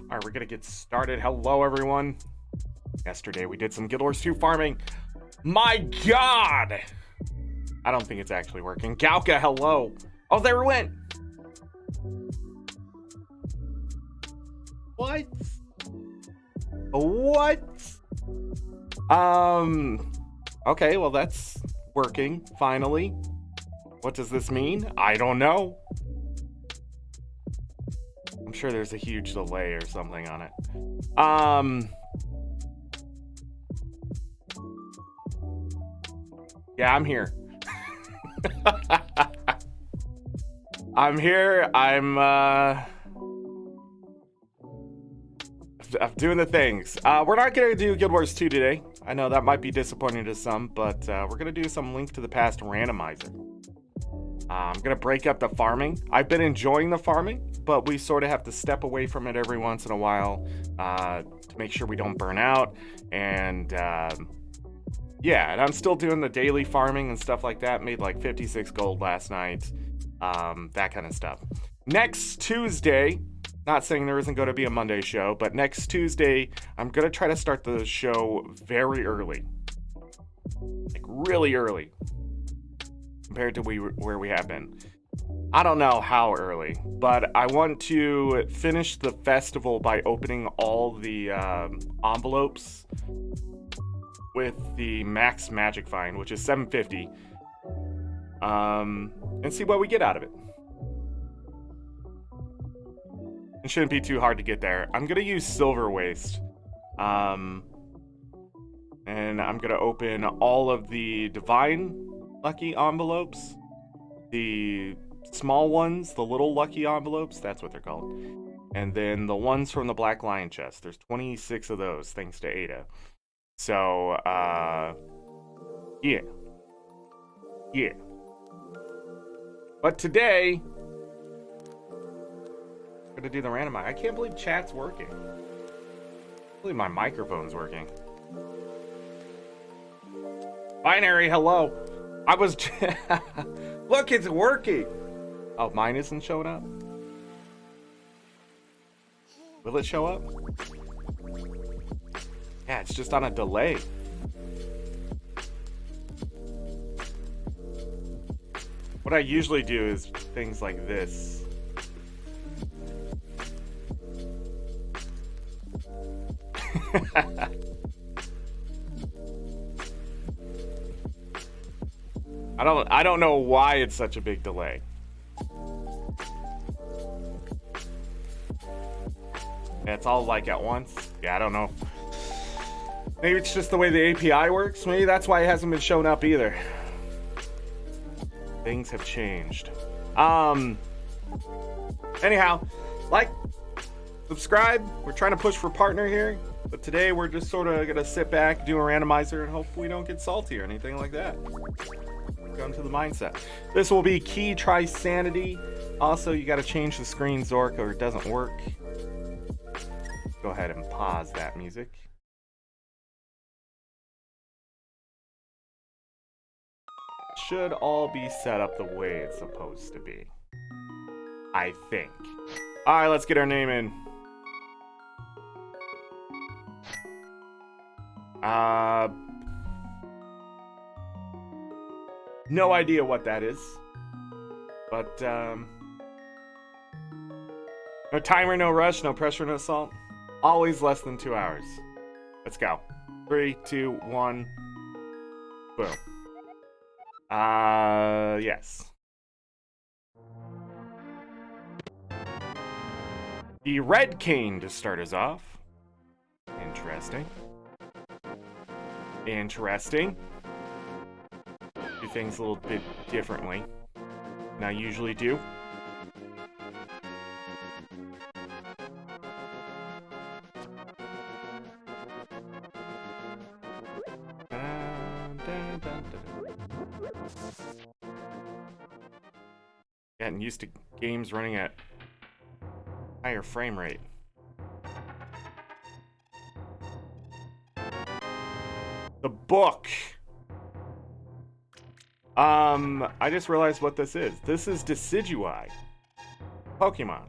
Alright, we're gonna get started. Hello, everyone. Yesterday, we did some Guild Wars 2 farming. My god! I don't think it's actually working. Galka, hello. Oh, there it went. What? What? Okay, well, that's working, finally. What does this mean? I don't know. I'm sure there's a huge delay or something on it. Yeah, I'm here. I'm here. I'm doing the things. We're not gonna do Guild Wars 2 today. I know that might be disappointing to some, but we're gonna do some Link to the Past Randomizer. I'm gonna break up the farming. I've been enjoying the farming, but we sort of have to step away from it every once in a while to make sure we don't burn out. And yeah, and I'm still doing the daily farming and stuff like that. Made like 56 gold last night, that kind of stuff. Next Tuesday, not saying there isn't going to be a Monday show, but next Tuesday, I'm going to try to start the show very early. Like really early. Compared to where we have been. I don't know how early, but I want to finish the festival by opening all the envelopes with the max magic find, which is 750, and see what we get out of it. It shouldn't be too hard to get there. I'm gonna use silver waste, and I'm gonna open all of the divine lucky envelopes, the small ones, the little lucky envelopes, that's what they're called, and then the ones from the Black Lion chest. There's 26 of those thanks to Ada. So yeah, but today I'm gonna do the randomizer. I can't believe chat's working. I can't believe my microphone's working. Binary, hello. I was look, it's working. Oh, mine isn't showing up. Will it show up? Yeah, it's just on a delay. What I usually do is things like this. I don't know why it's such a big delay. Yeah, it's all like at once. Yeah, I don't know. Maybe it's just the way the API works. Maybe that's why it hasn't been showing up either. Things have changed. Anyhow, like, subscribe. We're trying to push for partner here, but today we're just sort of gonna sit back, do a randomizer, and hope we don't get salty or anything like that. Go into the mindset. This will be key try sanity. Also, you got to change the screen, Zork, or it doesn't work. Go ahead and pause that music. Should all be set up the way it's supposed to be, I think. All right, let's get our name in. No idea what that is, but no timer, no rush, no pressure, no salt. Always less than 2 hours. Let's go. 3, 2, 1. Boom. Yes. The red cane to start us off. Interesting. Interesting. Do things a little bit differently than I usually do. Getting used to games running at higher frame rate. The book. I just realized what this is. This is Decidui. Pokemon.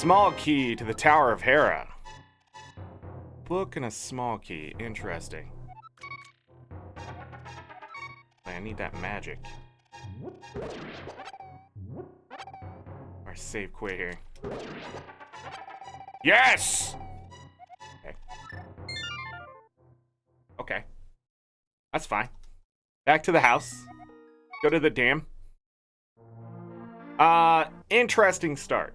Small key to the Tower of Hera. Book and a small key. Interesting. I need that magic. Or save quit here. Yes! Okay. Okay. That's fine. Back to the house. Go to the dam. Interesting start.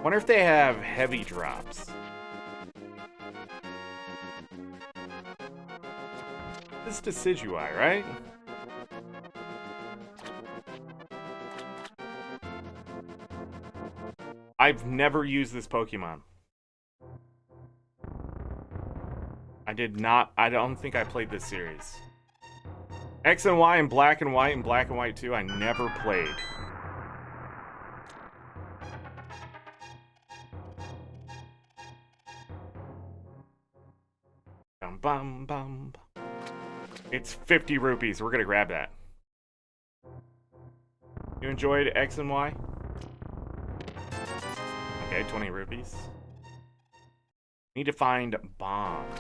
Wonder if they have heavy drops. This is Decidueye, right? I've never used this Pokemon. I did not. I don't think I played this series. X and Y and Black and White 2, I never played. Bum, bum, bum. It's 50 rupees. We're gonna grab that. You enjoyed X and Y? Okay, 20 rupees. Need to find bombs.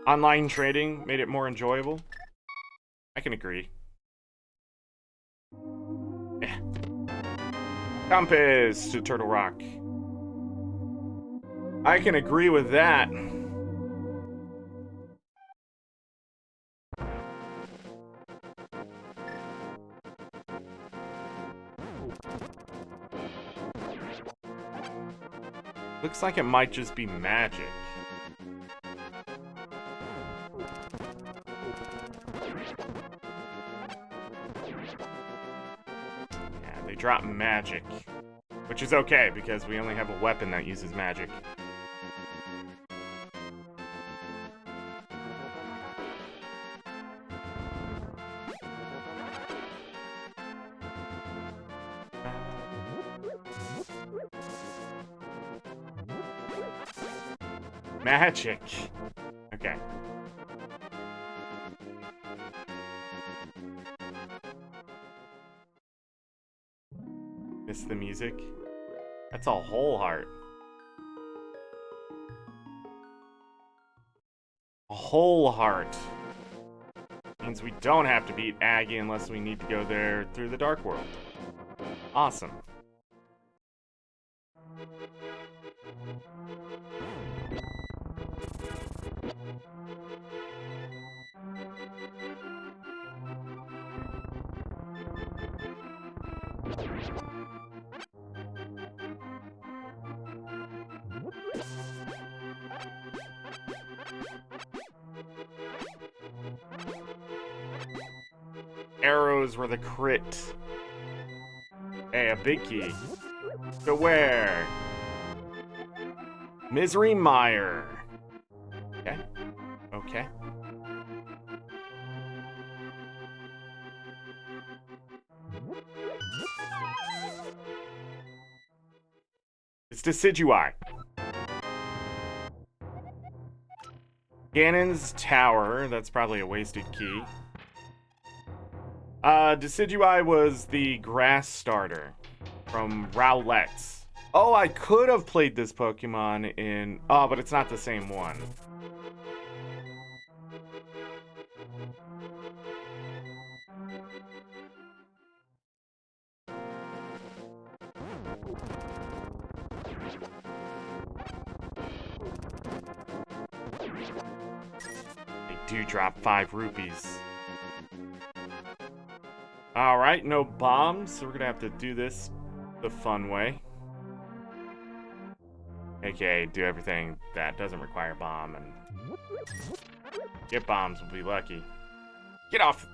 Online trading made it more enjoyable. I can agree. Yeah. Compass to Turtle Rock. I can agree with that. Looks like it might just be magic. Yeah, they drop magic. Which is okay, because we only have a weapon that uses magic. Magic. Okay. Miss the music. That's a whole heart. A whole heart. Means we don't have to beat Aggie unless we need to go there through the Dark World. Awesome. Arrows were the crit. Hey, a big key. To where? Misery Mire. Okay. Okay. It's Decidueye. Ganon's Tower. That's probably a wasted key. Decidueye was the grass starter from Rowlette's. Oh, I could have played this Pokemon in... Oh, but it's not the same one. They do drop 5 rupees. Alright, no bombs, so we're gonna have to do this the fun way. AKA, do everything that doesn't require a bomb and get bombs, we'll be lucky. Get off!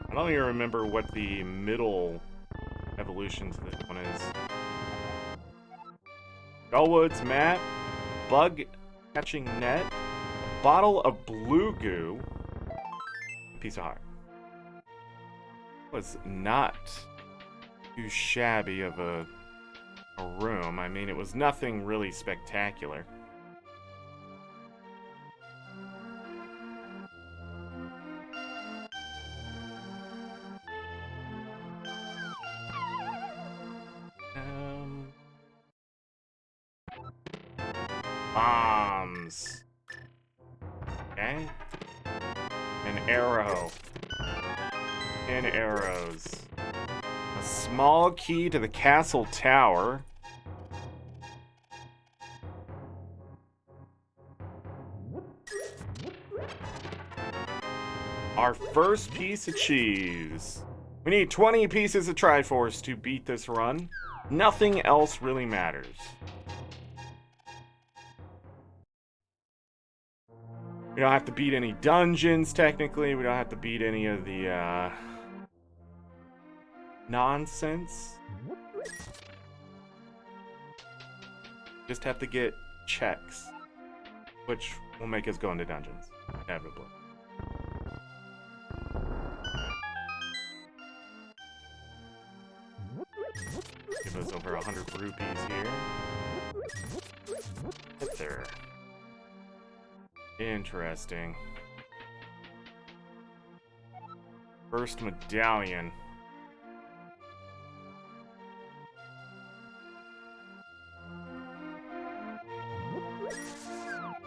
I don't even remember what the middle evolution to this one is. Gullwood's map, bug catching net, bottle of blue goo. Piece of heart. Was not too shabby of a room. I mean, it was nothing really spectacular. Bombs. Okay. An arrow. 10 arrows. A small key to the castle tower. Our first piece of cheese. We need 20 pieces of Triforce to beat this run. Nothing else really matters. We don't have to beat any dungeons, technically. We don't have to beat any of the, nonsense. Just have to get checks, which will make us go into dungeons, inevitably. Give us over 100 rupees here. Hit there. Interesting. First medallion.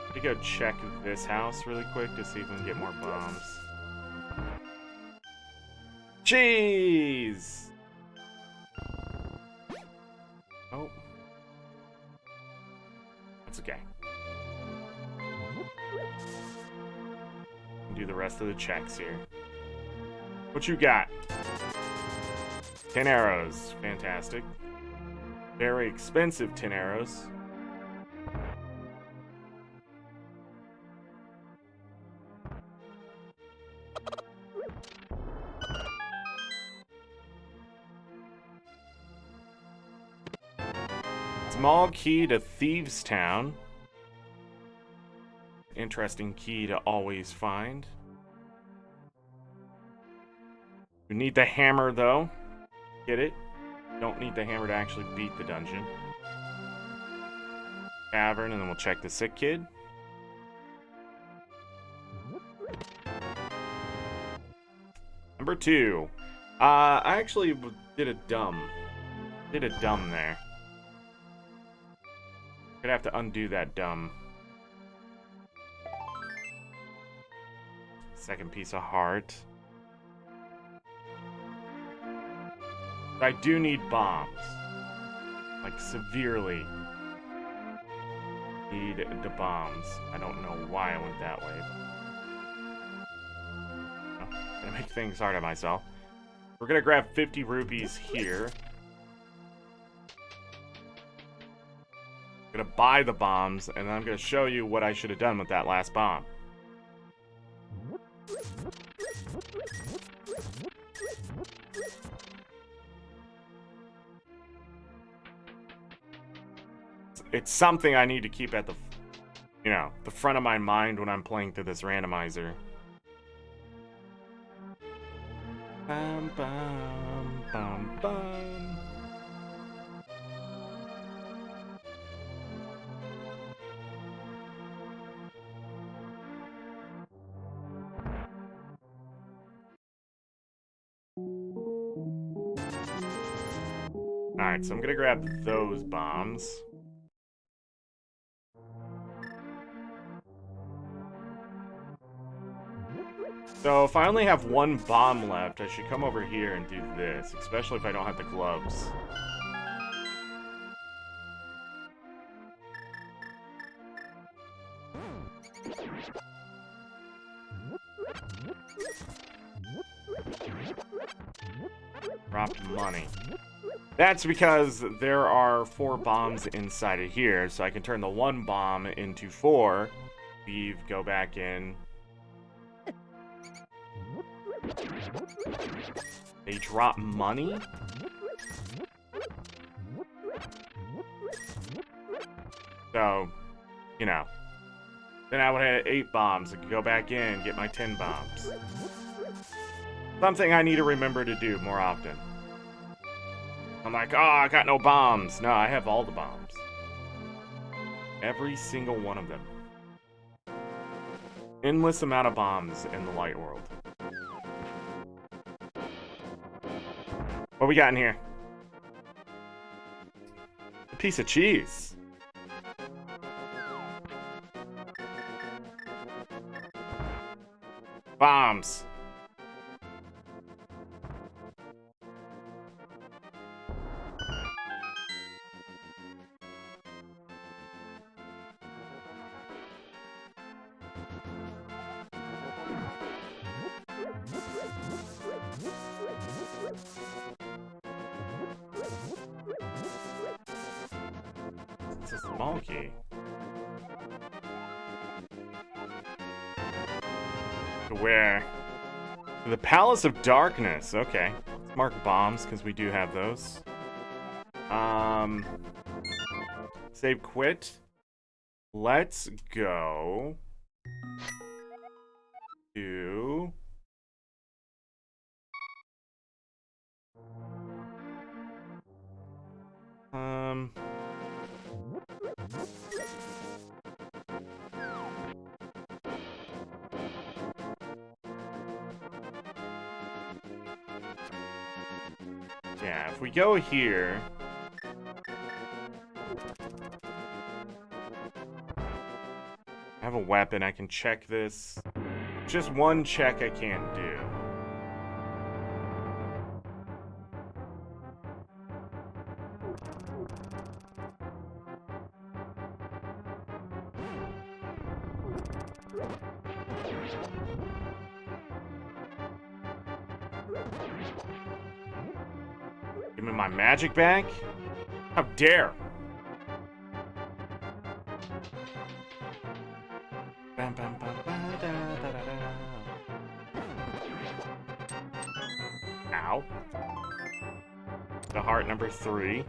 Let me go check this house really quick to see if we can get more bombs. Cheese! Oh. That's okay. Do the rest of the checks here. What you got? 10 arrows. Fantastic. Very expensive 10 arrows. Small key to Thieves Town. Interesting key to always find. You need the hammer, though. Get it? Don't need the hammer to actually beat the dungeon. Tavern, and then we'll check the sick kid. Number 2. I actually did a dumb there. Gonna have to undo that dumb. Second piece of heart. I do need bombs. Like, severely need the bombs. I don't know why I went that way. Oh, gonna make things hard on myself. We're gonna grab 50 rupees here. I'm gonna buy the bombs, and then I'm gonna show you what I should have done with that last bomb. It's something I need to keep at the, the front of my mind when I'm playing through this randomizer. Bum, bum, bum, bum. Alright, so I'm gonna grab those bombs. So if I only have one bomb left, I should come over here and do this, especially if I don't have the gloves. Dropped money. That's because there are 4 bombs inside of here, so I can turn the 1 bomb into 4. Leave, go back in. They drop money? So, Then I would have 8 bombs. I could go back in, get my 10 bombs. Something I need to remember to do more often. I'm like, oh, I got no bombs. No, I have all the bombs. Every single one of them. Endless amount of bombs in the light world. What we got in here? A piece of cheese. Bombs. It's a small key. To where? To the Palace of Darkness. Okay. Let's mark bombs, because we do have those. Save quit. Let's go to... Yeah, if we go here... I have a weapon, I can check this. Just one check I can't do. Give me my magic back? How dare! Bam, bam, bam, ba, da, da, da, da. Ow. The heart number 3.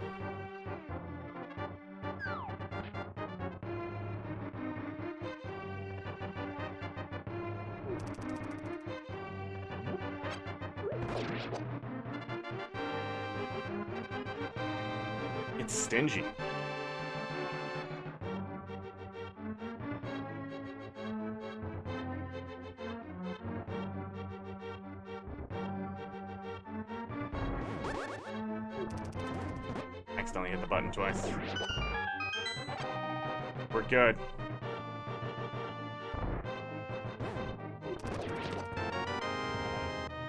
It's stingy. Accidentally hit the button twice. We're good.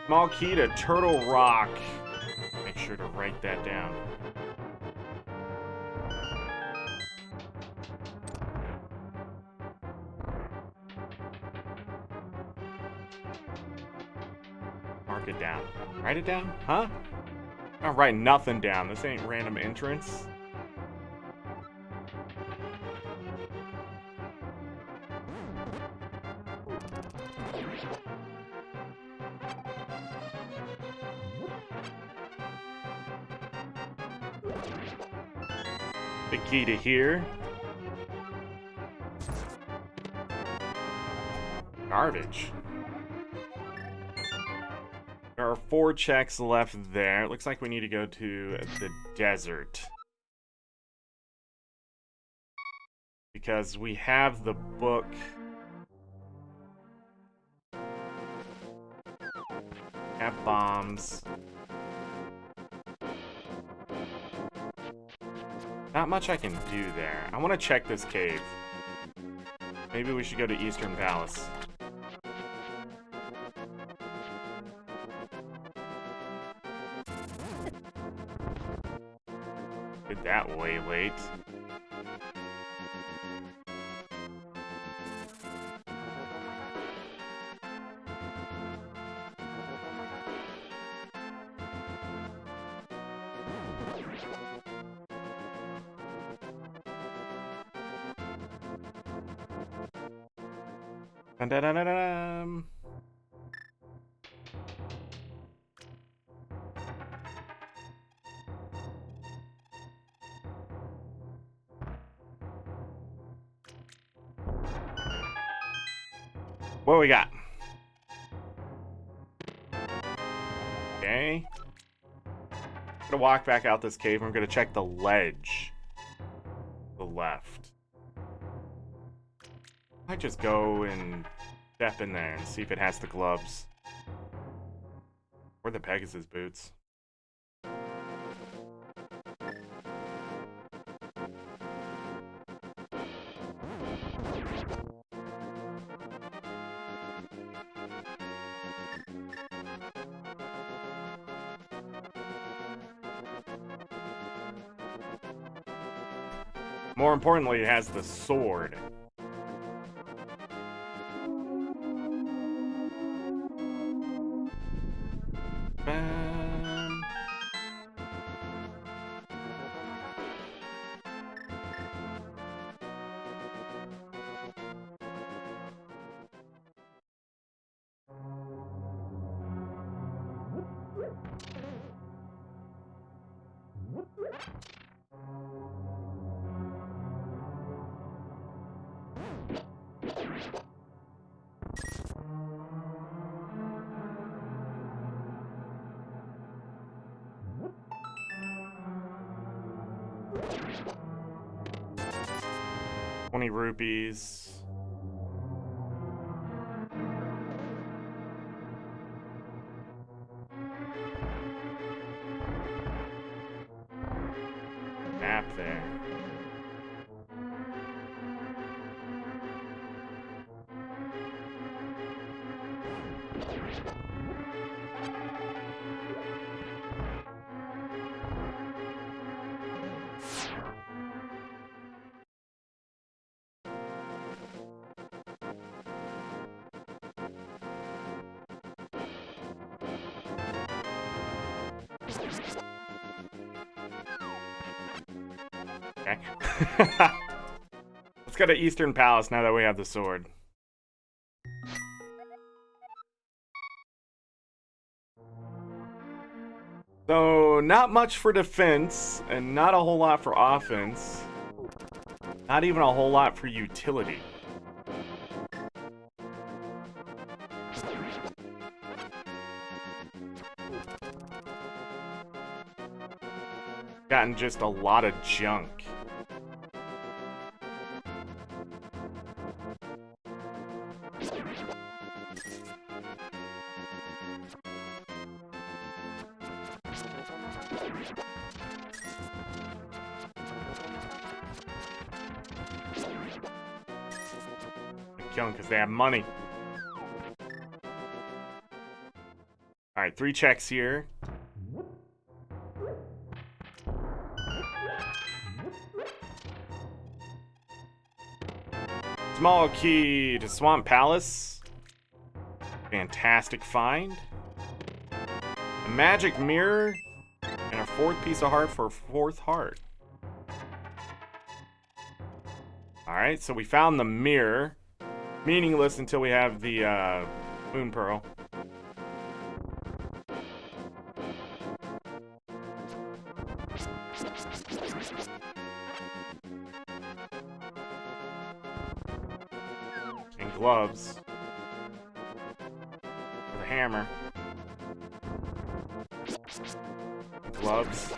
Small key to Turtle Rock. Make sure to write that down. Mark it down. Write it down? Huh? I'm not writing nothing down. This ain't random entrance. The key to here. Garbage. There are 4 checks left there. It looks like we need to go to the desert. Because we have the book. Have bombs. Not much I can do there. I want to check this cave. Maybe we should go to Eastern Palace. Did that way late. Dun-dun-dun-dun-dun. What we got? Okay. I'm gonna walk back out this cave and we're gonna check the ledge. The left. I just go and step in there and see if it has the gloves. Or the Pegasus boots. More importantly, it has the sword. Bam. ₹20. Map there. Okay. Let's go to Eastern Palace now that we have the sword. So, not much for defense, and not a whole lot for offense. Not even a whole lot for utility. Gotten just a lot of junk. Kill them because they have money. Alright, 3 checks here. Small key to Swamp Palace. Fantastic find. A magic mirror. And a 4th piece of heart for a 4th heart. Alright, so we found the mirror. Meaningless until we have the Moon Pearl. And gloves. With a hammer. Gloves.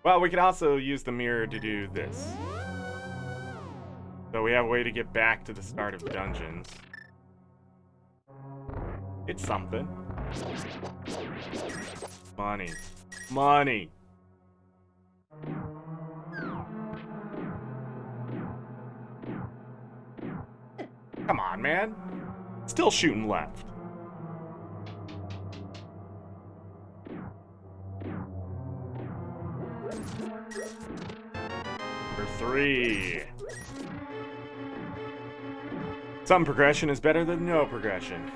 Well, we can also use the mirror to do this. So we have a way to get back to the start of dungeons. It's something. Money. Money! Come on, man. Still shooting left. Number 3. Some progression is better than no progression.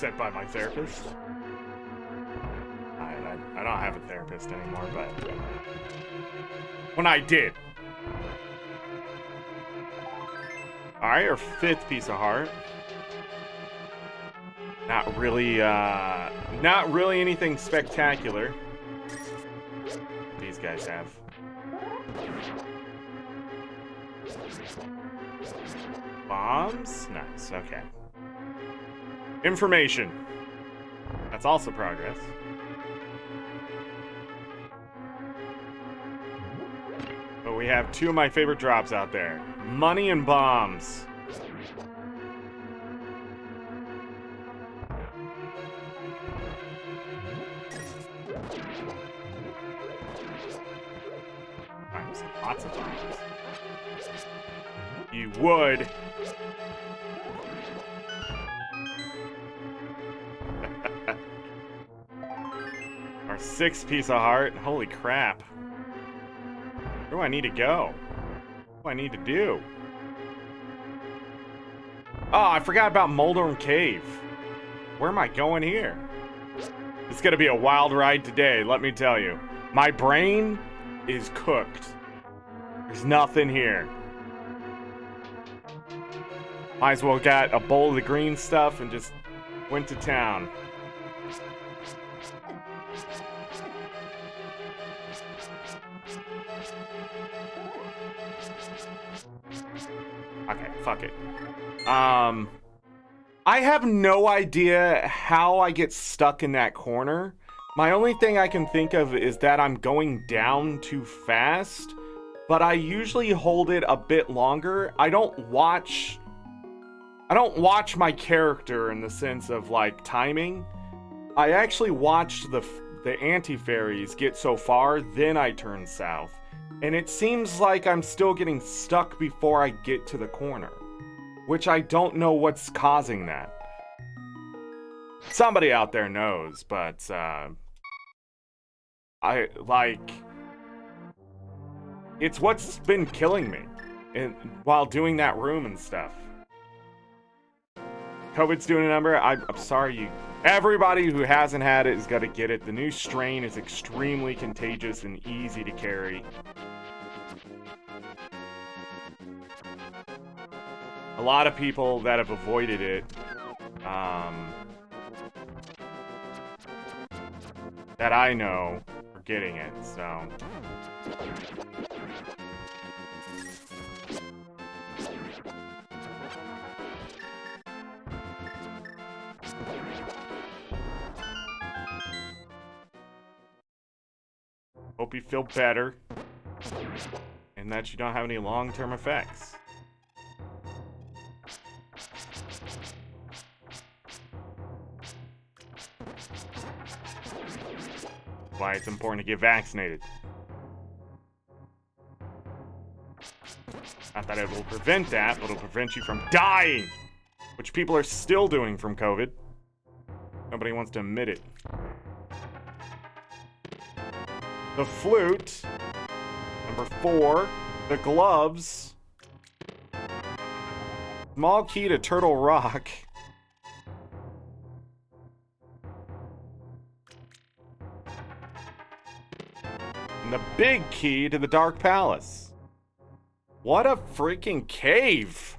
set by my therapist. I don't have a therapist anymore, but when I did. Alright, our 5th piece of heart. Not really anything spectacular. These guys have. Bombs? Nice, okay. Information. That's also progress. But we have 2 of my favorite drops out there. Money and bombs. Lots of bombs. You would. Our 6th piece of heart. Holy crap. Where do I need to go? What do I need to do? Oh, I forgot about Moldorm Cave. Where am I going here? It's gonna be a wild ride today, let me tell you. My brain is cooked. There's nothing here. Might as well got a bowl of the green stuff and just went to town. Okay, fuck it. I have no idea how I get stuck in that corner. My only thing I can think of is that I'm going down too fast, but I usually hold it a bit longer. I don't watch my character in the sense of like timing. I actually watched the anti-fairies get so far, then I turn south. And it seems like I'm still getting stuck before I get to the corner, which I don't know what's causing that. Somebody out there knows, but it's what's been killing me while doing that room and stuff. COVID's doing a number. I'm sorry, everybody who hasn't had it is gonna get it. The new strain is extremely contagious and easy to carry. A lot of people that have avoided it, that I know, are getting it, so. Hope you feel better, and that you don't have any long-term effects. Why it's important to get vaccinated. Not that it will prevent that, but it'll prevent you from dying, which people are still doing from COVID. Nobody wants to admit it. The flute. Number 4. The gloves. Small key to Turtle Rock. And the big key to the Dark Palace. What a freaking cave!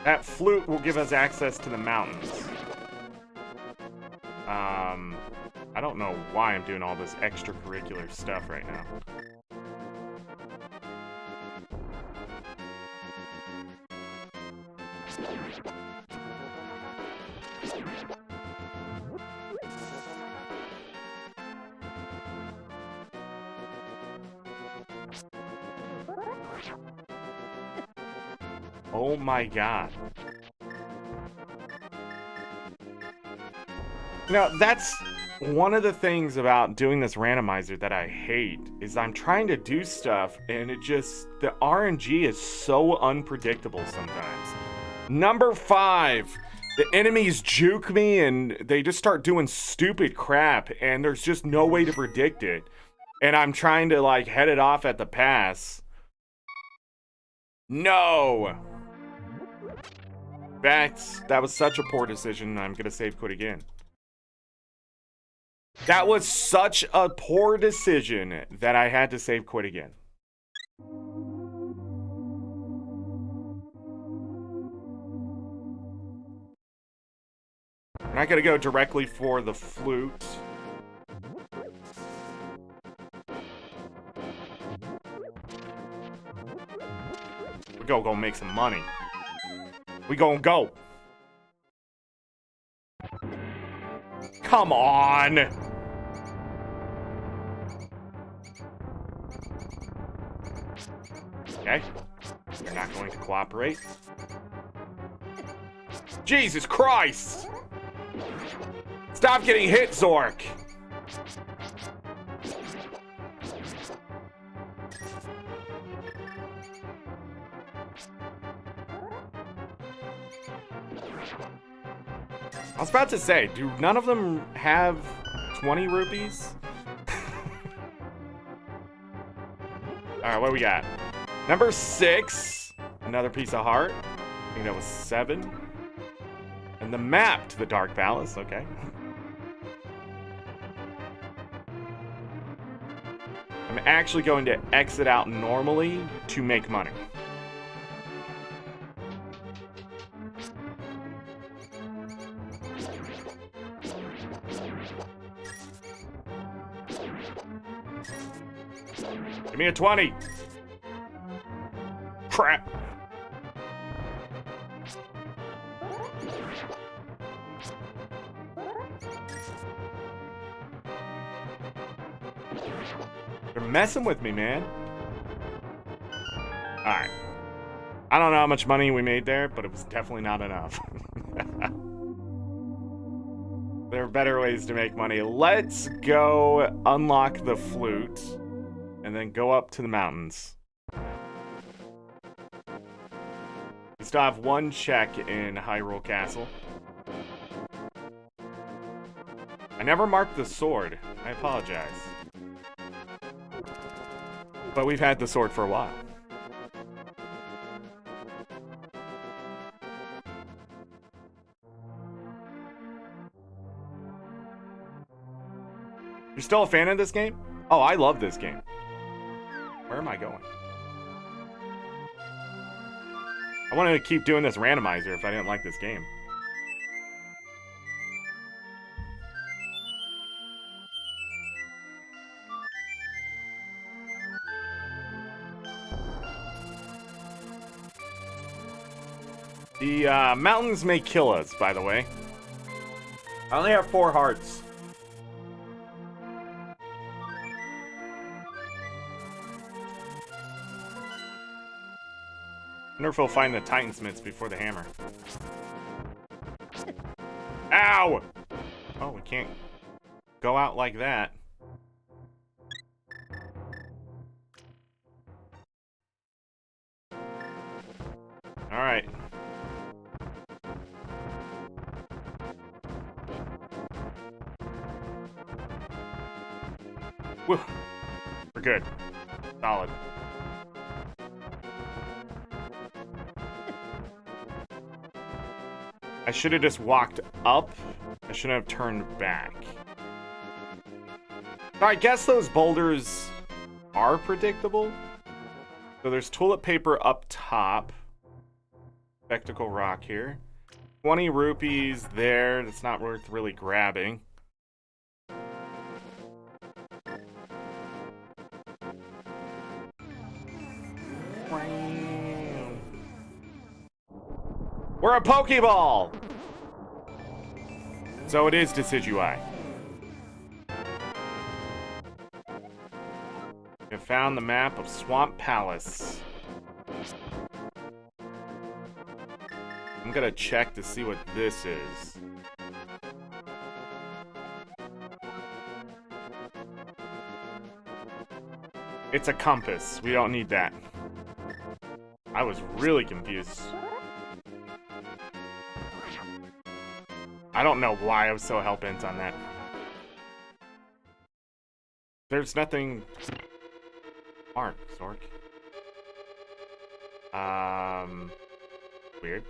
That flute will give us access to the mountains. I don't know why I'm doing all this extracurricular stuff right now. Oh my god. Now, that's one of the things about doing this randomizer that I hate, is I'm trying to do stuff and it just, the RNG is so unpredictable sometimes. Number 5. The enemies juke me and they just start doing stupid crap and there's just no way to predict it. And I'm trying to like head it off at the pass. No! In fact, that was such a poor decision. I'm gonna save quit again. That was such a poor decision that I had to save quit again. I'm not gonna go directly for the flute. We go make some money. We gonna go. Come on. Okay. You're not going to cooperate. Jesus Christ! Stop getting hit, Zorric! I was about to say, do none of them have 20 rupees? Alright, what do we got? Number 6. Another piece of heart. I think that was 7. And the map to the Dark Palace, okay. I'm actually going to exit out normally to make money. Give me a 20. Crap. They're messing with me, man. Alright. I don't know how much money we made there, but it was definitely not enough. There are better ways to make money. Let's go unlock the flute and then go up to the mountains. We still have one check in Hyrule Castle. I never marked the sword. I apologize. But we've had the sword for a while. You're still a fan of this game? Oh, I love this game. Where am I going? I wanted to keep doing this randomizer if I didn't like this game. The mountains may kill us, by the way. I only have 4 hearts. I wonder if we'll find the Titansmiths before the hammer. Ow! Oh, we can't go out like that. Alright. Woo. We're good. Solid. I should have just walked up. I shouldn't have turned back. So I guess those boulders are predictable. So there's toilet paper up top. Spectacle rock here. 20 rupees there. That's not worth really grabbing. We're a Pokeball! So it is Decidueye. We have found the map of Swamp Palace. I'm gonna check to see what this is. It's a compass. We don't need that. I was really confused. I don't know why I was so hell-bent on that. There's nothing... Mark, Zork. Weird.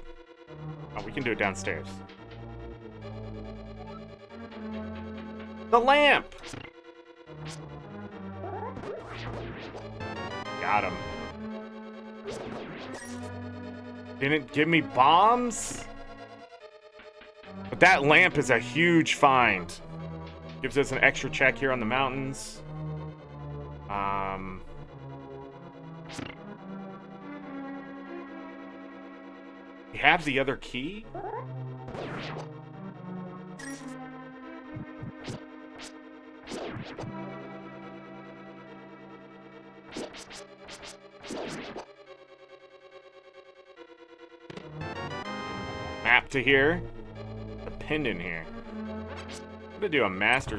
Oh, we can do it downstairs. The lamp! Got him. Didn't give me bombs? But that lamp is a huge find. Gives us an extra check here on the mountains. We have the other key? Map to here. A pendant here. I'm gonna do a Master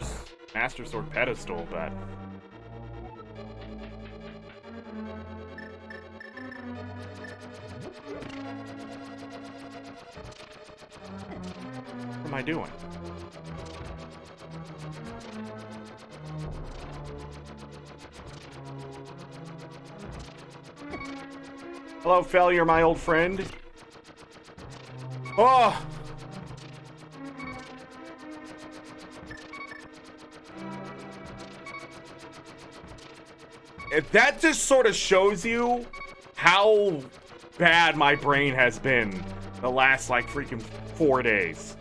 Sword pedestal, but... What am I doing? Hello, failure, my old friend. Oh! If that just sort of shows you how bad my brain has been the last, like, freaking 4 days.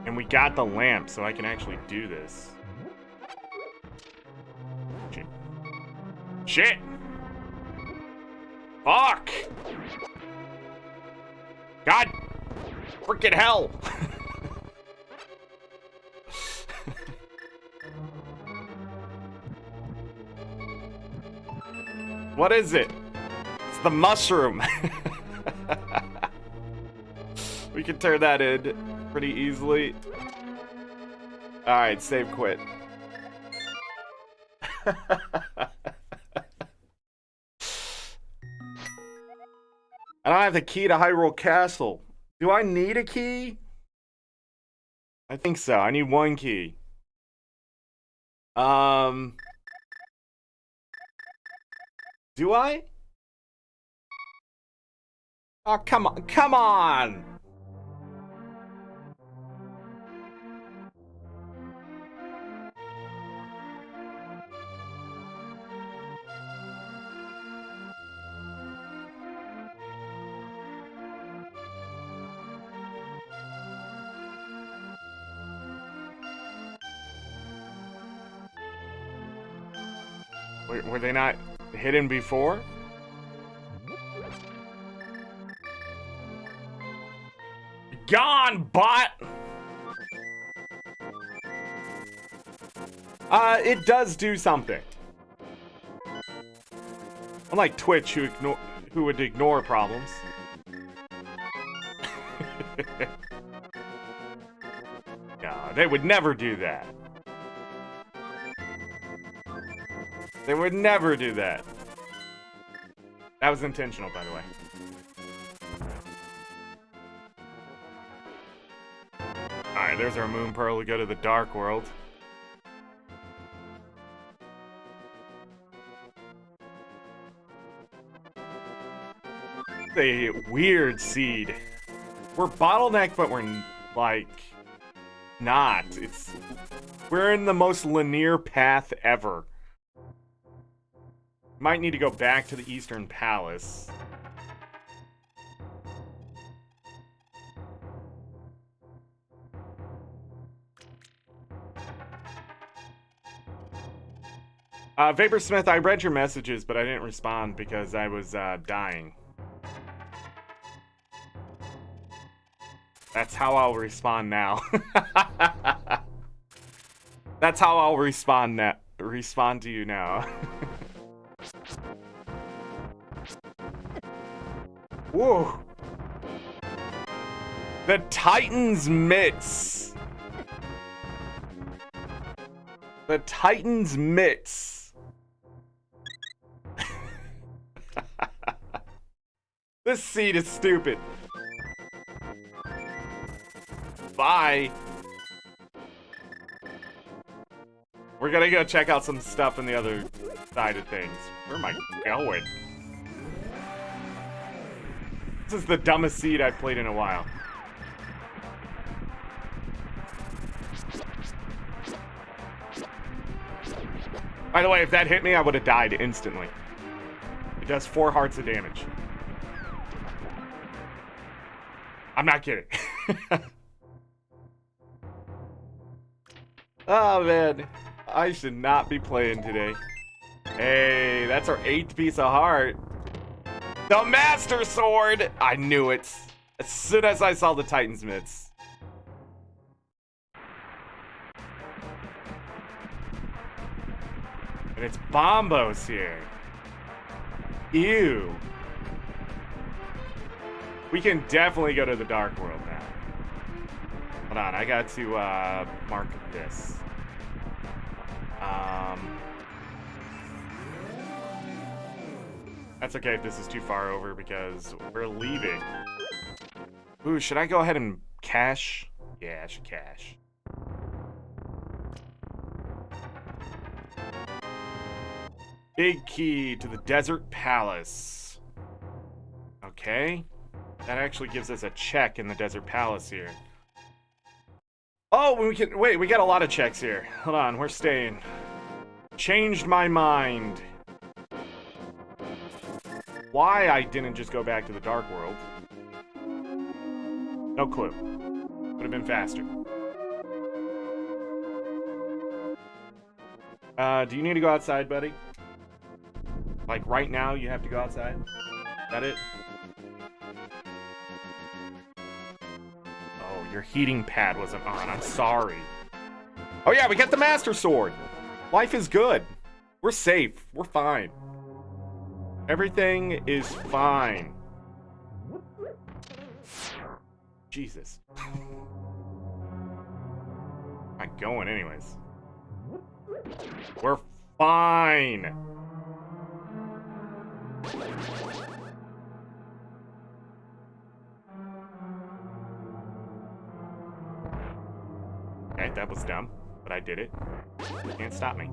And we got the lamp, so I can actually do this. Shit. Shit! Fuck! God! Frickin' hell! What is it? It's the mushroom! We can turn that in pretty easily. Alright, save quit. I don't have the key to Hyrule Castle. Do I need a key? I think so. I need one key. Do I? Oh, come on. Come on! Were they not hidden before? Gone, bot! It does do something. Unlike Twitch, who would ignore problems. No, they would never do that. They would never do that. That was intentional, by the way. Alright, there's our moon pearl to go to the dark world. A weird seed. We're bottlenecked, but we're like not. We're in the most linear path ever. Might need to go back to the Eastern Palace. Vaporsmith, I read your messages, but I didn't respond because I was dying. That's how I'll respond now. That's how I'll respond to you now. Whoa. The Titan's mitts. The Titan's mitts. This seat is stupid. Bye. We're gonna go check out some stuff on the other side of things. Where am I going? This is the dumbest seed I've played in a while. By the way, if that hit me, I would have died instantly. It does 4 hearts of damage. I'm not kidding. Oh, man. I should not be playing today. Hey, that's our 8th piece of heart. The Master Sword! I knew it. As soon as I saw the Titan's mitts. And it's Bombos here. Ew. We can definitely go to the Dark World now. Hold on, I got to mark this. That's okay if this is too far over because we're leaving. Ooh, should I go ahead and cash? Yeah, I should cash. Big key to the Desert Palace. Okay. That actually gives us a check in the Desert Palace here. Oh, we can wait, we got a lot of checks here. Hold on, we're staying. Changed my mind. Why I didn't just go back to the Dark World? No clue. Would have been faster. Do you need to go outside, buddy? Like right now, you have to go outside? Is that it? Oh, your heating pad wasn't on. I'm sorry. Oh yeah, we got the Master Sword. Life is good. We're safe. We're fine. Everything is fine. Jesus. I'm going anyways. We're fine. Okay, that was dumb, but I did it. Can't stop me.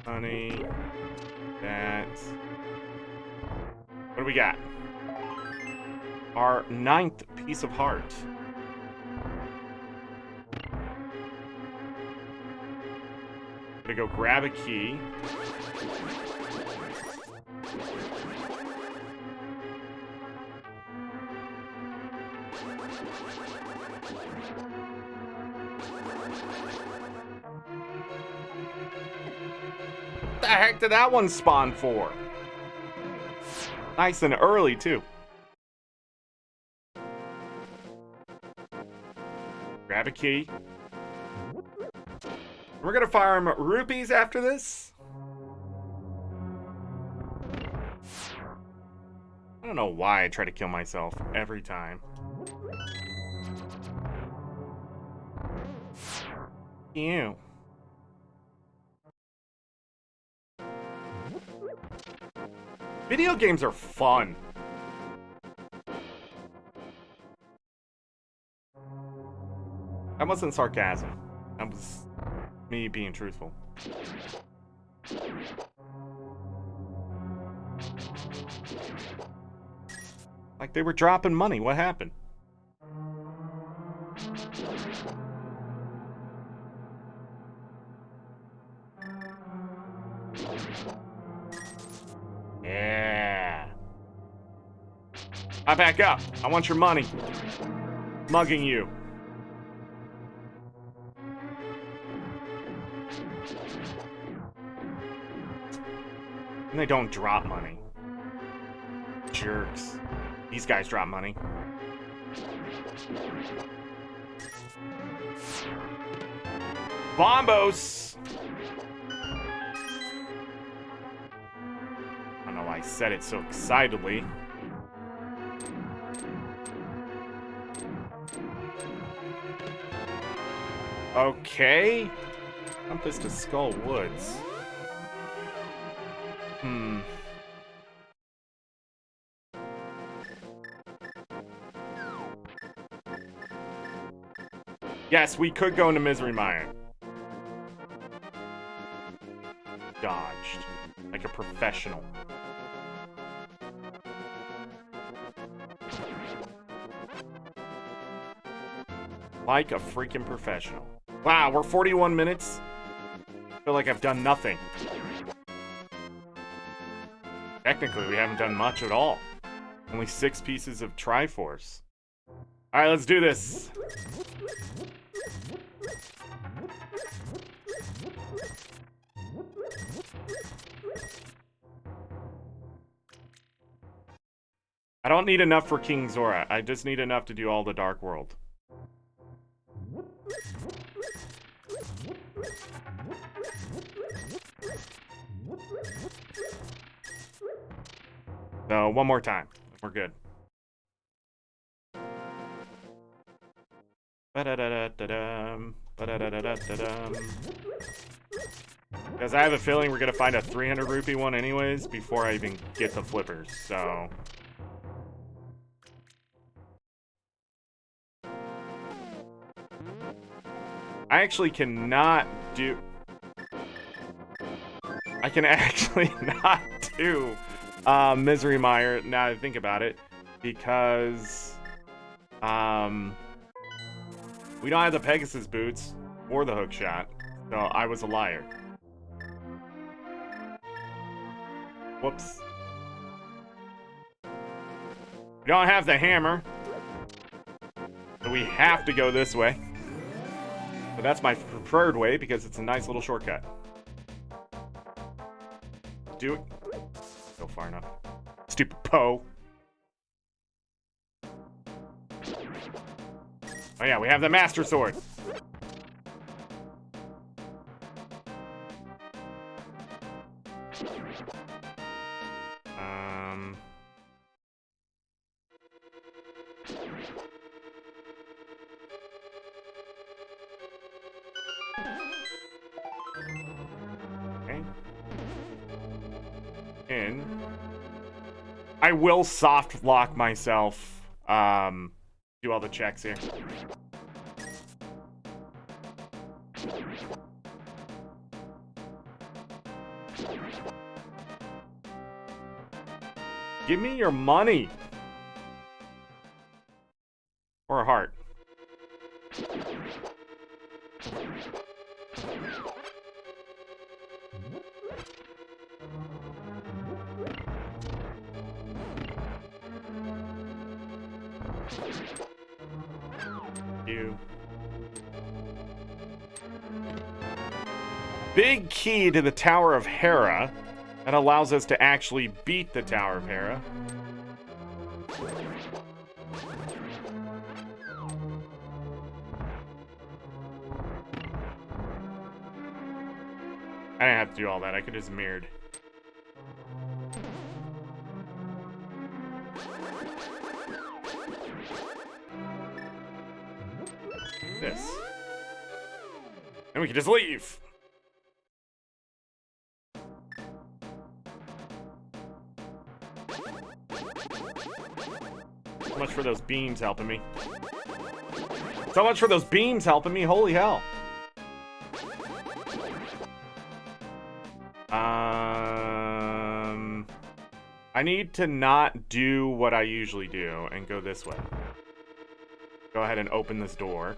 Honey, that. What do we got? Our 9th piece of heart. Gonna go grab a key. What the heck did that one spawn for? Nice and early, too. Grab a key. We're gonna farm rupees after this. I don't know why I try to kill myself every time. Ew. Video games are fun. That wasn't sarcasm. That was me being truthful. Like they were dropping money. What happened? Yeah. I back up. I want your money. Mugging you. And they don't drop money. Jerks. These guys drop money. Bombos! I said it so excitedly. Okay. Compass to Skull Woods. Yes, we could go into Misery Mire. Dodged. Like a professional. Like a freaking professional. Wow, we're 41 minutes. I feel like I've done nothing. Technically, we haven't done much at all. Only 6 pieces of Triforce. Alright, let's do this. I don't need enough for King Zora. I just need enough to do all the Dark World. So, one more time. We're good. Because I have a feeling we're going to find a 300 rupee one anyways before I even get the flippers, so... I actually cannot do... I can actually not do Misery Mire, now that I think about it, because we don't have the Pegasus boots or the hook shot, so I was a liar. Whoops. We don't have the hammer, so we have to go this way. But that's my preferred way because it's a nice little shortcut. Do it. Go far enough. Stupid Poe. Oh yeah, we have the Master Sword. Okay. In. I will soft lock myself. Do all the checks here. Give me your money. Or a heart. You. Big key to the Tower of Hera that allows us to actually beat the Tower of Hera. I didn't have to do all that. I could just mirrored. This. And we can just leave. So much for those beams helping me. So much for those beams helping me. Holy hell. I need to not do what I usually do and go this way. Go ahead and open this door.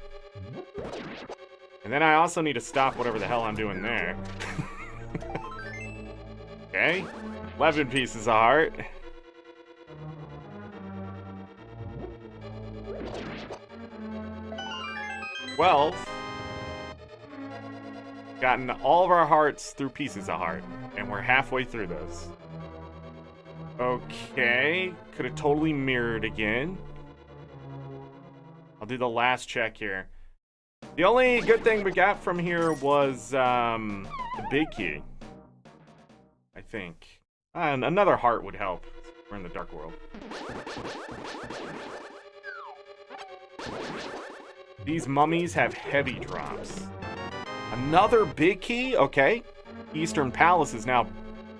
And then I also need to stop whatever the hell I'm doing there. Okay. 11 pieces of heart. Well, gotten all of our hearts through pieces of heart, and we're halfway through those. Okay, could have totally mirrored again. I'll do the last check here. The only good thing we got from here was the big key, I think. And another heart would help. We're in the dark world. These mummies have heavy drops. Another big key? Okay. Eastern Palace is now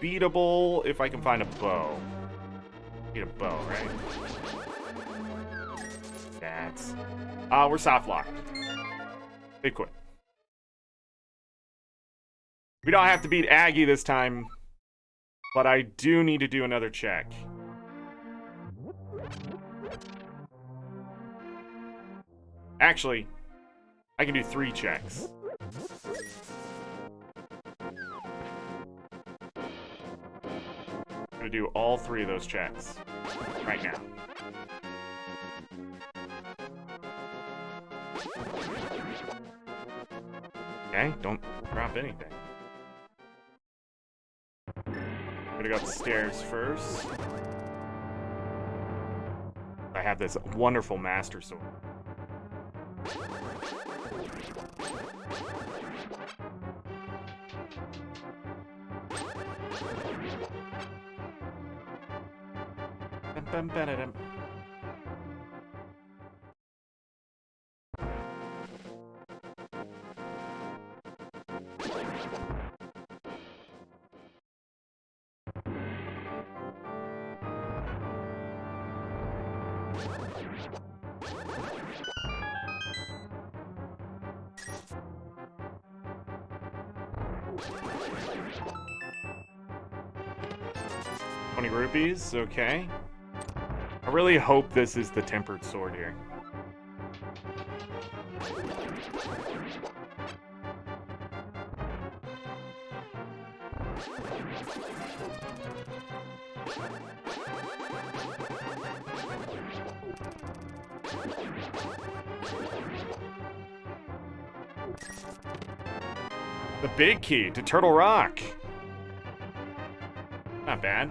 beatable if I can find a bow. Need a bow, right? That's... we're soft locked. Big quit. We don't have to beat Aggie this time, but I do need to do another check. Actually, I can do 3 checks. I'm gonna do all 3 of those checks right now. Okay, don't drop anything. I'm gonna go upstairs first. I have this wonderful Master Sword. Bum-bum-ba-da-dum. 20 rupees, okay. I really hope this is the tempered sword here. The big key to Turtle Rock. Not bad.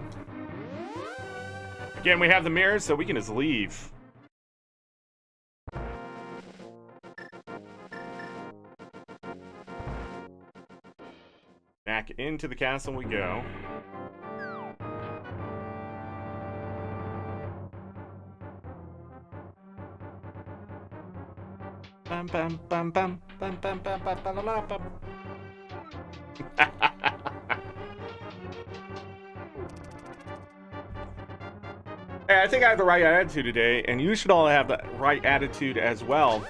Again, we have the mirrors, so we can just leave. Back into the castle we go. Bum bum bum bum bum bum bum bum bum bum bum. Hey, I think I have the right attitude today, and you should all have the right attitude as well.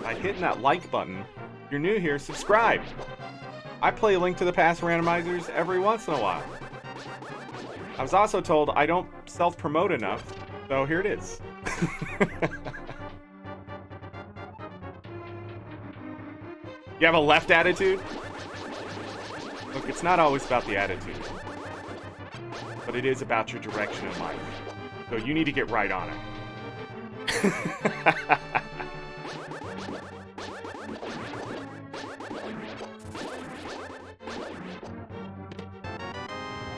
By hitting that like button, if you're new here, subscribe. I play Link to the Past Randomizers every once in a while. I was also told I don't self-promote enough, so here it is. You have a left attitude? Look, it's not always about the attitude, but it is about your direction in life. So you need to get right on it.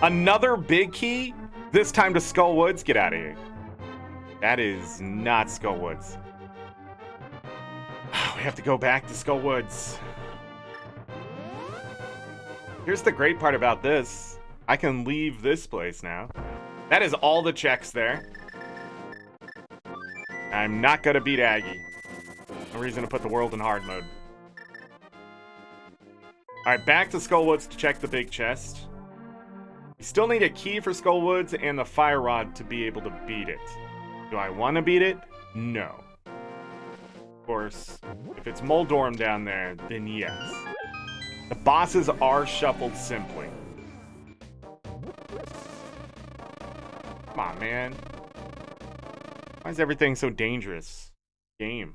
Another big key? This time to Skull Woods? Get out of here. That is not Skull Woods. We have to go back to Skull Woods. Here's the great part about this. I can leave this place now. That is all the checks there. I'm not gonna beat Aggie. No reason to put the world in hard mode. Alright, back to Skull Woods to check the big chest. We still need a key for Skull Woods and the fire rod to be able to beat it. Do I want to beat it? No. Of course, if it's Moldorm down there, then yes. The bosses are shuffled simply. Come on, man. Why is everything so dangerous? Game.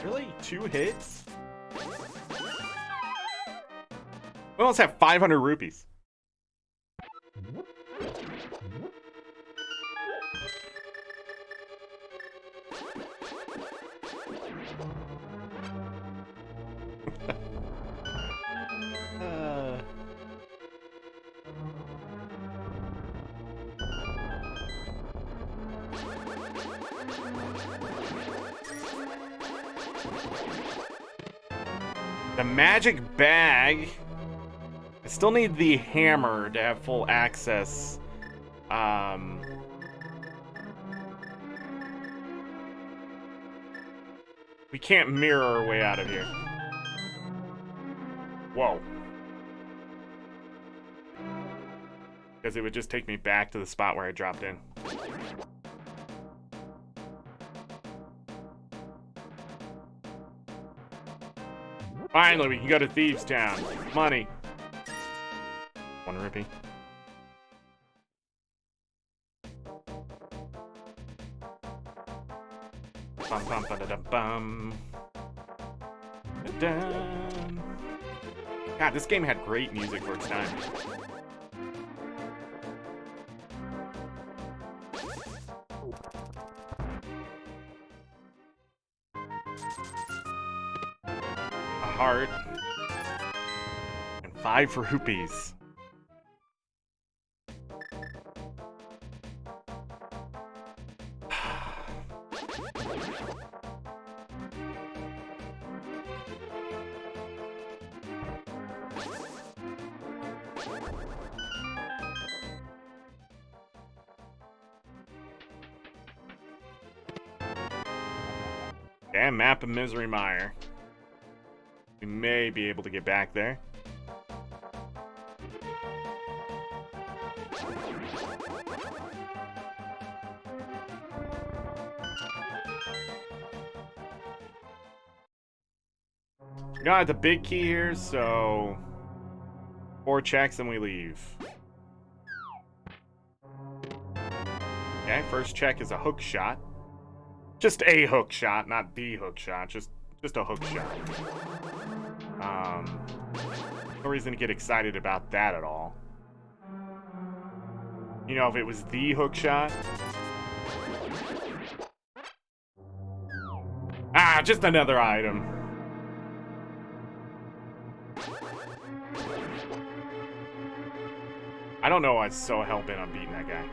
Really? 2 hits? We almost have 500 rupees. The magic bag. I still need the hammer to have full access. We can't mirror our way out of here. Whoa. Because it would just take me back to the spot where I dropped in. Finally, we can go to Thieves Town. Money. 1 rupee. Bum bum ba da da bum. Da-dum. God, this game had great music for its time. A heart. And 5 rupees. Okay, map of Misery Mire. We may be able to get back there. We got the big key here, so 4 checks and we leave. Okay, first check is a hook shot. Just a hook shot, not the hook shot. Just a hook shot. No reason to get excited about that at all. You know, if it was the hook shot. Ah, just another item. I don't know why I was so hell-bent on beating that guy.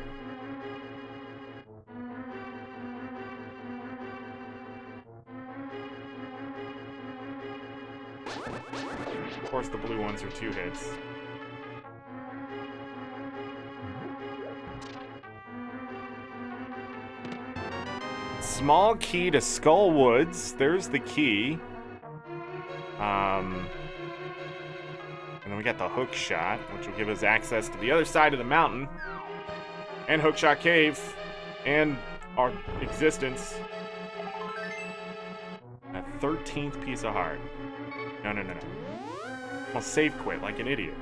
Of course, the blue ones are 2 hits. Small key to Skull Woods. There's the key. And then we got the hook shot, which will give us access to the other side of the mountain. And Hookshot Cave. And our existence. A 13th piece of heart. No. I'll save quit like an idiot.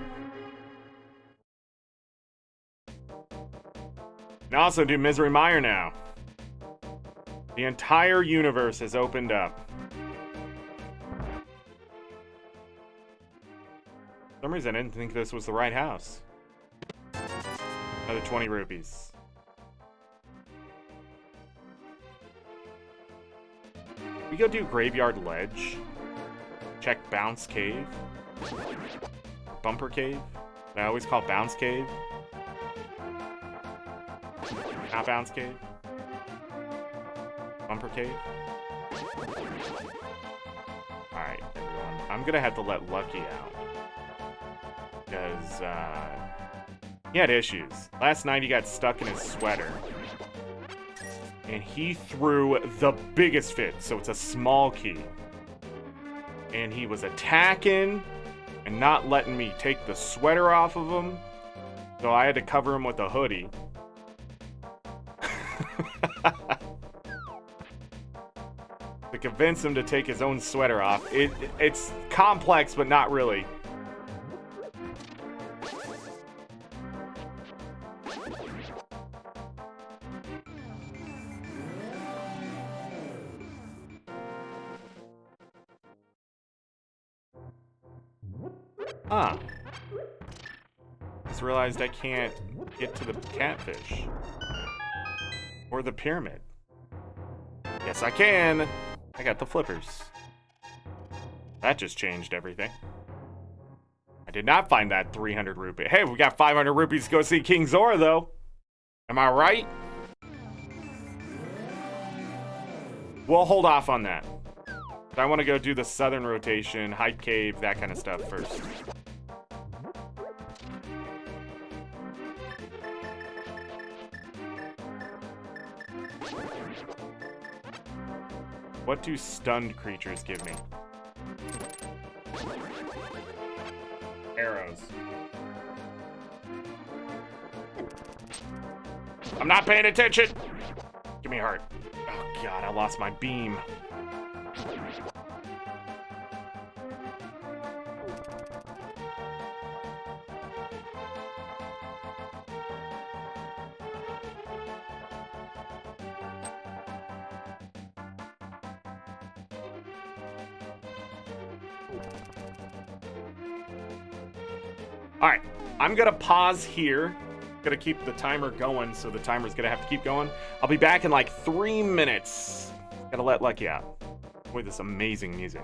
And also do Misery Mire now. The entire universe has opened up. For some reason I didn't think this was the right house. Another 20 rupees. We go do Graveyard Ledge. Check Bounce Cave. Bumper Cave. I always call Bounce Cave. Not Bounce Cave. Bumper Cave. Alright, everyone. I'm gonna have to let Lucky out. Because, he had issues. Last night he got stuck in his sweater. And he threw the biggest fit, so it's a small key. And he was attacking and not letting me take the sweater off of him. So I had to cover him with a hoodie. To convince him to take his own sweater off. It's complex, but not really. Huh. Just realized I can't get to the catfish. Or the pyramid. Yes, I can. I got the flippers. That just changed everything. I did not find that 300 rupee. Hey, we got 500 rupees to go see King Zora, though. Am I right? We'll hold off on that. But I want to go do the southern rotation, Hype Cave, that kind of stuff first. What do stunned creatures give me? Arrows. I'm not paying attention! Give me a heart. Oh god, I lost my beam. Alright, I'm gonna pause here. Gonna keep the timer going, so the timer's gonna have to keep going. I'll be back in like 3 minutes. Gotta let Lucky out with this amazing music.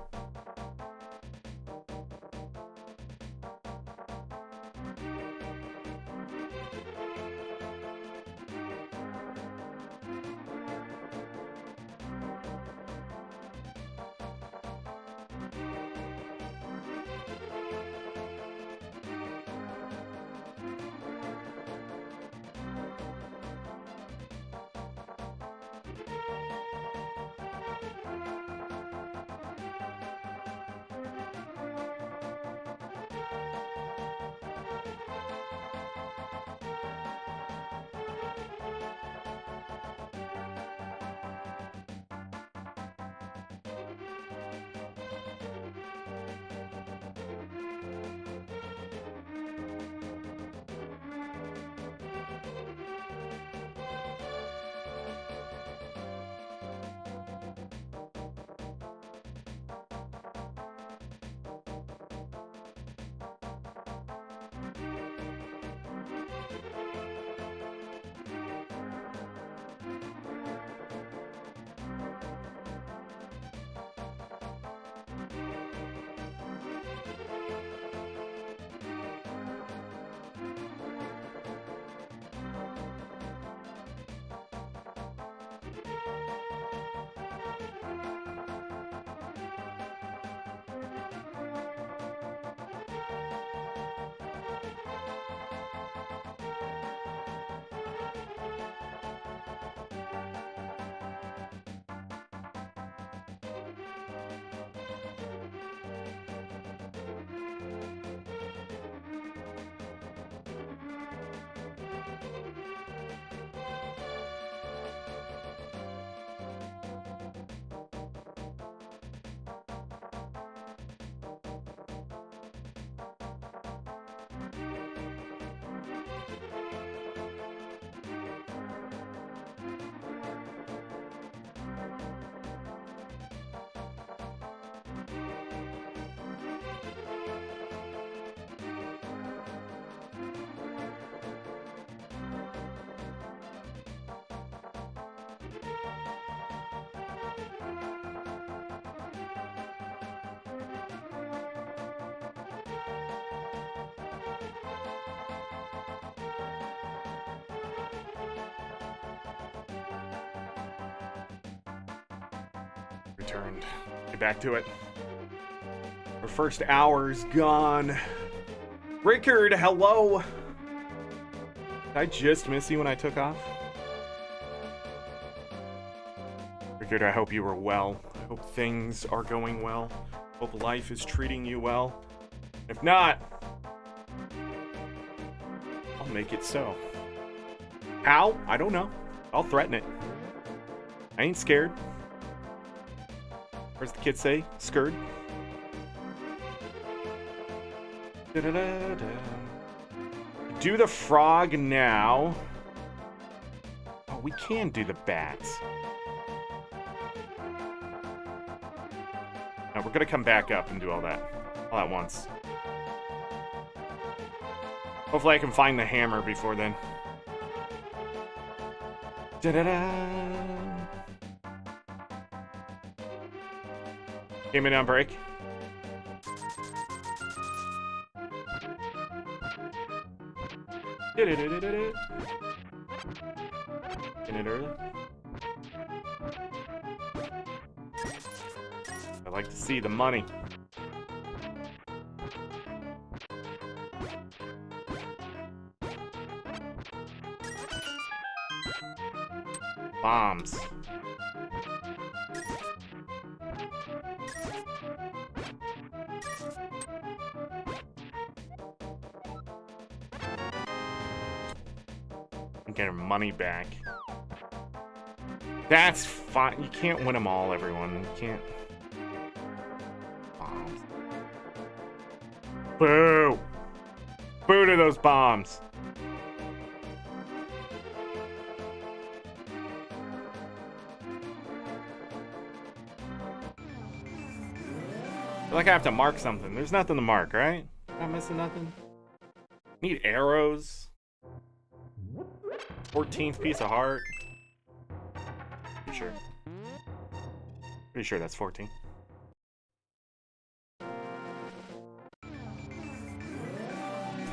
Returned. Get back to it. Our first hour's gone. Rickard, hello. Did I just miss you when I took off? Rickard, I hope you were well. I hope things are going well. Hope life is treating you well. If not, I'll make it so. How? I don't know. I'll threaten it. I ain't scared. Where's the kids say? Scared. Do the frog now. Oh, we can do the bats. No, we're gonna come back up and do all that all at once. Hopefully I can find the hammer before then. Came in on break. In it early. I'd like to see the money. Bombs. I'm getting money back. That's fine. You can't win them all, everyone. You can't. Bombs. Boo! Boo to those bombs. I feel like I have to mark something. There's nothing to mark, right? Not missing nothing. Need arrows. 14th piece of heart. Pretty sure. Pretty sure that's 14.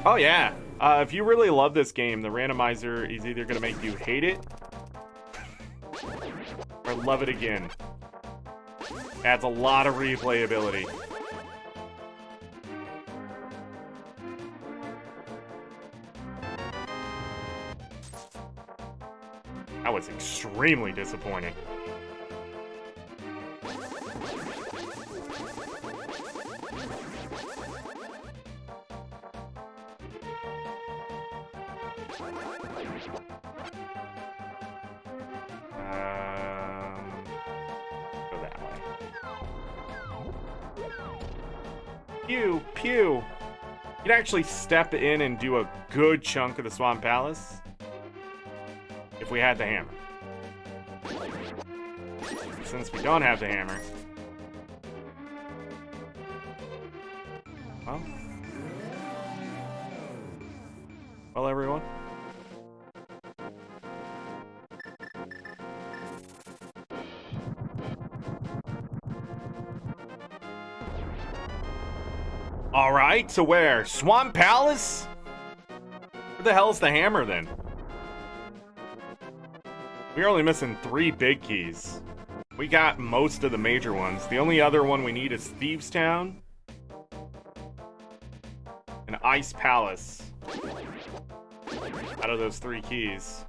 Oh yeah. If you really love this game, the randomizer is either gonna make you hate it or love it again. Adds a lot of replayability. That was extremely disappointing. Go that way. Pew, pew. You'd actually step in and do a good chunk of the Swamp Palace if we had the hammer. Since we don't have the hammer, well, everyone. All right, so where? Swamp Palace? Where the hell's the hammer then? We're only missing 3 big keys. We got most of the major ones. The only other one we need is Thieves Town and Ice Palace. Out of those 3 keys.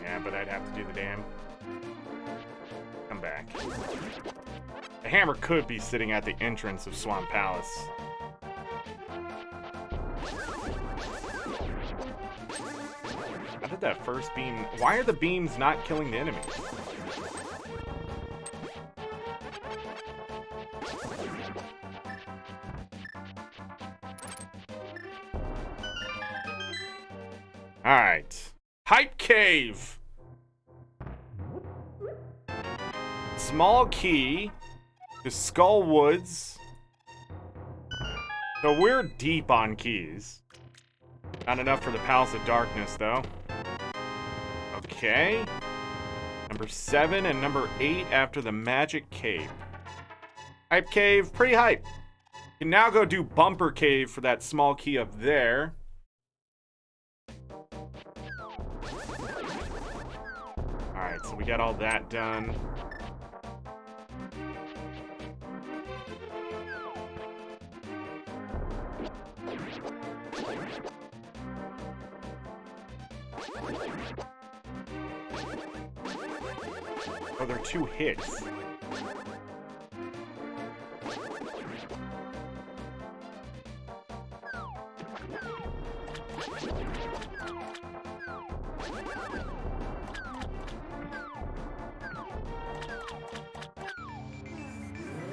Yeah, but I'd have to do the dam. Come back. The hammer could be sitting at the entrance of Swamp Palace. How did that first beam... Why are the beams not killing the enemies? Alright. Hype Cave! Small key to Skull Woods. So we're deep on keys. Not enough for the Palace of Darkness, though. Okay. Number 7 and number 8 after the Magic Cave. Hype Cave, pretty hype. You can now go do Bumper Cave for that small key up there. Alright, so we got all that done. Oh, they're 2 hits.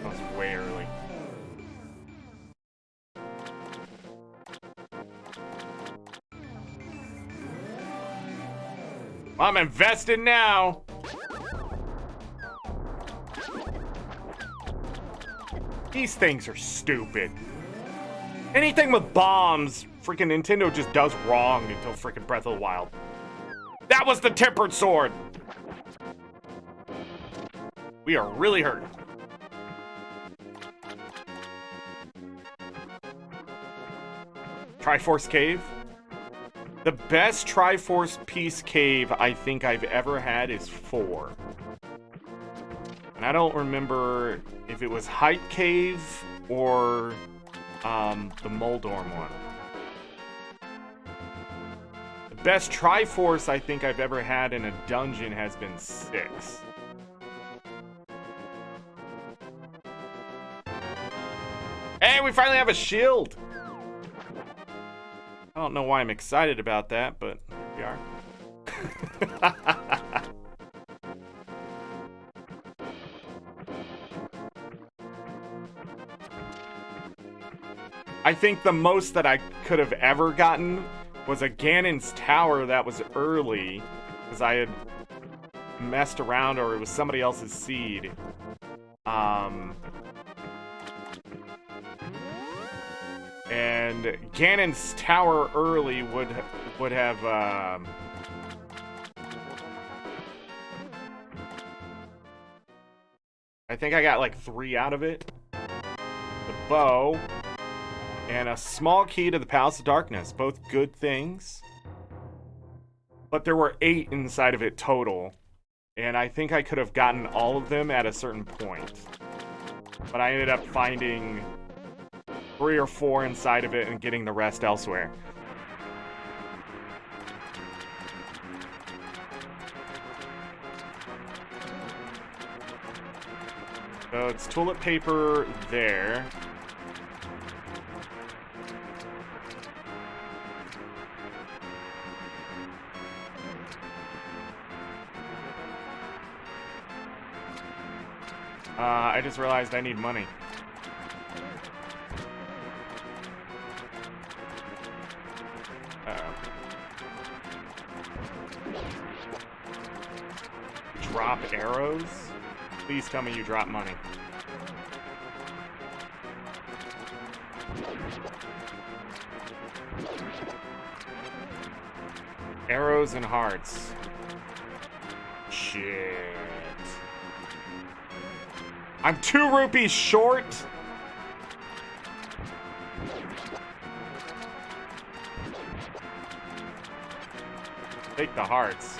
That was way early. I'm invested now. These things are stupid. Anything with bombs, freaking Nintendo just does wrong until freaking Breath of the Wild. That was the tempered sword. We are really hurt. Triforce Cave? The best Triforce Piece Cave I think I've ever had is 4. And I don't remember if it was Height Cave or the Moldorm one. The best Triforce I think I've ever had in a dungeon has been 6. Hey, we finally have a shield! I don't know why I'm excited about that, but we are. I think the most that I could have ever gotten was a Ganon's Tower that was early, because I had messed around or it was somebody else's seed. And Ganon's Tower early would have I think I got like 3 out of it. The bow and a small key to the Palace of Darkness, both good things. But there were 8 inside of it total, and I think I could have gotten all of them at a certain point. But I ended up finding 3 or 4 inside of it and getting the rest elsewhere. So it's toilet paper there. I just realized I need money. Drop arrows? Please tell me you drop money. Arrows and hearts. Shit. I'm 2 rupees short. Take the hearts.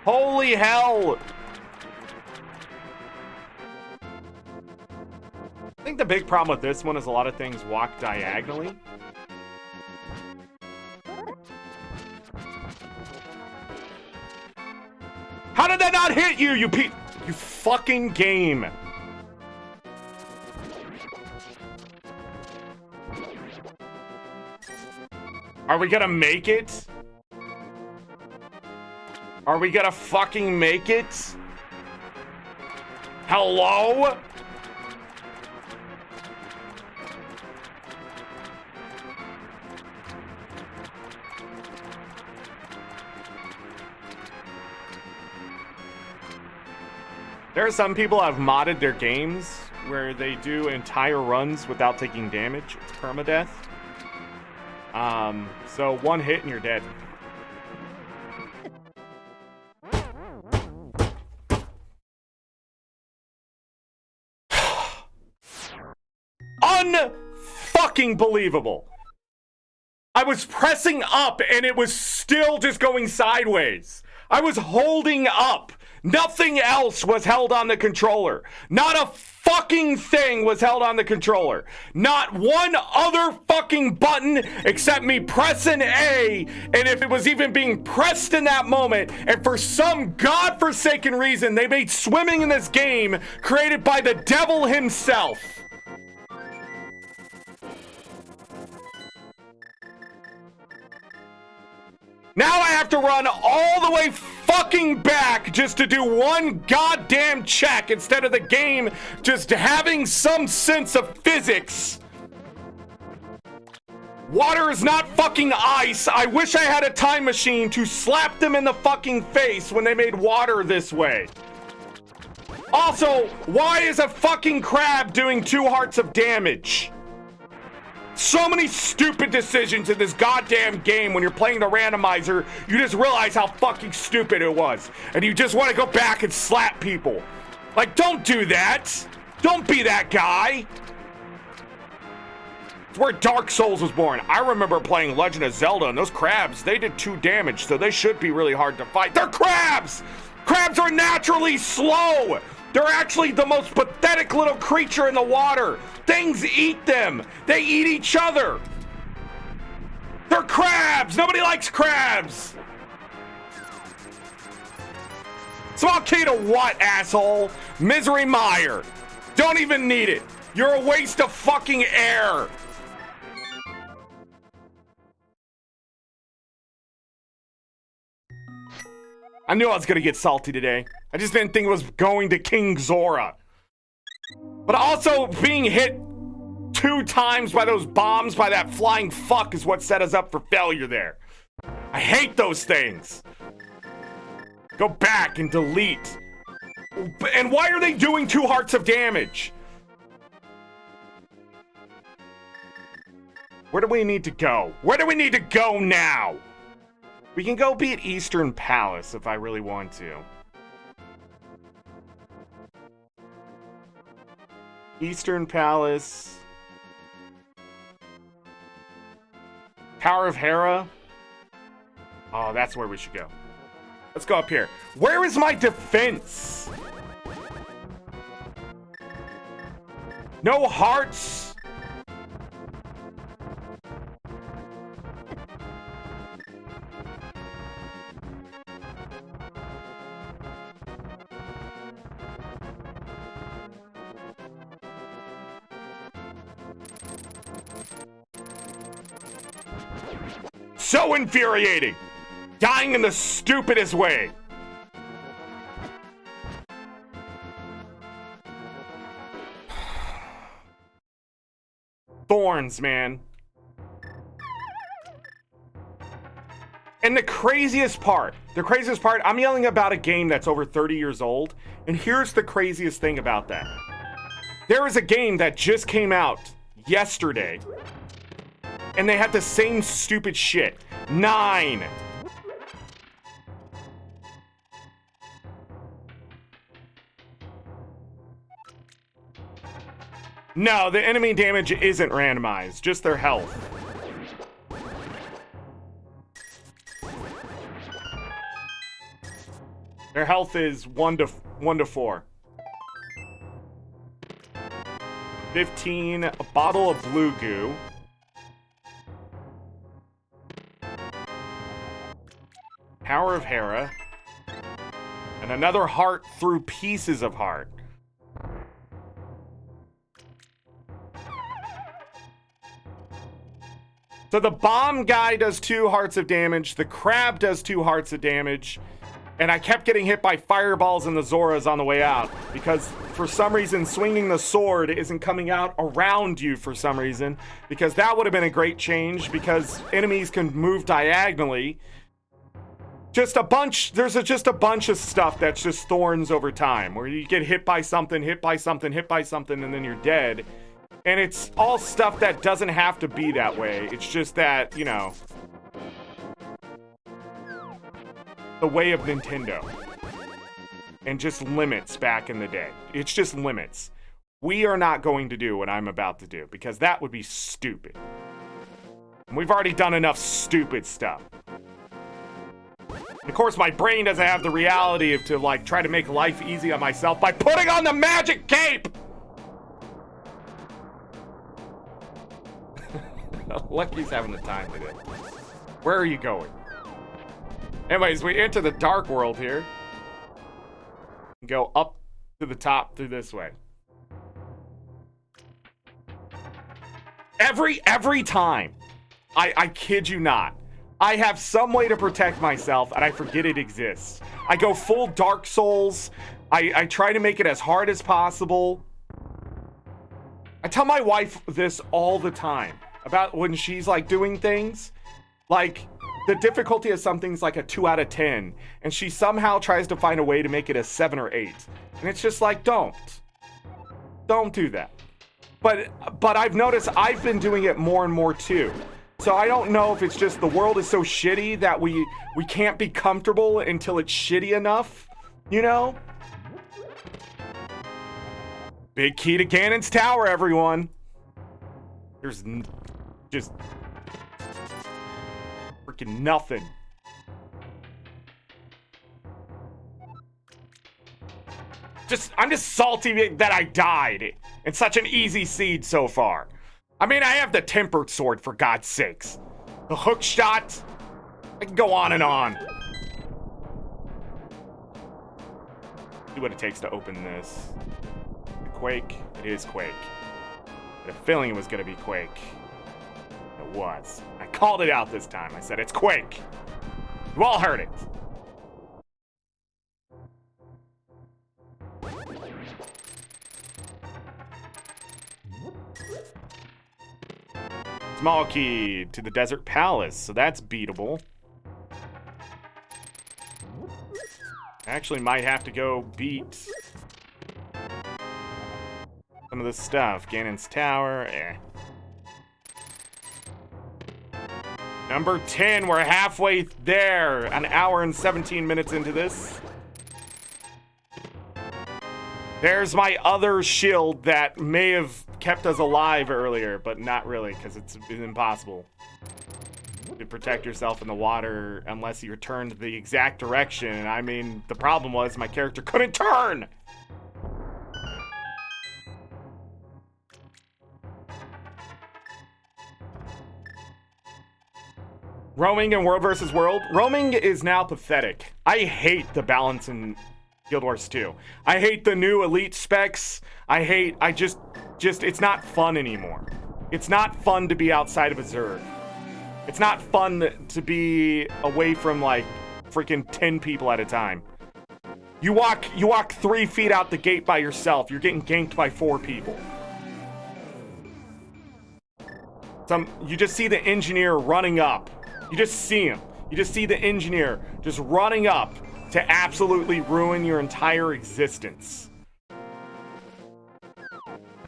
Holy hell! I think the big problem with this one is a lot of things walk diagonally. How did that not hit you, you fucking game? Are we gonna make it? Are we gonna fucking make it? Hello? There are some people who have modded their games where they do entire runs without taking damage. It's permadeath. So 1 hit and you're dead. Unfucking believable. I was pressing up and it was still just going sideways. I was holding up. Nothing else was held on the controller. Not a fucking thing was held on the controller. Not one other fucking button except me pressing A, and if it was even being pressed in that moment, and for some godforsaken reason they made swimming in this game created by the devil himself. Now I have to run all the way fucking back just to do one goddamn check instead of the game just having some sense of physics. Water is not fucking ice. I wish I had a time machine to slap them in the fucking face when they made water this way. Also, why is a fucking crab doing 2 hearts of damage? So many stupid decisions in this goddamn game. When you're playing the randomizer, you just realize how fucking stupid it was. And you just want to go back and slap people. Like, don't do that. Don't be that guy. It's where Dark Souls was born. I remember playing Legend of Zelda, and those crabs, they did 2 damage, so they should be really hard to fight. They're crabs! Crabs are naturally slow! They're actually the most pathetic little creature in the water. Things eat them. They eat each other. They're crabs. Nobody likes crabs. Small key to what, asshole? Misery Mire. Don't even need it. You're a waste of fucking air. I knew I was gonna get salty today. I just didn't think it was going to King Zora. But also, being hit 2 times by those bombs by that flying fuck is what set us up for failure there. I hate those things. Go back and delete. And why are they doing 2 hearts of damage? Where do we need to go? Where do we need to go now? We can go beat Eastern Palace if I really want to. Eastern Palace. Tower of Hera. Oh, that's where we should go. Let's go up here. Where is my defense? No hearts. So infuriating! Dying in the stupidest way! Thorns, man. And the craziest part, I'm yelling about a game that's over 30 years old, and here's the craziest thing about that. There is a game that just came out yesterday, and they had the same stupid shit. 9. No, the enemy damage isn't randomized, just their health. Their health is 1 to 4. 15, a bottle of blue goo. Tower of Hera. And another heart through pieces of heart. So the bomb guy does 2 hearts of damage. The crab does 2 hearts of damage. And I kept getting hit by fireballs and the Zoras on the way out. Because for some reason, swinging the sword isn't coming out around you for some reason. Because that would have been a great change. Because enemies can move diagonally. There's just a bunch of stuff that's just thorns over time. Where you get hit by something, hit by something, hit by something, and then you're dead. And it's all stuff that doesn't have to be that way. It's just that, you know, the way of Nintendo. And just limits back in the day. It's just limits. We are not going to do what I'm about to do, because that would be stupid. And we've already done enough stupid stuff. And of course, my brain doesn't have the reality of to, like, try to make life easy on myself by putting on the magic cape! Lucky's having the time today. Where are you going? Anyways, we enter the dark world here. Go up to the top through this way. Every time, I kid you not, I have some way to protect myself and I forget it exists. I go full Dark Souls. I try to make it as hard as possible. I tell my wife this all the time about when she's like doing things. Like, the difficulty of something's like a 2 out of 10, and she somehow tries to find a way to make it a 7 or 8. And it's just like, don't do that. But I've noticed I've been doing it more and more too. So I don't know if it's just the world is so shitty that we can't be comfortable until it's shitty enough, you know? Big key to Ganon's Tower, everyone. There's just freaking nothing. I'm just salty that I died. It's such an easy seed so far. I mean, I have the tempered sword, for God's sakes. The hook shot. I can go on and on. See what it takes to open this. The Quake. It is Quake. I had a feeling it was going to be Quake. It was. I called it out this time. I said, it's Quake. You all heard it. Small key to the Desert Palace, so that's beatable. Actually might have to go beat some of this stuff. Ganon's Tower, Number 10, we're halfway there. An hour and 17 minutes into this. There's my other shield that may have kept us alive earlier, but not really, because it's impossible to protect yourself in the water unless you turned the exact direction. I mean, the problem was my character couldn't turn. Roaming and World versus World. Roaming is now pathetic. I hate the balance in Guild Wars 2. I hate the new elite specs. It's not fun anymore. It's not fun to be outside of a Zerg. It's not fun to be away from like freaking 10 people at a time. You walk 3 feet out the gate by yourself. You're getting ganked by 4 people. You just see the engineer running up. You just see him. You just see the engineer just running up to absolutely ruin your entire existence.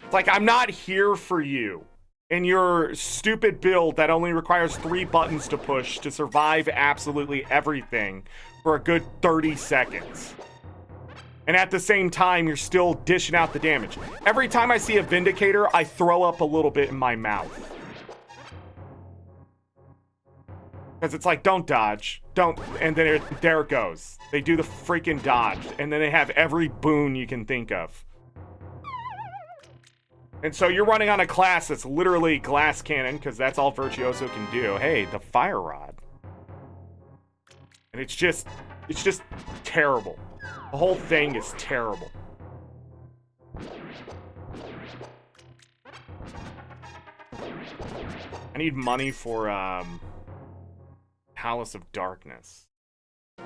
It's like, I'm not here for you and your stupid build that only requires 3 buttons to push to survive absolutely everything for a good 30 seconds. And at the same time, you're still dishing out the damage. Every time I see a Vindicator, I throw up a little bit in my mouth. Because it's like, don't dodge. Don't. And then there it goes. They do the freaking dodge. And then they have every boon you can think of. And so you're running on a class that's literally glass cannon, because that's all Virtuoso can do. Hey, the fire rod. And it's just terrible. The whole thing is terrible. I need money for, Palace of Darkness. I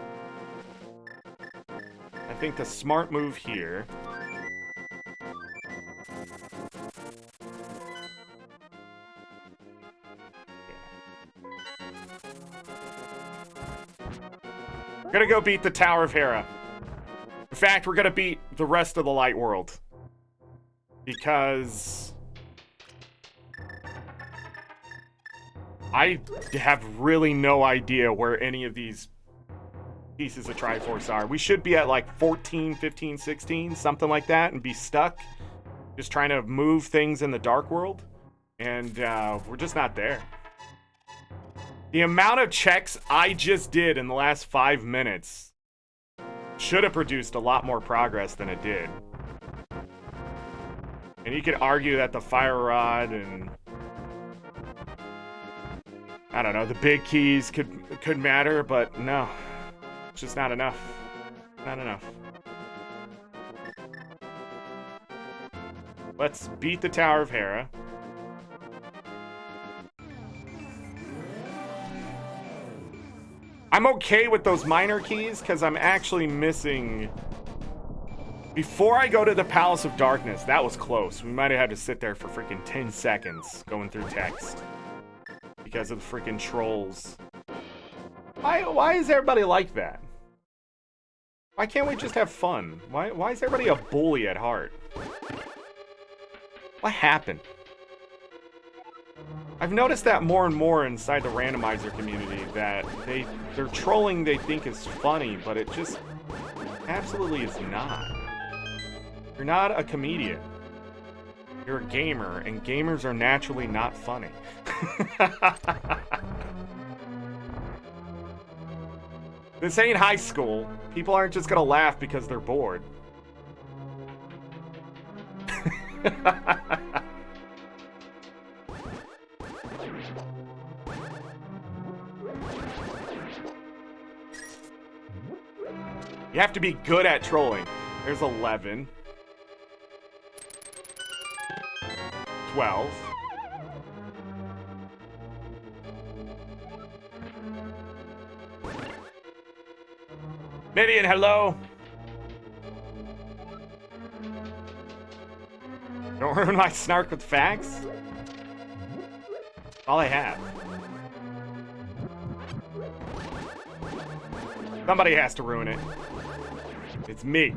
think the smart move here We're gonna go beat the Tower of Hera. In fact, we're gonna beat the rest of the Light World. Because I have really no idea where any of these pieces of Triforce are. We should be at like 14, 15, 16, something like that, and be stuck just trying to move things in the Dark World. And we're just not there. The amount of checks I just did in the last 5 minutes should have produced a lot more progress than it did. And you could argue that the Fire Rod and I don't know, the big keys could matter, but no. It's just not enough. Not enough. Let's beat the Tower of Hera. I'm okay with those minor keys because I'm actually missing. Before I go to the Palace of Darkness, that was close. We might have had to sit there for freaking 10 seconds going through text. Because of the freaking trolls. Why is everybody like that? Why can't we just have fun? Why is everybody a bully at heart? What happened? I've noticed that more and more inside the randomizer community that they're trolling they think is funny, but it just absolutely is not. You're not a comedian. You're a gamer, and gamers are naturally not funny. This ain't high school. People aren't just gonna laugh because they're bored. You have to be good at trolling. There's 11. 12. Midian, hello. Don't ruin my snark with facts. All I have. Somebody has to ruin it. It's me.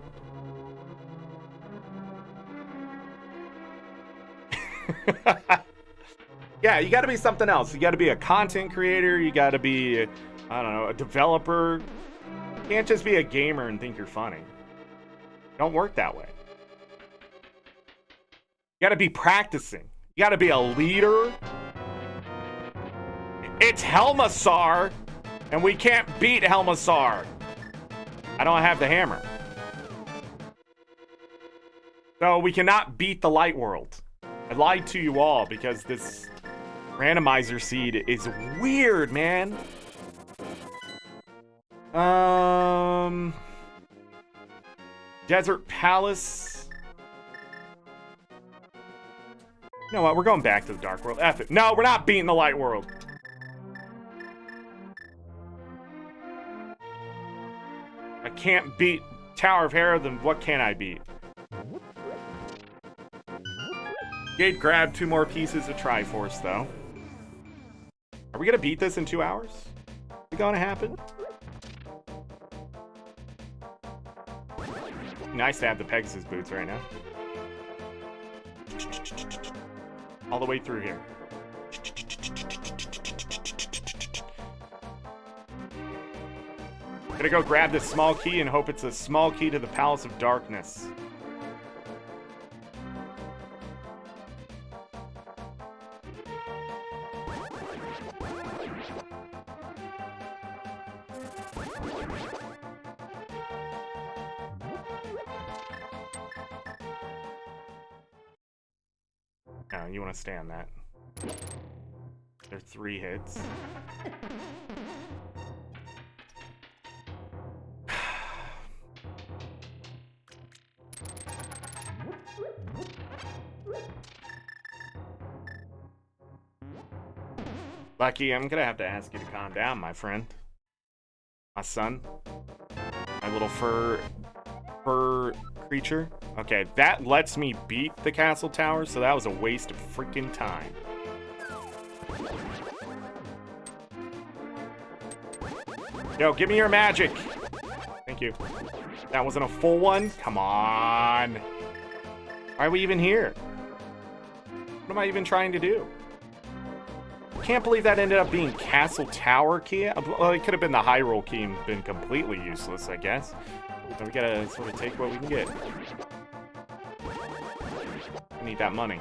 Yeah, you gotta be something else. You gotta be a content creator. You gotta be, I don't know, a developer. You can't just be a gamer and think you're funny. It don't work that way. You gotta be practicing. You gotta be a leader. It's Helmasaur, and we can't beat Helmasaur. I don't have the hammer. So we cannot beat the light world. I lied to you all because this randomizer seed is weird, man. Desert Palace. You know what? We're going back to the Dark World. F it. No, we're not beating the Light World. I can't beat Tower of Hera, then what can I beat? Gate grabbed 2 more pieces of Triforce, though. Are we gonna beat this in 2 hours? Is it gonna happen? Nice to have the Pegasus boots right now. All the way through here. Gonna go grab this small key and hope it's a small key to the Palace of Darkness. No, you want to stay on that. They're 3 hits. Lucky, I'm gonna have to ask you to calm down, my friend. My son. My little fur creature. Okay, that lets me beat the castle tower, so that was a waste of freaking time. Yo, give me your magic. Thank you. That wasn't a full one? Come on. Why are we even here? What am I even trying to do? Can't believe that ended up being Castle Tower key. Well, it could have been the Hyrule key and been completely useless, I guess. So we gotta sort of take what we can get. I need that money.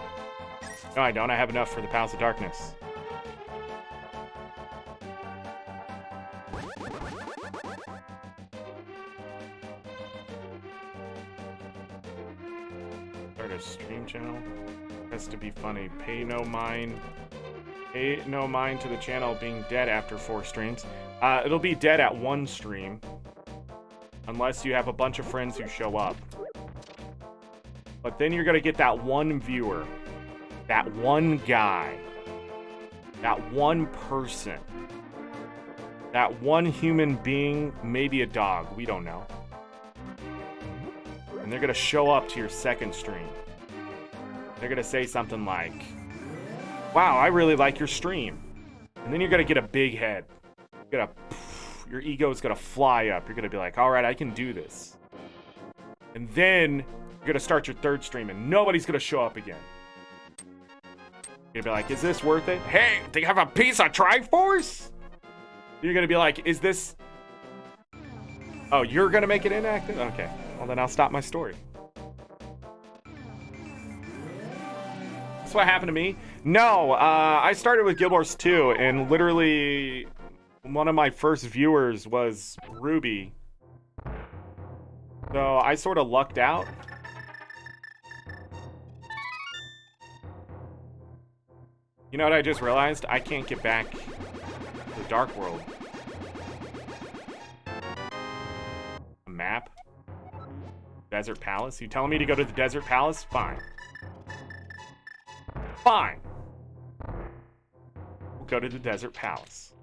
No, I don't. I have enough for the Palace of Darkness. Start a stream channel. Has to be funny. Pay no mind to the channel being dead after 4 streams. It'll be dead at 1 stream. Unless you have a bunch of friends who show up. But then you're going to get that one viewer. That one guy. That one person. That one human being. Maybe a dog. We don't know. And they're going to show up to your 2nd stream. They're going to say something like, wow, I really like your stream. And then you're going to get a big head. Your ego is going to fly up. You're going to be like, all right, I can do this. And then you're going to start your 3rd stream and nobody's going to show up again. You're gonna be like, is this worth it? Hey, they have a piece of Triforce? You're gonna be like, is this... Oh, you're gonna make it inactive? Okay, well then I'll stop my story. That's what happened to me. No, I started with Guild Wars 2, and literally one of my first viewers was Ruby. So I sort of lucked out. You know what I just realized? I can't get back to the Dark World. A map? Desert Palace? You telling me to go to the Desert Palace? Fine. Fine. We'll go to the Desert Palace.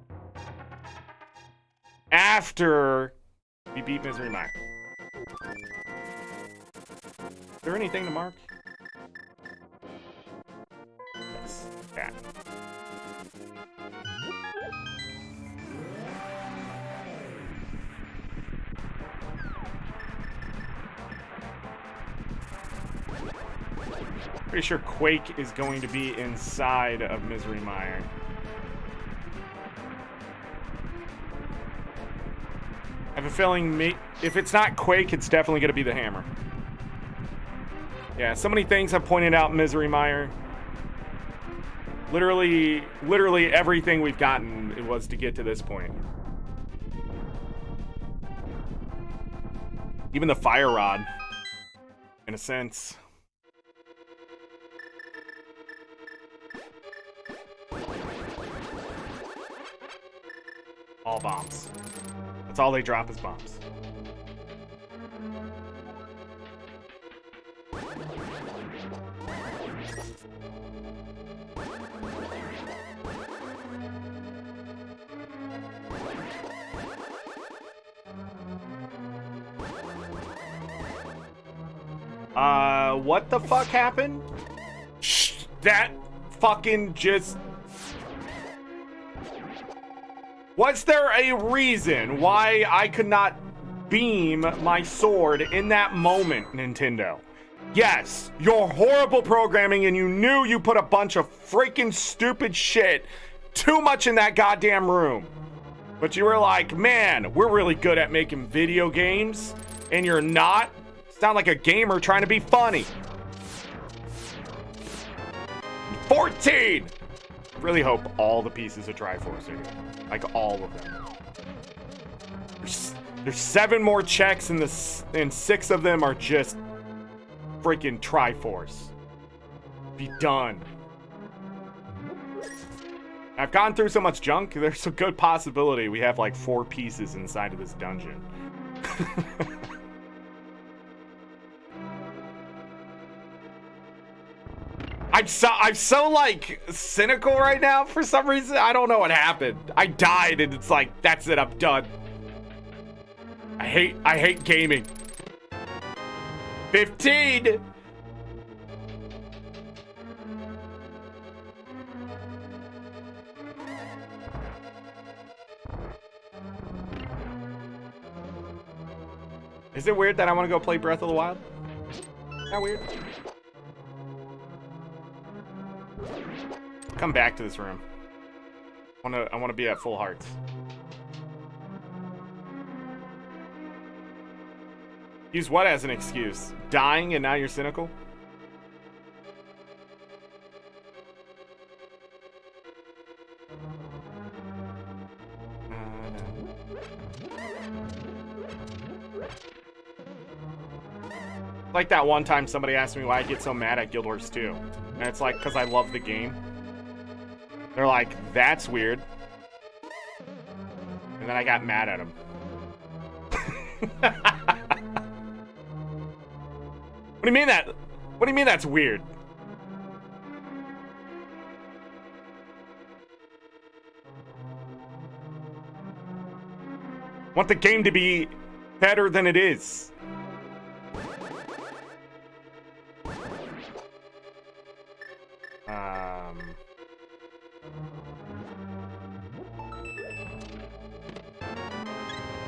After we beat Misery Mire. Is there anything to mark? Yes, that. Pretty sure Quake is going to be inside of Misery Mire. I have a feeling if it's not Quake, it's definitely going to be the hammer. Yeah, so many things I've pointed out in Misery Mire. Literally everything we've gotten it was to get to this point. Even the fire rod, in a sense. All bombs. That's all they drop is bombs. What the fuck happened? Shh, that fucking just... Was there a reason why I could not beam my sword in that moment, Nintendo? Yes, you're horrible programming and you knew you put a bunch of freaking stupid shit too much in that goddamn room. But you were like, man, we're really good at making video games, and you're not? Sound like a gamer trying to be funny. 14! Really hope all the pieces of Triforce are here. Like all of them. There's 7 more checks and 6 of them are just freaking Triforce. Be done. I've gone through so much junk, there's a good possibility we have like 4 pieces inside of this dungeon. I'm so like cynical right now for some reason. I don't know what happened. I died and it's like, that's it, I'm done. I hate gaming. 15. Is it weird that I want to go play Breath of the Wild? Is that weird? Come back to this room. I want to be at full hearts. Use what as an excuse? Dying and now you're cynical? Like that one time somebody asked me why I get so mad at Guild Wars 2. And it's like, because I love the game. They're like, that's weird. And then I got mad at them. What do you mean that? What do you mean that's weird? Want the game to be better than it is.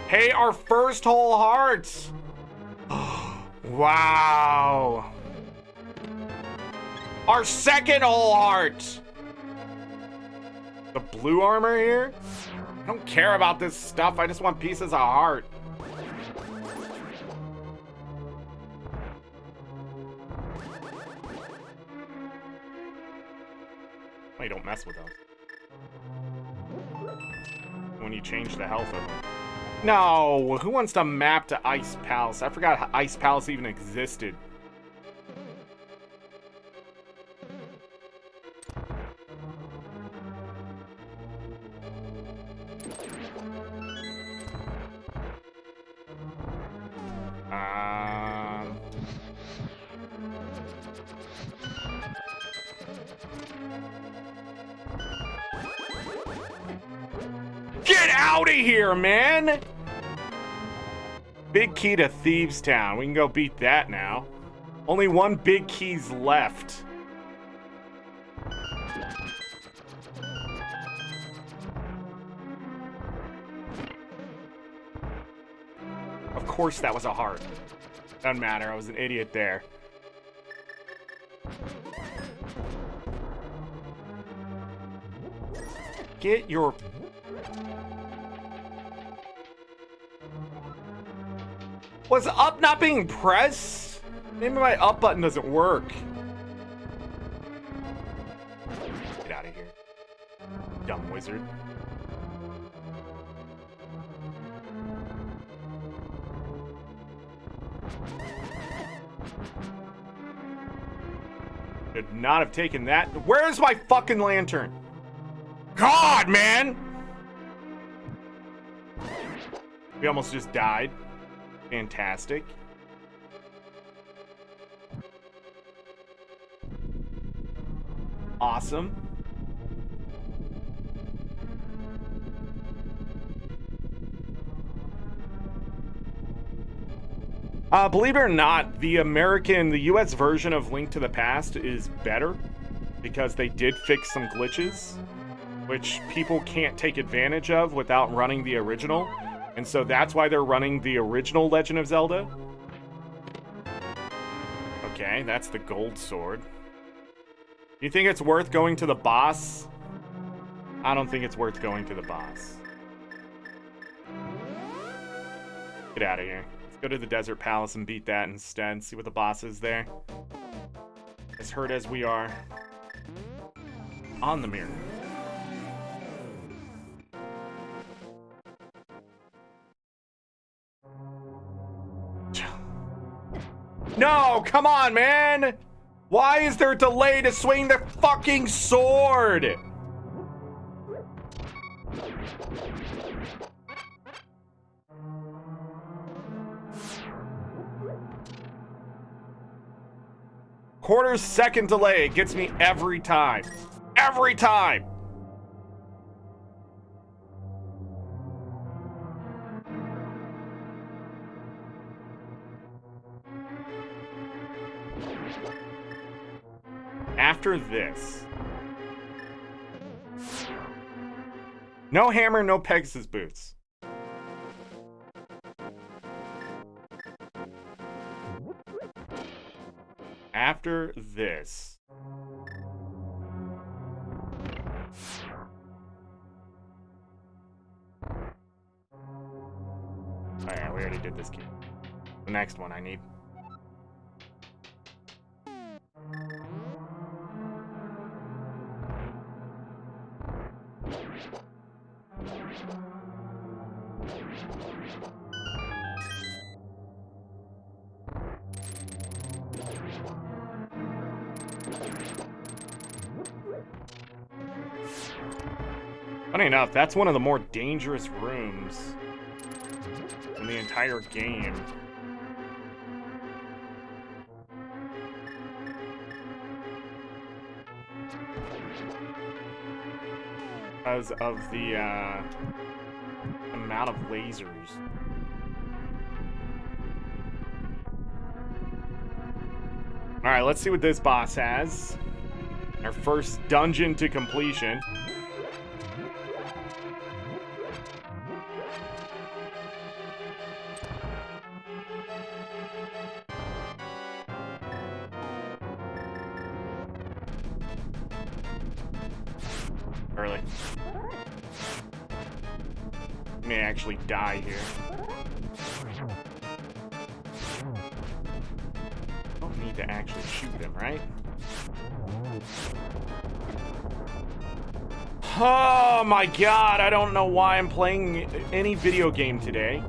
Hey, our first whole hearts. Wow. Our second whole heart! The blue armor here? I don't care about this stuff. I just want pieces of heart. Wait, don't mess with those. When you change the health of them. No, who wants to map to Ice Palace? I forgot Ice Palace even existed. Get out of here, man! Big key to Thieves Town. We can go beat that now. Only one big key's left. Of course that was a heart. Doesn't matter, I was an idiot there. Get your... Was up not being pressed? Maybe my up button doesn't work. Get out of here. Dumb wizard. Should not have taken that. Where's my fucking lantern? God, man! We almost just died. Fantastic. Awesome. Believe it or not, the US version of Link to the Past is better because they did fix some glitches, which people can't take advantage of without running the original. And so that's why they're running the original Legend of Zelda. Okay, that's the gold sword. You think it's worth going to the boss? I don't think it's worth going to the boss. Get out of here. Let's go to the Desert Palace and beat that instead. See what the boss is there. As hurt as we are. On the mirror. No, come on, man! Why is there a delay to swing the fucking sword? Quarter-second delay gets me every time. Every time! After this. No hammer, no Pegasus boots. After this. Oh yeah, we already did this key. The next one I need. Funny enough, that's one of the more dangerous rooms in the entire game. Because of the amount of lasers. Alright, let's see what this boss has. Our first dungeon to completion. Early. May actually die here. Don't need to actually shoot him, right? Oh my god, I don't know why I'm playing any video game today.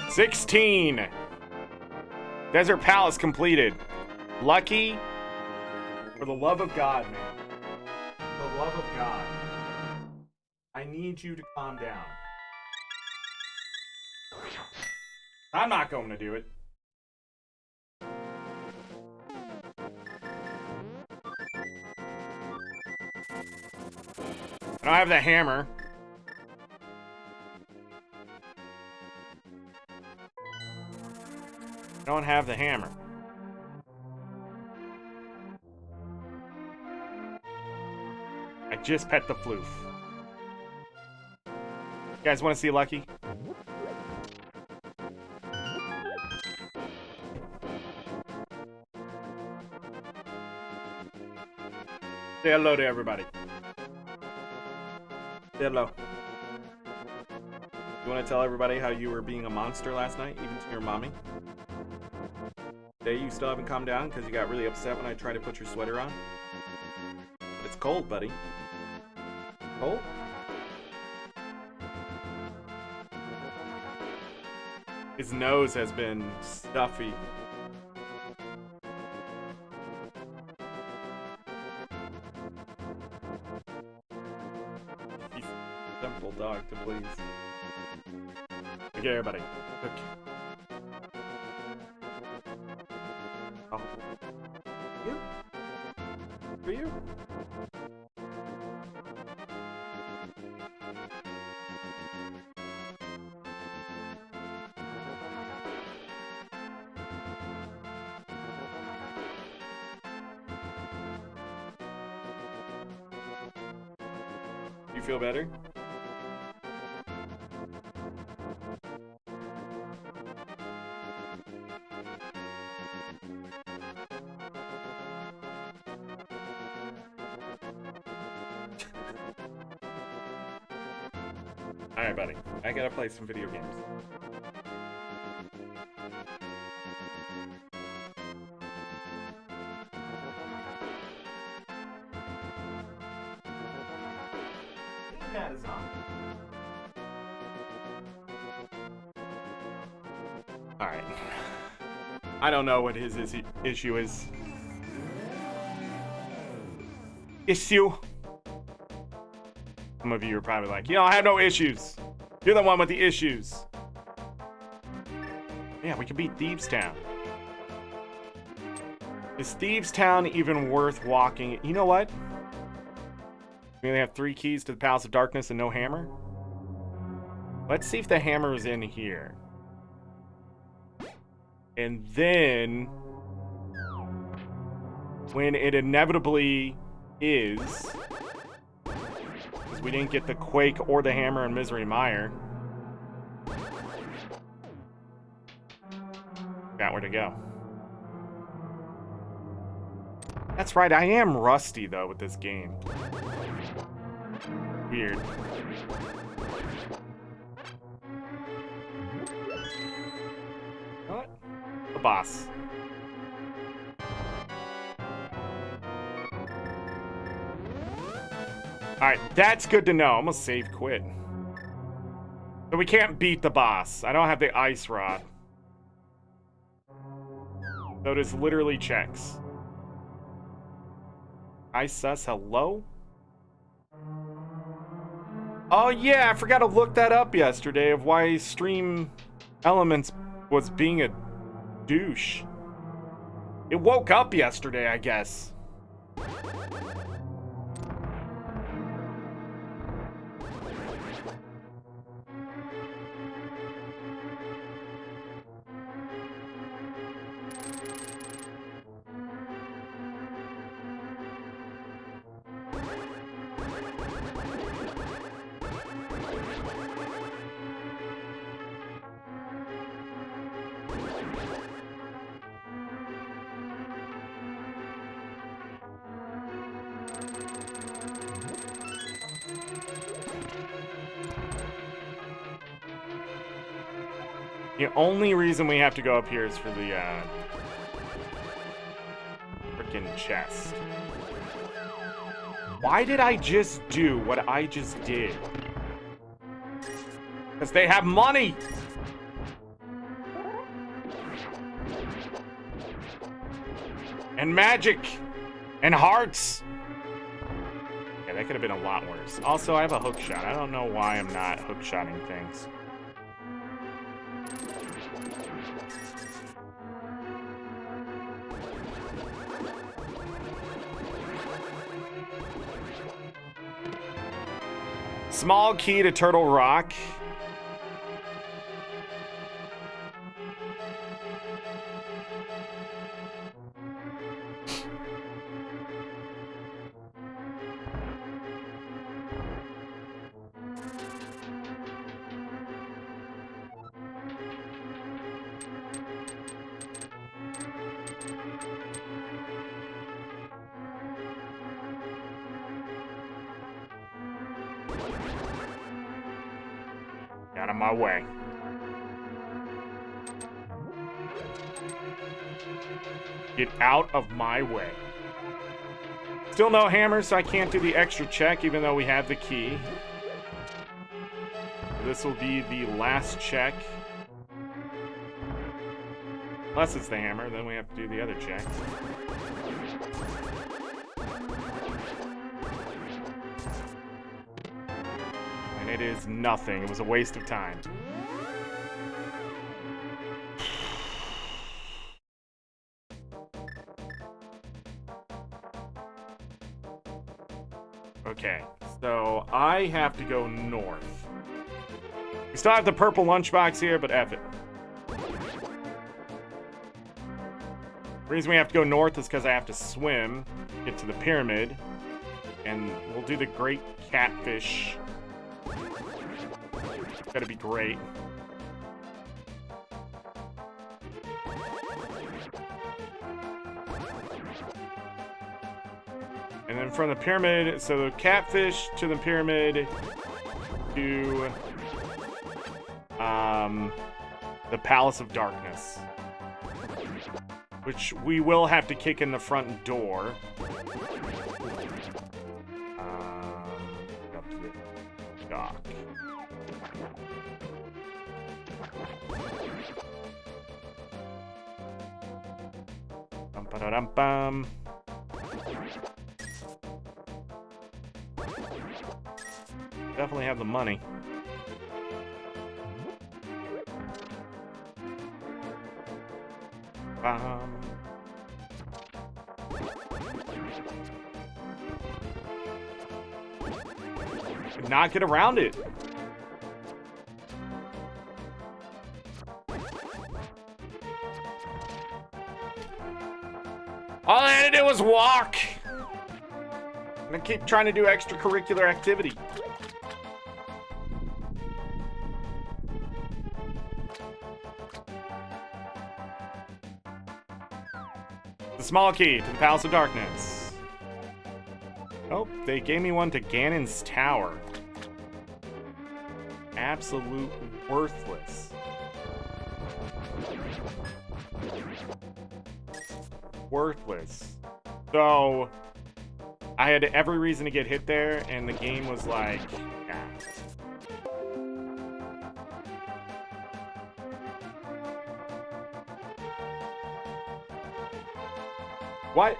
$16. Desert Palace completed. Lucky. For the love of God, man. For the love of God. I need you to calm down. I'm not going to do it. I don't have the hammer. I don't have the hammer. I just pet the floof. You guys want to see Lucky? Say hello to everybody. Say hello. You want to tell everybody how you were being a monster last night, even to your mommy? Today you still haven't calmed down because you got really upset when I tried to put your sweater on? But it's cold, buddy. Cold? His nose has been stuffy. He's a simple dog to please. Okay, everybody. Okay. Oh. You? For you? You feel better? Alright, buddy. I gotta play some video games. Cat is on. Alright. I don't know what his issue is. Issue? Some of you are probably like, I have no issues. You're the one with the issues. Yeah, we can beat Thieves Town. Is Thieves Town even worth walking? You know what? We only have 3 keys to the Palace of Darkness and no hammer. Let's see if the hammer is in here. And then, when it inevitably is, because we didn't get the Quake or the hammer in Misery Mire, got where to go. That's right, I am rusty though with this game. Weird. What? The boss. Alright, that's good to know. I'm gonna save quit. So we can't beat the boss. I don't have the ice rod. So it is literally checks. Ice sus, hello? Oh yeah, I forgot to look that up yesterday of why Stream Elements was being a douche. It woke up yesterday, I guess. The only reason we have to go up here is for the freaking chest. Why did I just do what I just did? Because they have money! And magic! And hearts! Yeah, that could have been a lot worse. Also, I have a hook shot. I don't know why I'm not hook shotting things. Small key to Turtle Rock. Out of my way. Get out of my way. Still no hammer, so I can't do the extra check, even though we have the key. This will be the last check. Unless it's the hammer, then we have to do the other check. It is nothing. It was a waste of time. Okay, so I have to go north. We still have the purple lunchbox here, but F it. The reason we have to go north is because I have to swim, get to the pyramid, and we'll do the great catfish. Gotta be great. And then from the pyramid, so the catfish to the pyramid to the Palace of Darkness, which we will have to kick in the front door. Up to the dock. Bum. Definitely have the money. Could not get around it. All I had to do was walk. And I keep trying to do extracurricular activity. The small key to the Palace of Darkness. Oh, they gave me one to Ganon's Tower. Absolute worthless. Worthless. So, I had every reason to get hit there, and the game was like, nah. What?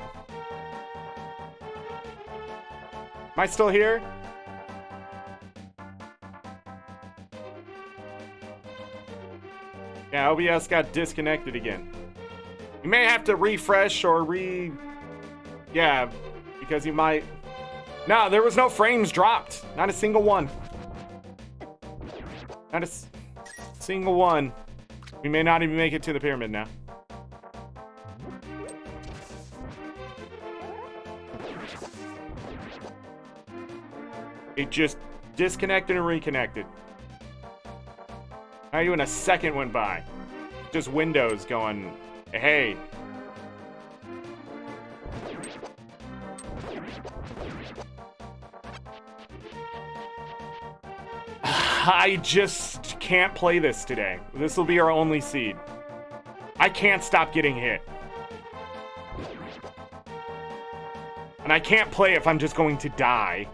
Am I still here? Yeah, OBS got disconnected again. You may have to refresh or yeah, because you might... No, there was no frames dropped. Not a single one. Not a single one. We may not even make it to the pyramid now. It just disconnected and reconnected. Not even a second went by. Just Windows going, hey. I just can't play this today. This will be our only seed. I can't stop getting hit. And I can't play if I'm just going to die.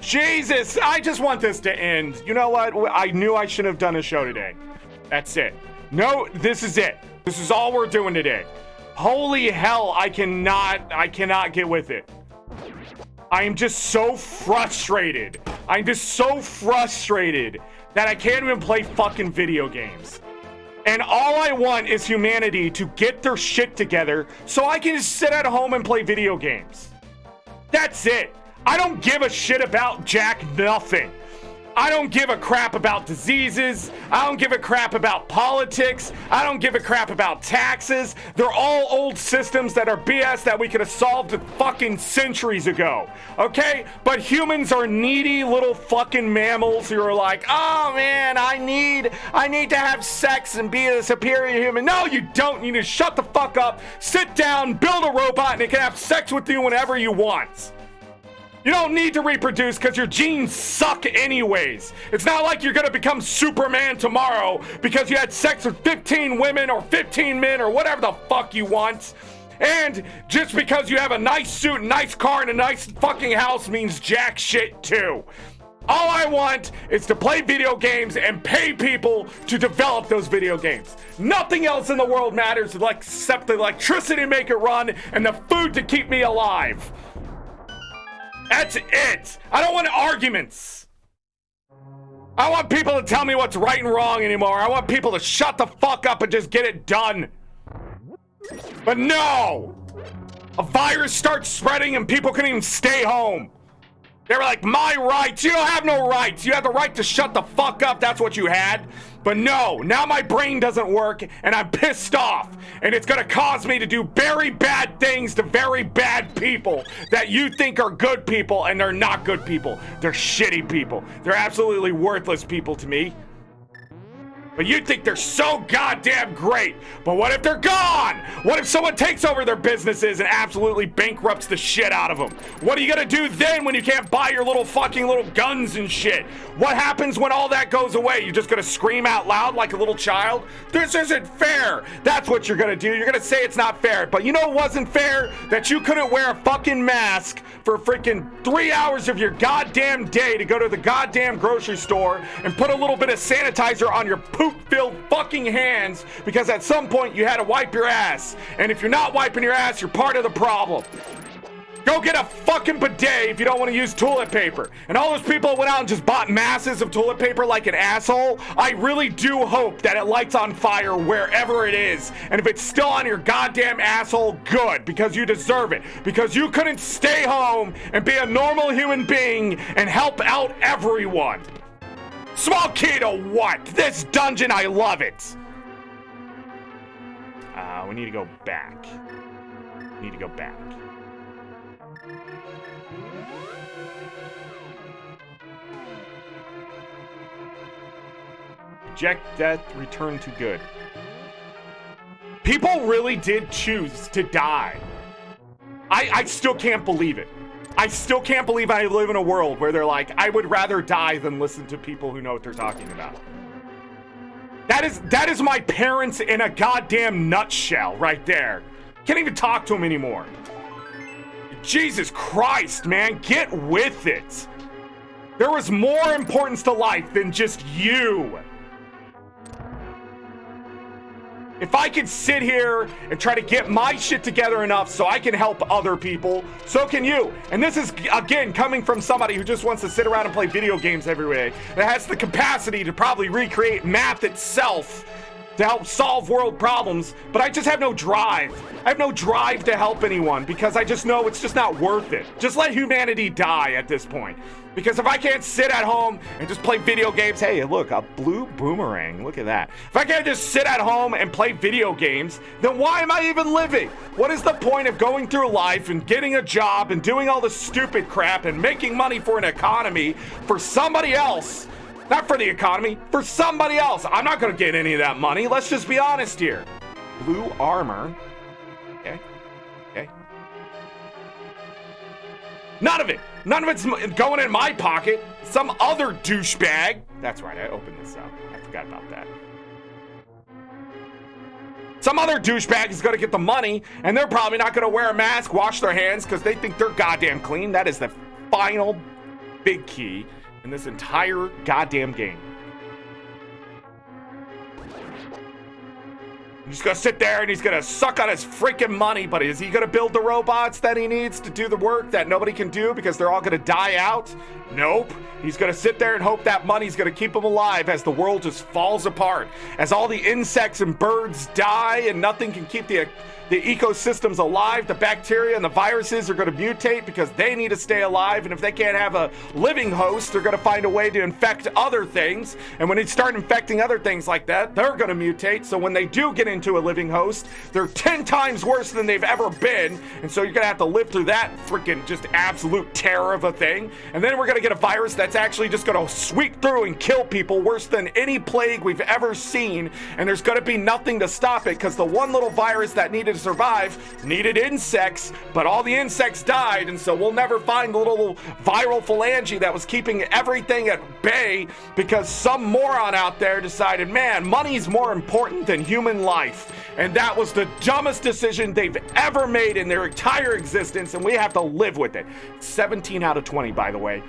Jesus, I just want this to end. You know what? I knew I shouldn't have done a show today. That's it. No, this is it. This is all we're doing today. Holy hell, I cannot get with it. I am just so frustrated. I'm just so frustrated that I can't even play fucking video games. And all I want is humanity to get their shit together so I can just sit at home and play video games. That's it. I don't give a shit about jack nothing. I don't give a crap about diseases. I don't give a crap about politics. I don't give a crap about taxes. They're all old systems that are BS that we could have solved fucking centuries ago. Okay? But humans are needy little fucking mammals who are like, oh man, I need to have sex and be a superior human. No, you don't. You need to shut the fuck up, sit down, build a robot, and it can have sex with you whenever you want. You don't need to reproduce because your genes suck anyways. It's not like you're gonna become Superman tomorrow because you had sex with 15 women or 15 men or whatever the fuck you want. And just because you have a nice suit, a nice car, and a nice fucking house means jack shit too. All I want is to play video games and pay people to develop those video games. Nothing else in the world matters except the electricity to make it run and the food to keep me alive. That's it. I don't want arguments. I want people to tell me what's right and wrong anymore. I want people to shut the fuck up and just get it done. But no! A virus starts spreading and people couldn't even stay home. They were like, my rights. You don't have no rights. You have the right to shut the fuck up. That's what you had. But no, now my brain doesn't work and I'm pissed off. And it's gonna cause me to do very bad things to very bad people that you think are good people, and they're not good people. They're shitty people. They're absolutely worthless people to me. But you think they're so goddamn great. But what if they're gone? What if someone takes over their businesses and absolutely bankrupts the shit out of them? What are you gonna do then when you can't buy your little guns and shit? What happens when all that goes away? You're just gonna scream out loud like a little child? This isn't fair. That's what you're gonna do. You're gonna say it's not fair. But you know what wasn't fair? That you couldn't wear a fucking mask for freaking 3 hours of your goddamn day to go to the goddamn grocery store and put a little bit of sanitizer on your poop-filled fucking hands because at some point you had to wipe your ass. And if you're not wiping your ass, you're part of the problem. Go get a fucking bidet if you don't want to use toilet paper. And all those people went out and just bought masses of toilet paper like an asshole. I really do hope that it lights on fire wherever it is. And if it's still on your goddamn asshole, good, because you deserve it. Because you couldn't stay home and be a normal human being and help out everyone. Small key to what? This dungeon, I love it. We need to go back. Reject death, return to good. People really did choose to die. I still can't believe it. I still can't believe I live in a world where they're like, I would rather die than listen to people who know what they're talking about. That is my parents in a goddamn nutshell right there. Can't even talk to them anymore. Jesus Christ, man, get with it. There was more importance to life than just you. If I could sit here and try to get my shit together enough so I can help other people, so can you. And this is, again, coming from somebody who just wants to sit around and play video games every day, that has the capacity to probably recreate math itself to help solve world problems, but I just have no drive. I have no drive to help anyone because I just know it's just not worth it. Just let humanity die at this point. Because if I can't sit at home and just play video games, hey, look, a blue boomerang, look at that. If I can't just sit at home and play video games, then why am I even living? What is the point of going through life and getting a job and doing all this stupid crap and making money for an economy for somebody else? Not for the economy, for somebody else. I'm not gonna get any of that money. Let's just be honest here. Blue armor. Okay. None of it. None of it's going in my pocket. Some other douchebag. That's right, I opened this up. I forgot about that. Some other douchebag is going to get the money, and they're probably not going to wear a mask, wash their hands, because they think they're goddamn clean. That is the final big key in this entire goddamn game. He's going to sit there and he's going to suck on his freaking money, but is he going to build the robots that he needs to do the work that nobody can do because they're all going to die out? Nope. He's going to sit there and hope that money's going to keep him alive as the world just falls apart. As all the insects and birds die and nothing can keep the ecosystems alive, the bacteria and the viruses are going to mutate because they need to stay alive. And if they can't have a living host, they're going to find a way to infect other things. And when they start infecting other things like that, they're going to mutate. So when they do get into a living host, they're 10 times worse than they've ever been. And so you're going to have to live through that freaking just absolute terror of a thing. And then we're going to get a virus that's actually just going to sweep through and kill people worse than any plague we've ever seen. And there's going to be nothing to stop it because the one little virus that needed to survive needed insects, but all the insects died, and so we'll never find the little viral phalange that was keeping everything at bay because some moron out there decided, man, money's more important than human life. And that was the dumbest decision they've ever made in their entire existence, and we have to live with it. 17 out of 20, by the way.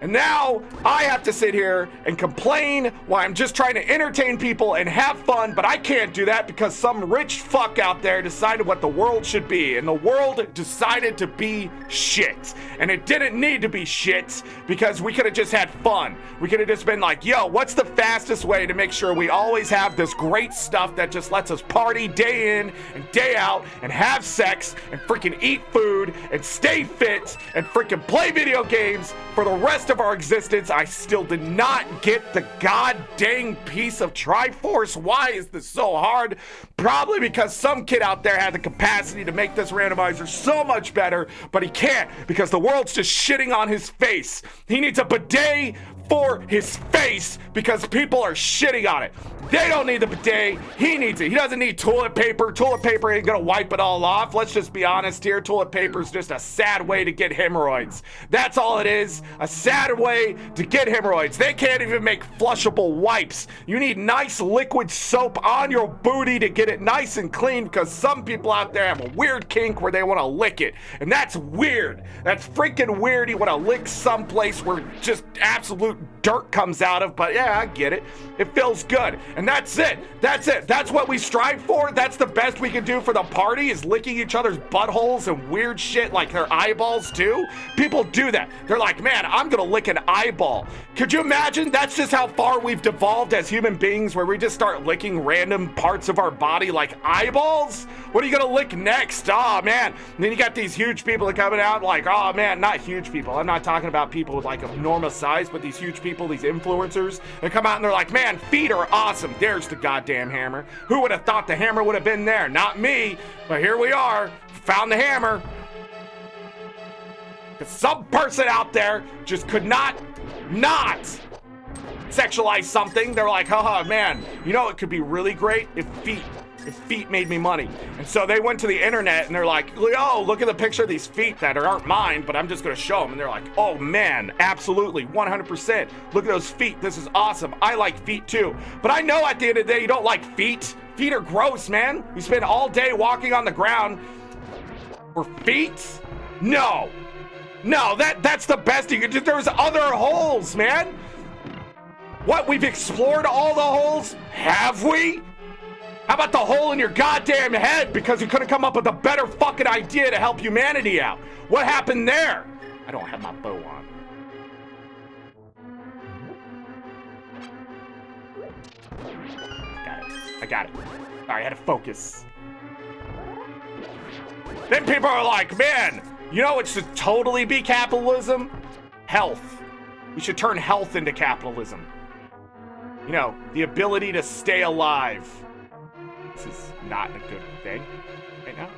And now I have to sit here and complain while I'm just trying to entertain people and have fun, but I can't do that because some rich fuck out there decided what the world should be, and the world decided to be shit. And it didn't need to be shit because we could have just had fun. We could have just been like, yo, what's the fastest way to make sure we always have this great stuff that just lets us party day in and day out and have sex and freaking eat food and stay fit and freaking play video games for the rest of our existence. I still did not get the god dang piece of Triforce. Why is this so hard? Probably because some kid out there had the capacity to make this randomizer so much better, but he can't because the world's just shitting on his face. He needs a bidet for his face because people are shitting on it. They don't need the bidet. He needs it. He doesn't need toilet paper. Toilet paper ain't gonna wipe it all off. Let's just be honest here. Toilet paper is just a sad way to get hemorrhoids. That's all it is. A sad way to get hemorrhoids. They can't even make flushable wipes. You need nice liquid soap on your booty to get it nice and clean because some people out there have a weird kink where they want to lick it. And that's weird. That's freaking weird. You want to lick someplace where just absolute dirt comes out of, but yeah, I get it. It feels good. And that's it. That's it. That's what we strive for. That's the best we can do for the party is licking each other's buttholes and weird shit like their eyeballs too. People do that. They're like, man, I'm gonna lick an eyeball. Could you imagine? That's just how far we've devolved as human beings where we just start licking random parts of our body like eyeballs? What are you gonna lick next? Oh man. And then you got these huge people that coming out like, oh man, not huge people. I'm not talking about people with like enormous size, but these huge people, these influencers, they come out and they're like, man, feet are awesome. There's the goddamn hammer. Who would have thought the hammer would have been there? Not me, but here we are. Found the hammer. Because some person out there just could not sexualize something. They're like, haha, man, you know it could be really great if feet made me money. And so they went to the internet and they're like, oh, look at the picture of these feet that aren't mine, but I'm just gonna show them. And they're like, oh man, absolutely, 100%. Look at those feet. This is awesome. I like feet too. But I know at the end of the day, you don't like feet. Feet are gross, man. You spend all day walking on the ground for feet? No, that's the best you could do. There's other holes, man. What, we've explored all the holes? Have we? How about the hole in your goddamn head because you couldn't come up with a better fucking idea to help humanity out? What happened there? I don't have my bow on. I got it. Sorry, I had to focus. Then people are like, man, you know what should totally be capitalism? Health. We should turn health into capitalism. You know, the ability to stay alive. This is not a good thing right now.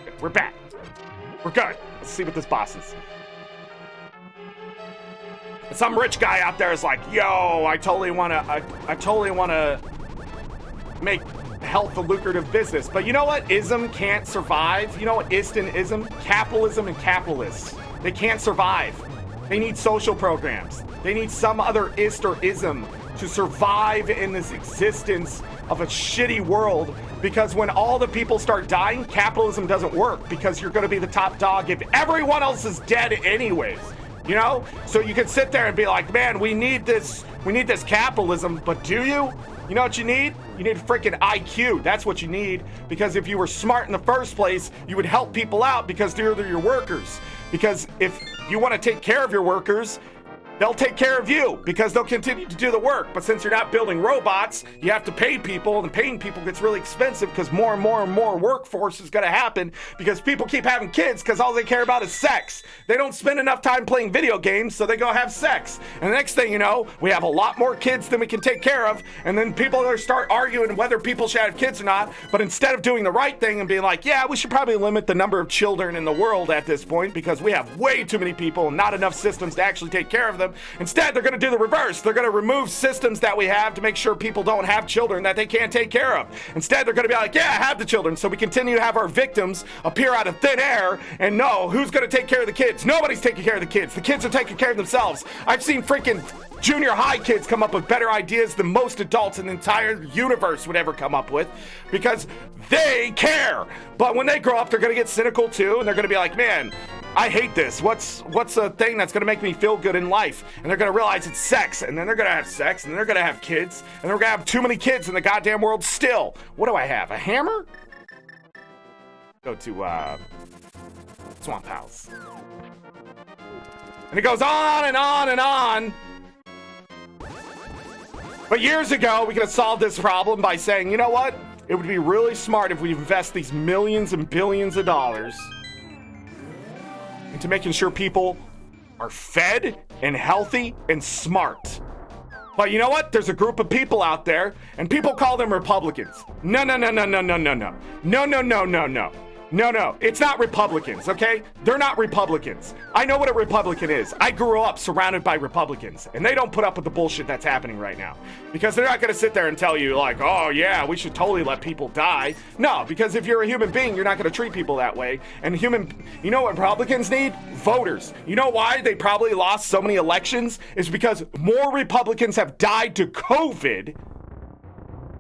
Okay, we're back. We're good. Let's see what this boss is. And some rich guy out there is like, yo, I totally wanna make health a lucrative business. But you know what ism can't survive? You know what ist and ism? Capitalism and capitalists. They can't survive. They need social programs. They need some other ist or ism to survive in this existence of a shitty world, because when all the people start dying, capitalism doesn't work, because you're going to be the top dog if everyone else is dead anyways. You know? So you can sit there and be like, man, we need this capitalism, but do you? You know what you need? You need freaking IQ. That's what you need, because if you were smart in the first place, you would help people out because they're your workers. Because if you want to take care of your workers, they'll take care of you because they'll continue to do the work. But since you're not building robots, you have to pay people, and paying people gets really expensive because more and more and more workforce is going to happen because people keep having kids because all they care about is sex. They don't spend enough time playing video games, so they go have sex. And the next thing you know, we have a lot more kids than we can take care of, and then people are going to start arguing whether people should have kids or not. But instead of doing the right thing and being like, yeah, we should probably limit the number of children in the world at this point because we have way too many people and not enough systems to actually take care of them. Instead, they're going to do the reverse. They're going to remove systems that we have to make sure people don't have children that they can't take care of. Instead, they're going to be like, yeah, have the children. So we continue to have our victims appear out of thin air, and no, who's going to take care of the kids? Nobody's taking care of the kids. The kids are taking care of themselves. I've seen freaking junior high kids come up with better ideas than most adults in the entire universe would ever come up with because they care. But when they grow up, they're going to get cynical too, and they're going to be like, man, I hate this. What's a thing that's going to make me feel good in life? And they're going to realize it's sex, and then they're going to have sex, and then they're going to have kids, and they're going to have too many kids in the goddamn world still. What do I have? A hammer? Go to Swamp House. And it goes on and on and on. But years ago, we could have solved this problem by saying, you know what? It would be really smart if we invest these millions and billions of dollars into making sure people are fed and healthy and smart. But you know what? There's a group of people out there, and people call them Republicans. No. No, it's not Republicans, okay? They're not Republicans. I know what a Republican is. I grew up surrounded by Republicans, and they don't put up with the bullshit that's happening right now. Because they're not gonna sit there and tell you like, oh yeah, we should totally let people die. No, because if you're a human being, you're not gonna treat people that way. And you know what Republicans need? Voters. You know why they probably lost so many elections? Is because more Republicans have died to COVID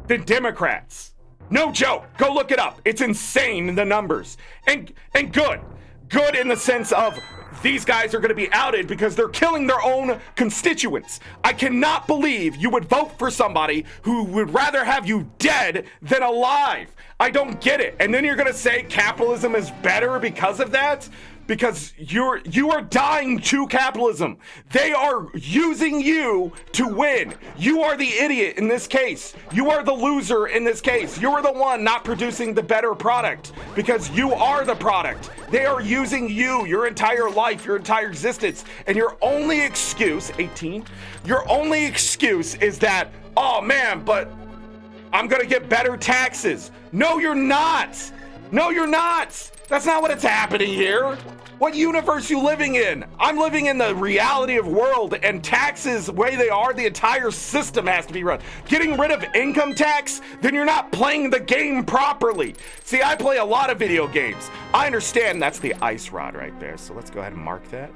than Democrats. No joke. Go look it up. It's insane in the numbers. And good. Good in the sense of these guys are going to be outed because they're killing their own constituents. I cannot believe you would vote for somebody who would rather have you dead than alive. I don't get it. And then you're going to say capitalism is better because of that? Because you are dying to capitalism. They are using you to win. You are the idiot in this case. You are the loser in this case. You are the one not producing the better product because you are the product. They are using you, your entire life, your entire existence. And your only excuse, 18, your only excuse is that, oh man, but I'm gonna get better taxes. No, you're not. No, you're not. That's not what it's happening here. What universe you living in? I'm living in the reality of world, and taxes, the way they are, the entire system has to be run. Getting rid of income tax, then you're not playing the game properly. See, I play a lot of video games. I understand that's the ice rod right there, so let's go ahead and mark that.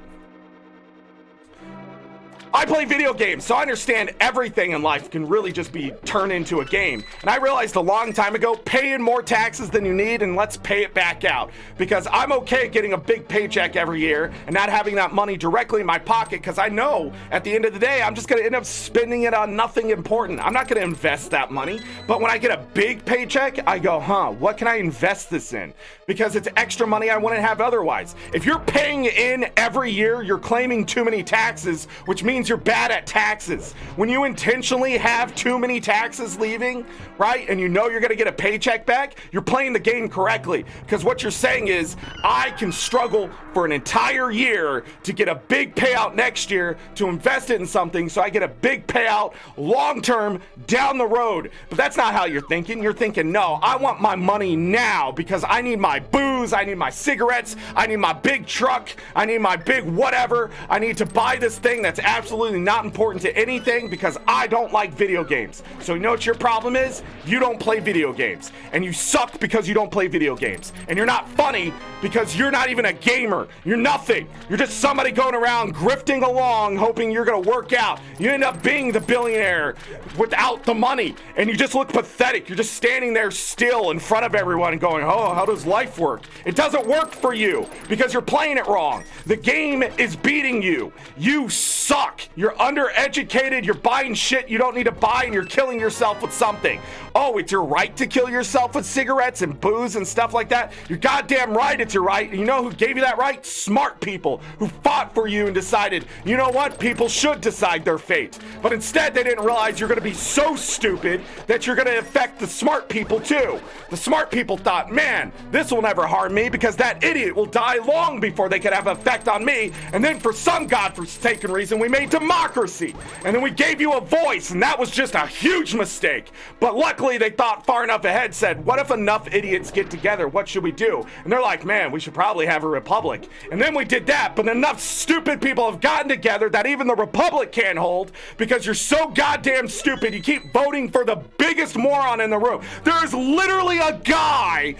I play video games, so I understand everything in life can really just be turned into a game. And I realized a long time ago, pay in more taxes than you need and let's pay it back out. Because I'm okay getting a big paycheck every year and not having that money directly in my pocket, because I know at the end of the day, I'm just going to end up spending it on nothing important. I'm not going to invest that money. But when I get a big paycheck, I go, what can I invest this in? Because it's extra money I wouldn't have otherwise. If you're paying in every year, you're claiming too many taxes, which means you're bad at taxes. When you intentionally have too many taxes leaving, right, and you know you're going to get a paycheck back, you're playing the game correctly. Because what you're saying is, I can struggle for an entire year to get a big payout next year to invest it in something so I get a big payout long term down the road. But that's not how you're thinking. You're thinking, no, I want my money now because I need my booze booze, I need my cigarettes, I need my big truck, I need my big whatever, I need to buy this thing that's absolutely not important to anything because I don't like video games. So you know what your problem is? You don't play video games, and you suck because you don't play video games, and you're not funny because you're not even a gamer. You're nothing. You're just somebody going around grifting along hoping you're gonna work out. You end up being the billionaire without the money, and you just look pathetic. You're just standing there still in front of everyone and going, oh, how does life work? It doesn't work for you because you're playing it wrong. The game is beating you. You suck. You're undereducated. You're buying shit you don't need to buy, and you're killing yourself with something. Oh, it's your right to kill yourself with cigarettes and booze and stuff like that? You're goddamn right it's your right. And you know who gave you that right? Smart people who fought for you and decided, you know what? People should decide their fate. But instead, they didn't realize you're going to be so stupid that you're going to affect the smart people too. The smart people thought, man, this will never harm me because that idiot will die long before they could have an effect on me. And then for some godforsaken reason, we made democracy. And then we gave you a voice, and that was just a huge mistake. But luckily, they thought far enough ahead, said, what if enough idiots get together? What should we do? And they're like, man, we should probably have a republic. And then we did that, but enough stupid people have gotten together that even the republic can't hold because you're so goddamn stupid. You keep voting for the biggest moron in the room. There's literally a guy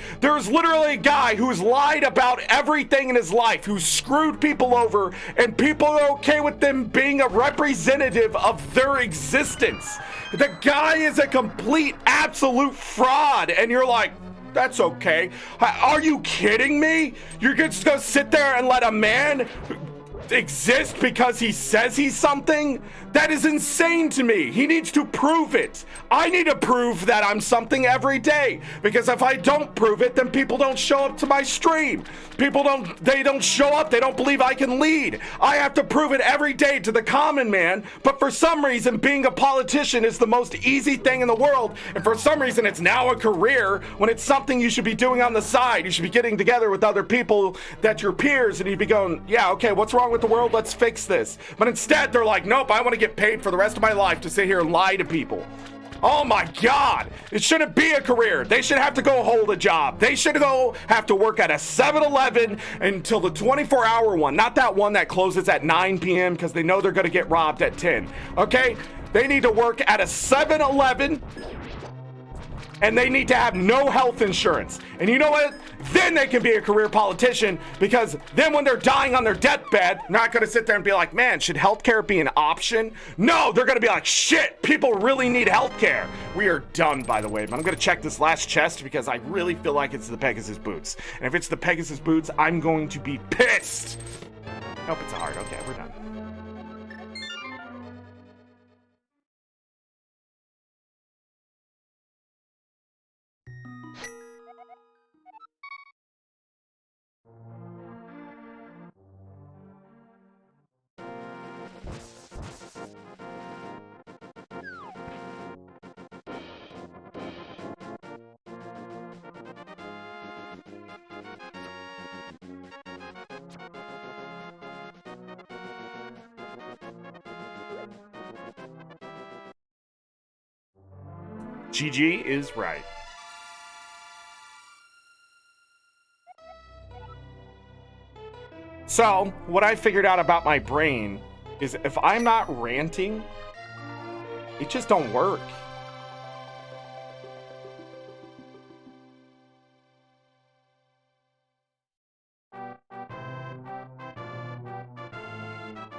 who's lied about everything in his life, who's screwed people over, and people are okay with them being a representative of their existence. The guy is a complete, absolute fraud, and you're like, that's okay. Are you kidding me? You're just gonna sit there and let a man exist because he says he's something? That is insane to me. He needs to prove it. I need to prove that I'm something every day, because if I don't prove it, then people don't show up to my stream. They don't show up. They don't believe I can lead. I have to prove it every day to the common man, but for some reason, being a politician is the most easy thing in the world, and for some reason, it's now a career when it's something you should be doing on the side. You should be getting together with other people that your peers, and you'd be going, yeah, okay, what's wrong with the world? Let's fix this. But instead, they're like, nope, I want to get paid for the rest of my life to sit here and lie to people. Oh my God, it shouldn't be a career. They should have to go hold a job. They should have to work at a 7-Eleven until the 24-hour one, not that one that closes at 9 p.m. because they know they're going to get robbed at 10. Okay, they need to work at a 7-Eleven, and they need to have no health insurance. And you know what? Then they can be a career politician, because then when they're dying on their deathbed, they're not going to sit there and be like, man, should healthcare be an option? No, they're going to be like, shit, people really need healthcare. We are done, by the way, but I'm going to check this last chest because I really feel like it's the Pegasus boots. And if it's the Pegasus boots, I'm going to be pissed. Nope, it's a heart. Okay, we're done. GG is right. So, what I figured out about my brain is if I'm not ranting, it just don't work.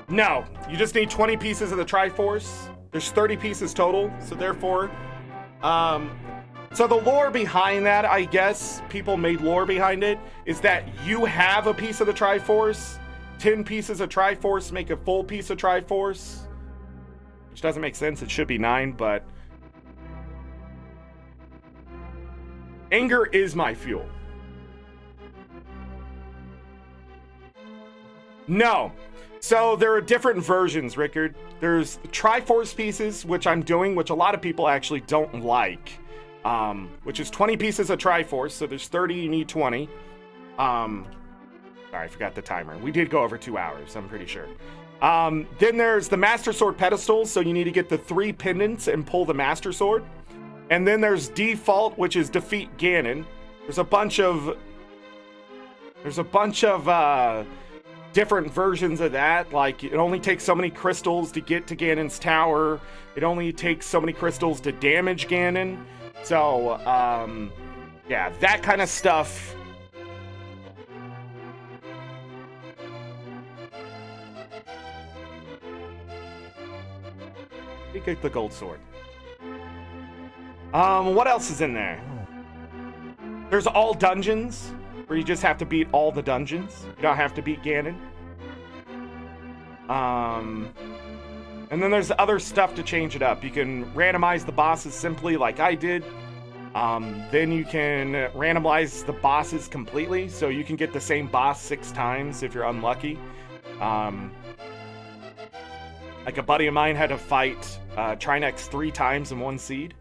No, you just need 20 pieces of the Triforce. There's 30 pieces total, so therefore, so the lore behind that, I guess, people made lore behind it, is that you have a piece of the Triforce. 10 pieces of Triforce make a full piece of Triforce. Which doesn't make sense, it should be 9, but anger is my fuel. No. So there are different versions, Rickard. There's Triforce pieces, which I'm doing, which a lot of people actually don't like. Which is 20 pieces of Triforce, so there's 30, you need 20. Sorry, I forgot the timer. We did go over 2 hours, I'm pretty sure. Then there's the Master Sword pedestals, so you need to get the 3 pendants and pull the Master Sword. And then there's Default, which is defeat Ganon. There's a bunch of There's a bunch of different versions of that. Like, it only takes so many crystals to get to Ganon's tower. It only takes so many crystals to damage Ganon. So, yeah, that kind of stuff. You get the gold sword. What else is in there? There's all dungeons, where you just have to beat all the dungeons. You don't have to beat Ganon. And then there's other stuff to change it up. You can randomize the bosses simply like I did. Then you can randomize the bosses completely, so you can get the same boss 6 times if you're unlucky. Like a buddy of mine had to fight Trinex 3 times in 1 seed.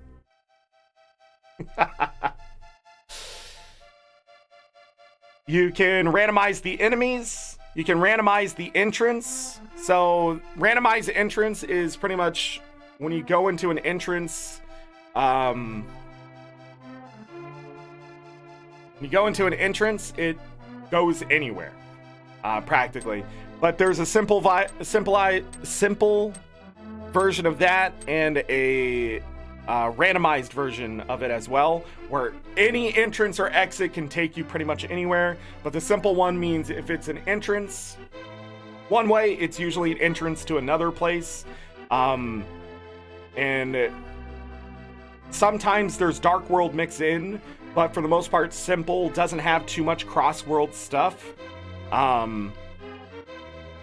You can randomize the enemies. You can randomize the entrance. So randomized entrance is pretty much when you go into an entrance. When you go into an entrance, it goes anywhere, practically. But there's a simple version of that and a randomized version of it as well, where any entrance or exit can take you pretty much anywhere. But the simple one means if it's an entrance one way, it's usually an entrance to another place. And sometimes there's Dark World mixed in, but for the most part, simple doesn't have too much cross-world stuff.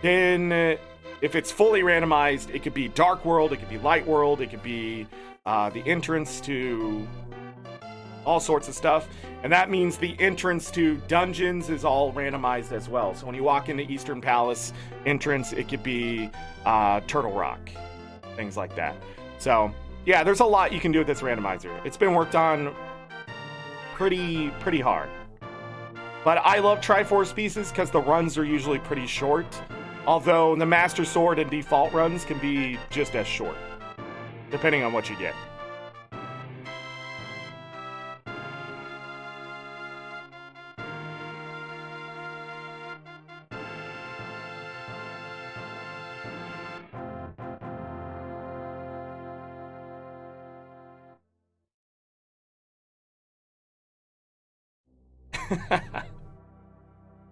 Then if it's fully randomized, it could be Dark World, it could be Light World, it could be the entrance to all sorts of stuff. And that means the entrance to dungeons is all randomized as well. So when you walk into Eastern Palace entrance, it could be Turtle Rock, things like that. So yeah, there's a lot you can do with this randomizer. It's been worked on pretty hard. But I love Triforce pieces because the runs are usually pretty short. Although the Master Sword and default runs can be just as short, depending on what you get.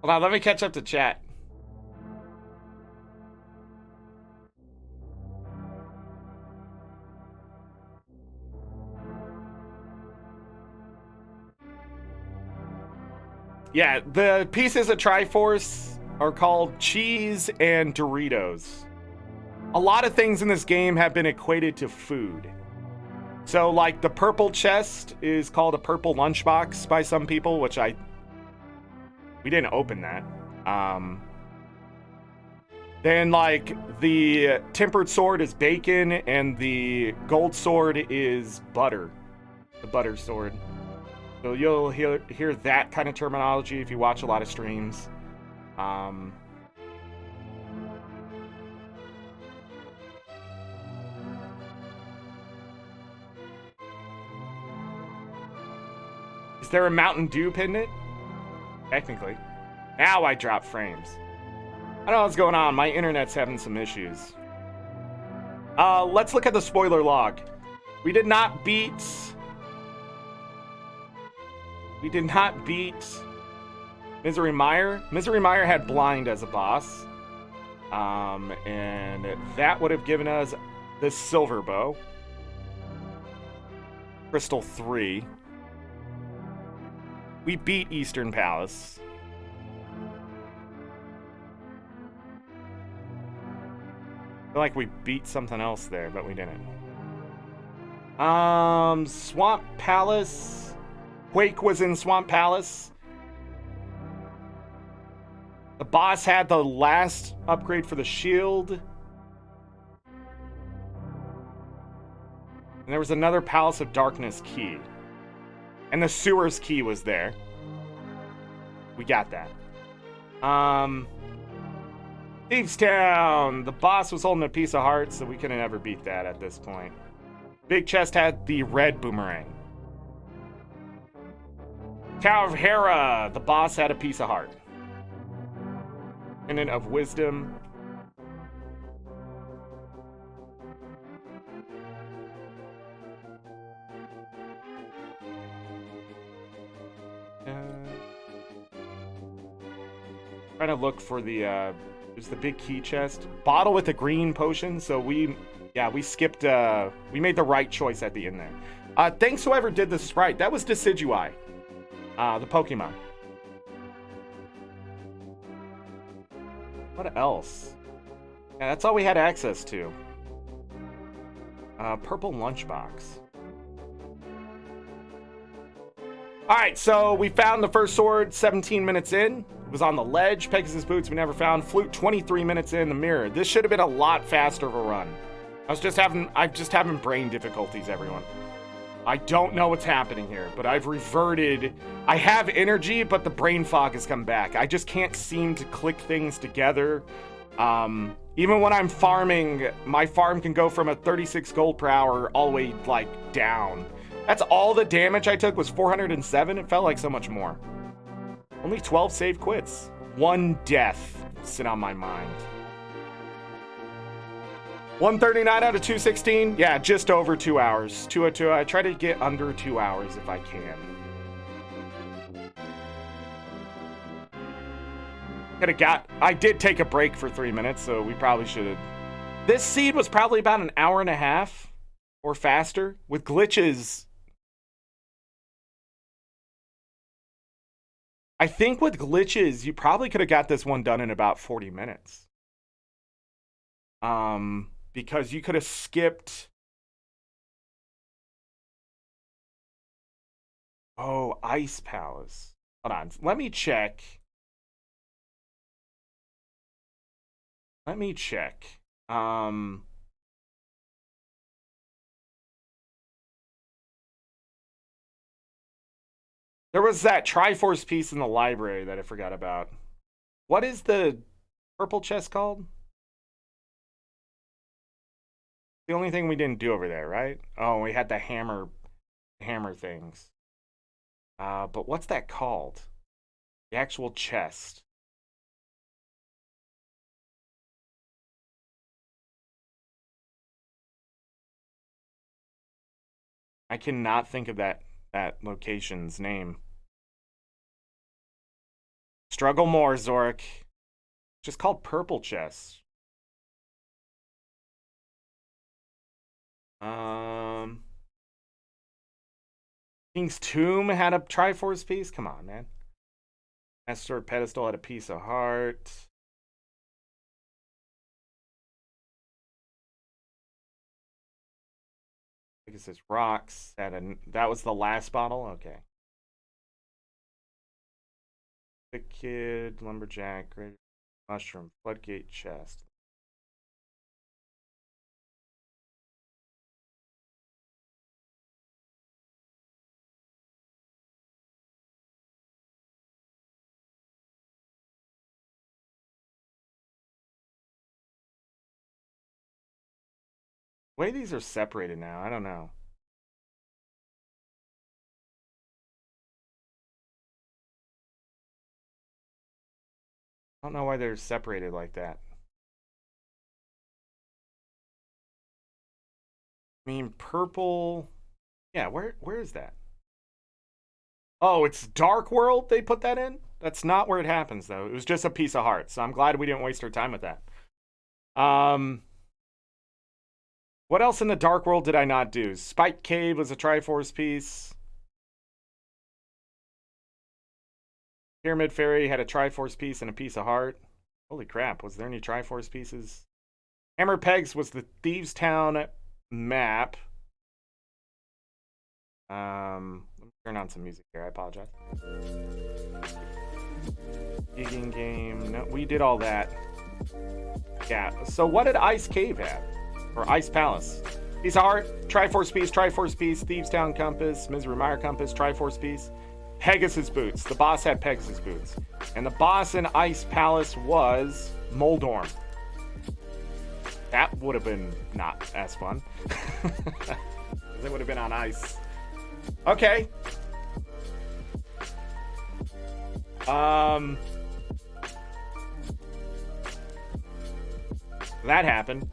Hold on, let me catch up to chat. Yeah, the pieces of Triforce are called cheese and Doritos. A lot of things in this game have been equated to food. So, like, the purple chest is called a purple lunchbox by some people, which we didn't open that. Then, like, the tempered sword is bacon, and the gold sword is butter. The butter sword. So you'll hear that kind of terminology if you watch a lot of streams. Is there a Mountain Dew pendant? Technically. Now I drop frames. I don't know what's going on. My internet's having some issues. Let's look at the spoiler log. We did not beat Misery Mire. Misery Mire had Blind as a boss. And that would have given us this Silver Bow. Crystal 3. We beat Eastern Palace. I feel like we beat something else there, but we didn't. Swamp Palace. Quake was in Swamp Palace. The boss had the last upgrade for the shield. And there was another Palace of Darkness key. And the Sewers key was there. We got that. Thieves Town. The boss was holding a piece of heart, so we couldn't ever beat that at this point. Big Chest had the red boomerang. Tower of Hera. The boss had a piece of heart. Pendant of Wisdom. Trying to look for the there's the big key chest. Bottle with a green potion. So we skipped we made the right choice at the end there. Thanks whoever did the sprite. That was Decidueye. The Pokemon. What else? Yeah, that's all we had access to. Purple lunchbox. Alright, so we found the first sword 17 minutes in. It was on the ledge. Pegasus boots we never found. Flute 23 minutes in. The mirror. This should have been a lot faster of a run. I'm just having brain difficulties, everyone. I don't know what's happening here, but I've reverted. I have energy, but the brain fog has come back. I just can't seem to click things together. Even when I'm farming, my farm can go from a 36 gold per hour all the way, like, down. That's all the damage I took was 407. It felt like so much more. Only 12 save quits. 1 death sit on my mind. 139 out of 216. Yeah, just over 2 hours. 202. I try to get under 2 hours if I can. I did take a break for 3 minutes, so we probably should have. This seed was probably about an hour and a half or faster with glitches. I think with glitches, you probably could have got this one done in about 40 minutes. Because you could have skipped. Oh, Ice Palace. Hold on. Let me check. There was that Triforce piece in the library that I forgot about. What is the purple chest called? The only thing we didn't do over there, right? Oh, we had the hammer things. But what's that called? The actual chest. I cannot think of that location's name. Struggle more, Zorric. Just called Purple Chest. King's Tomb had a Triforce piece. Come on, man. Master Pedestal had a piece of heart. I guess it's rocks. That was the last bottle? Okay. The Kid, Lumberjack, Great Mushroom, Floodgate Chest. The way these are separated now, I don't know. I don't know why they're separated like that. I mean, purple. Yeah, where is that? Oh, it's Dark World they put that in? That's not where it happens, though. It was just a piece of heart, so I'm glad we didn't waste our time with that. What else in the Dark World did I not do? Spike Cave was a Triforce piece. Pyramid Fairy had a Triforce piece and a piece of heart. Holy crap, was there any Triforce pieces? Hammer Pegs was the Thieves Town map. Let me turn on some music here, I apologize. Digging game, no, we did all that. Yeah, so what did Ice Cave have? Or Ice Palace? Piece of heart, Triforce piece, Thieves Town compass, Misery Mire compass, Triforce piece. Pegasus boots. The boss had Pegasus boots. And the boss in Ice Palace was Moldorm. That would have been not as fun. It would have been on ice. Okay. that happened.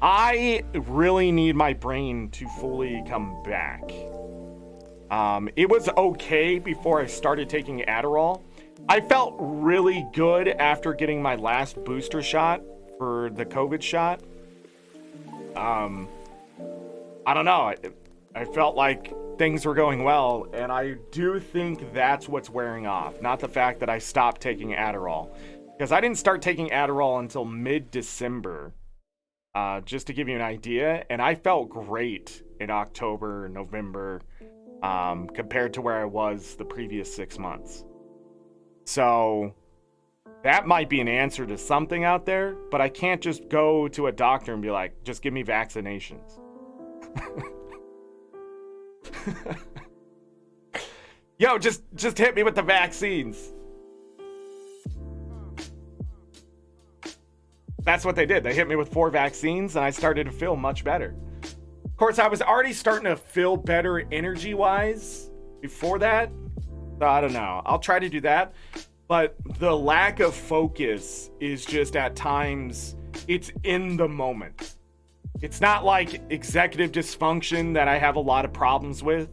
I really need my brain to fully come back. It was okay before I started taking Adderall. I felt really good after getting my last booster shot for the COVID shot. I don't know. I felt like things were going well, and I do think that's what's wearing off, not the fact that I stopped taking Adderall. Because I didn't start taking Adderall until mid-December, just to give you an idea, and I felt great in October, November, compared to where I was the previous 6 months. So that might be an answer to something out there, but I can't just go to a doctor and be like, just give me vaccinations. Yo, just hit me with the vaccines. That's what they did. They hit me with 4 vaccines, and I started to feel much better. Of course, I was already starting to feel better energy-wise before that. So I don't know. I'll try to do that. But the lack of focus is just at times, it's in the moment. It's not like executive dysfunction that I have a lot of problems with.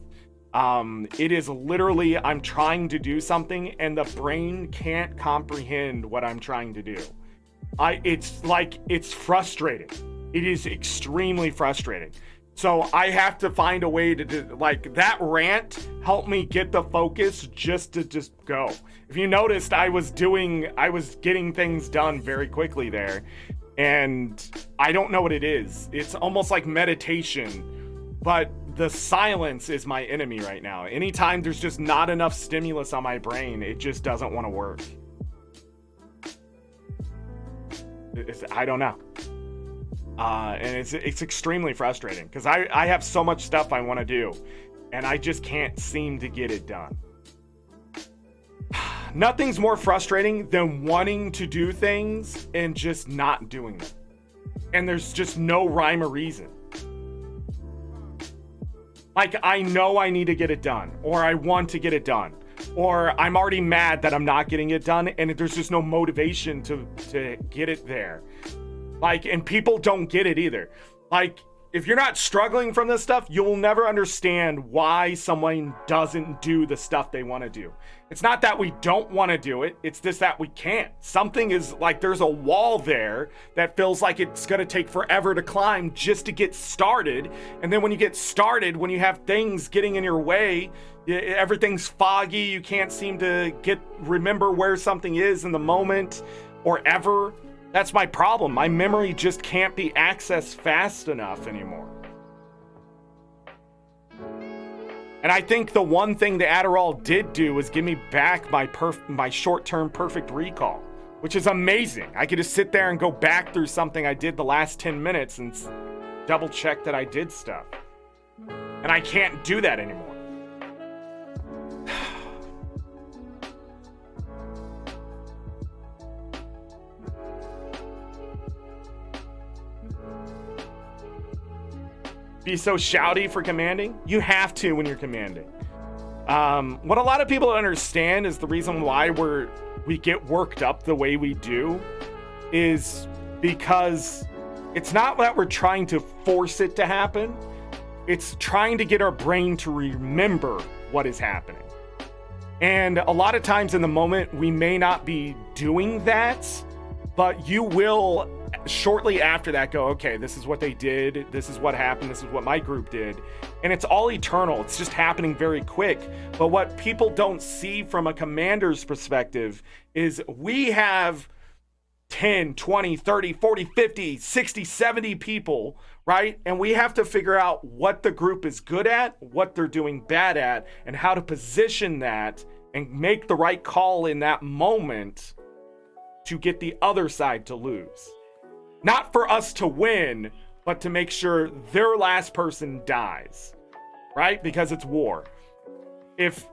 It is literally, I'm trying to do something and the brain can't comprehend what I'm trying to do. It's frustrating. It is extremely frustrating. So I have to find a way to do, like, that rant helped me get the focus just to go. If you noticed, I was getting things done very quickly there, and I don't know what it is. It's almost like meditation, but the silence is my enemy right now. Anytime there's just not enough stimulus on my brain, it just doesn't want to work. I don't know. And it's extremely frustrating because I have so much stuff I want to do and I just can't seem to get it done. Nothing's more frustrating than wanting to do things and just not doing them. And there's just no rhyme or reason. Like, I know I need to get it done, or I want to get it done, or I'm already mad that I'm not getting it done and there's just no motivation to get it there. Like, and people don't get it either. Like, if you're not struggling from this stuff, you'll never understand why someone doesn't do the stuff they want to do. It's not that we don't want to do it. It's just that we can't. Something is like, there's a wall there that feels like it's going to take forever to climb just to get started. And then when you get started, when you have things getting in your way, everything's foggy. You can't seem to remember where something is in the moment or ever. That's my problem. My memory just can't be accessed fast enough anymore. And I think the one thing the Adderall did do was give me back my short-term perfect recall, which is amazing. I could just sit there and go back through something I did the last 10 minutes and double check that I did stuff. And I can't do that anymore. Be so shouty for commanding? You have to when you're commanding. What a lot of people don't understand is the reason why we get worked up the way we do is because it's not that we're trying to force it to happen. It's trying to get our brain to remember what is happening. And a lot of times in the moment, we may not be doing that, but you will shortly after that go, okay, this is what they did, this is what happened, this is what my group did. And it's all eternal. It's just happening very quick. But what people don't see from a commander's perspective is we have 10, 20, 30, 40, 50, 60, 70 people, right? And we have to figure out what the group is good at, what they're doing bad at, and how to position that and make the right call in that moment to get the other side to lose. Not for us to win, but to make sure their last person dies, right? Because it's war. If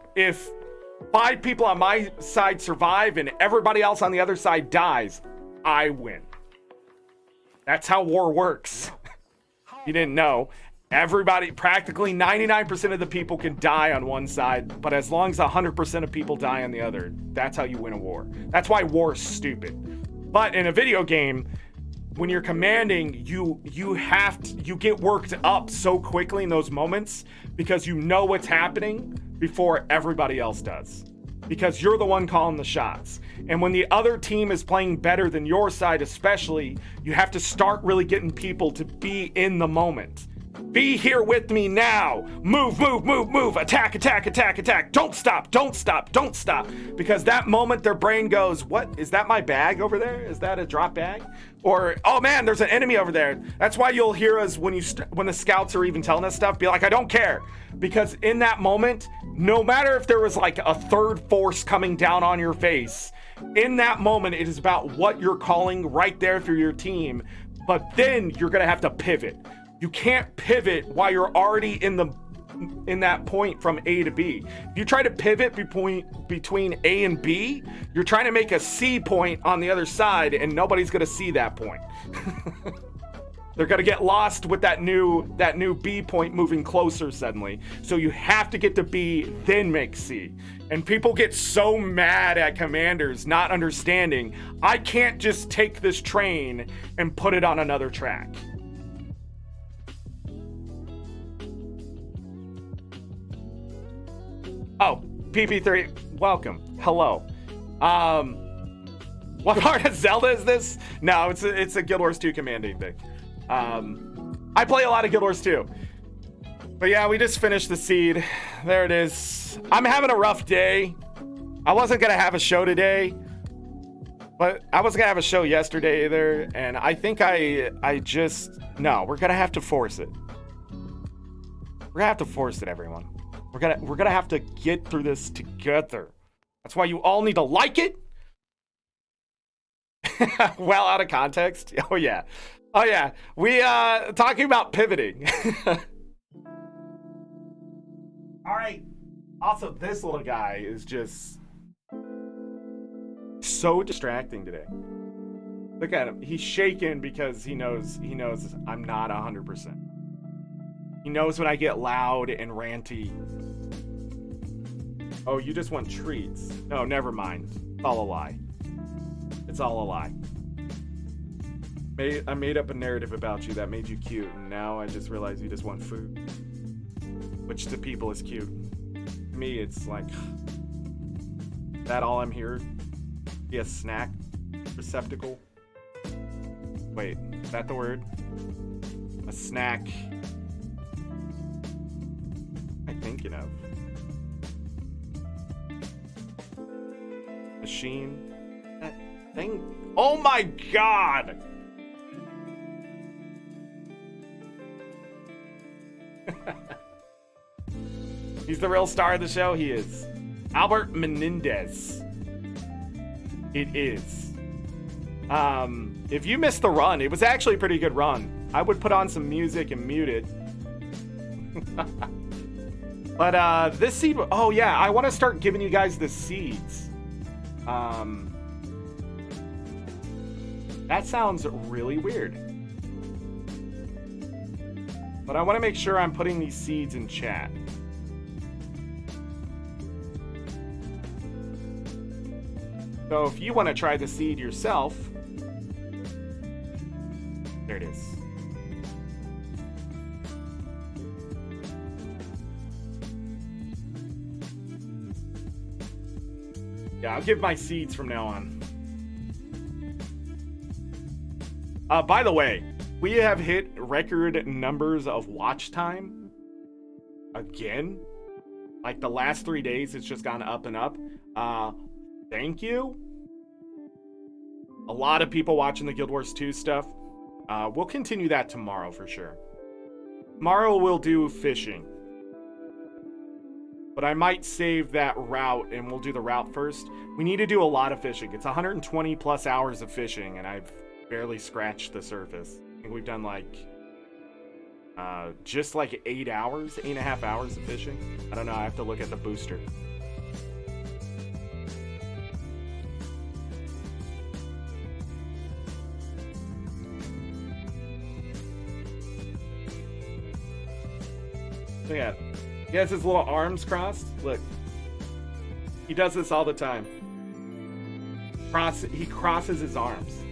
5 people on my side survive and everybody else on the other side dies, I win. That's how war works. You didn't know. Everybody, practically 99% of the people can die on one side, but as long as 100% of people die on the other, that's how you win a war. That's why war is stupid. But in a video game, when you're commanding, you get worked up so quickly in those moments because you know what's happening before everybody else does. Because you're the one calling the shots. And when the other team is playing better than your side especially, you have to start really getting people to be in the moment. Be here with me now. Move, move, move, move. Attack, attack, attack, attack. Don't stop, don't stop, don't stop. Because that moment their brain goes, what? Is that my bag over there? Is that a drop bag? Or, oh man, there's an enemy over there. That's why you'll hear us when the scouts are even telling us stuff, be like, I don't care. Because in that moment, no matter if there was like a third force coming down on your face, in that moment, it is about what you're calling right there for your team. But then you're going to have to pivot. You can't pivot while you're already in that point from A to B. If you try to pivot between A and B, you're trying to make a C point on the other side, and nobody's going to see that point. They're going to get lost with that new B point moving closer suddenly. So you have to get to B, then make C. And people get so mad at commanders not understanding, I can't just take this train and put it on another track. Oh, PP3, welcome. Hello. What part of Zelda is this? No, it's a Guild Wars 2 commanding thing. I play a lot of Guild Wars 2. But yeah, we just finished the seed. There it is. I'm having a rough day. I wasn't gonna have a show today, but I wasn't gonna have a show yesterday either. And I think no, we're gonna have to force it. We're gonna have to force it, everyone. We're gonna have to get through this together. That's why you all need to like it. Well, out of context. Oh yeah. We talking about pivoting. All right. Also, this little guy is just so distracting today. Look at him. He's shaking because he knows I'm not 100%. He knows when I get loud and ranty. Oh, you just want treats. No, never mind. It's all a lie. It's all a lie. I made up a narrative about you that made you cute, and now I just realize you just want food. Which to people is cute. To me, it's like, is that all I'm here? Be a snack receptacle? Wait, is that the word? A snack. I'm thinking of. Machine. That thing. Oh my god! He's the real star of the show. He is. Albert Menendez. It is. If you missed the run, it was actually a pretty good run. I would put on some music and mute it. But this seed, oh yeah, I want to start giving you guys the seeds. That sounds really weird. But I want to make sure I'm putting these seeds in chat. So if you want to try the seed yourself, there it is. Yeah, I'll give my seeds from now on. By the way, we have hit record numbers of watch time again. Like the last 3 days, it's just gone up and up. Thank you. A lot of people watching the Guild Wars 2 stuff. We'll continue that tomorrow for sure. Tomorrow we'll do fishing. But I might save that route and we'll do the route first. We need to do a lot of fishing. It's 120 plus hours of fishing and I've barely scratched the surface. I think we've done like just like 8 hours, 8.5 hours of fishing. I don't know, I have to look at the booster. Look at it. He has his little arms crossed. Look. He does this all the time. He crosses his arms.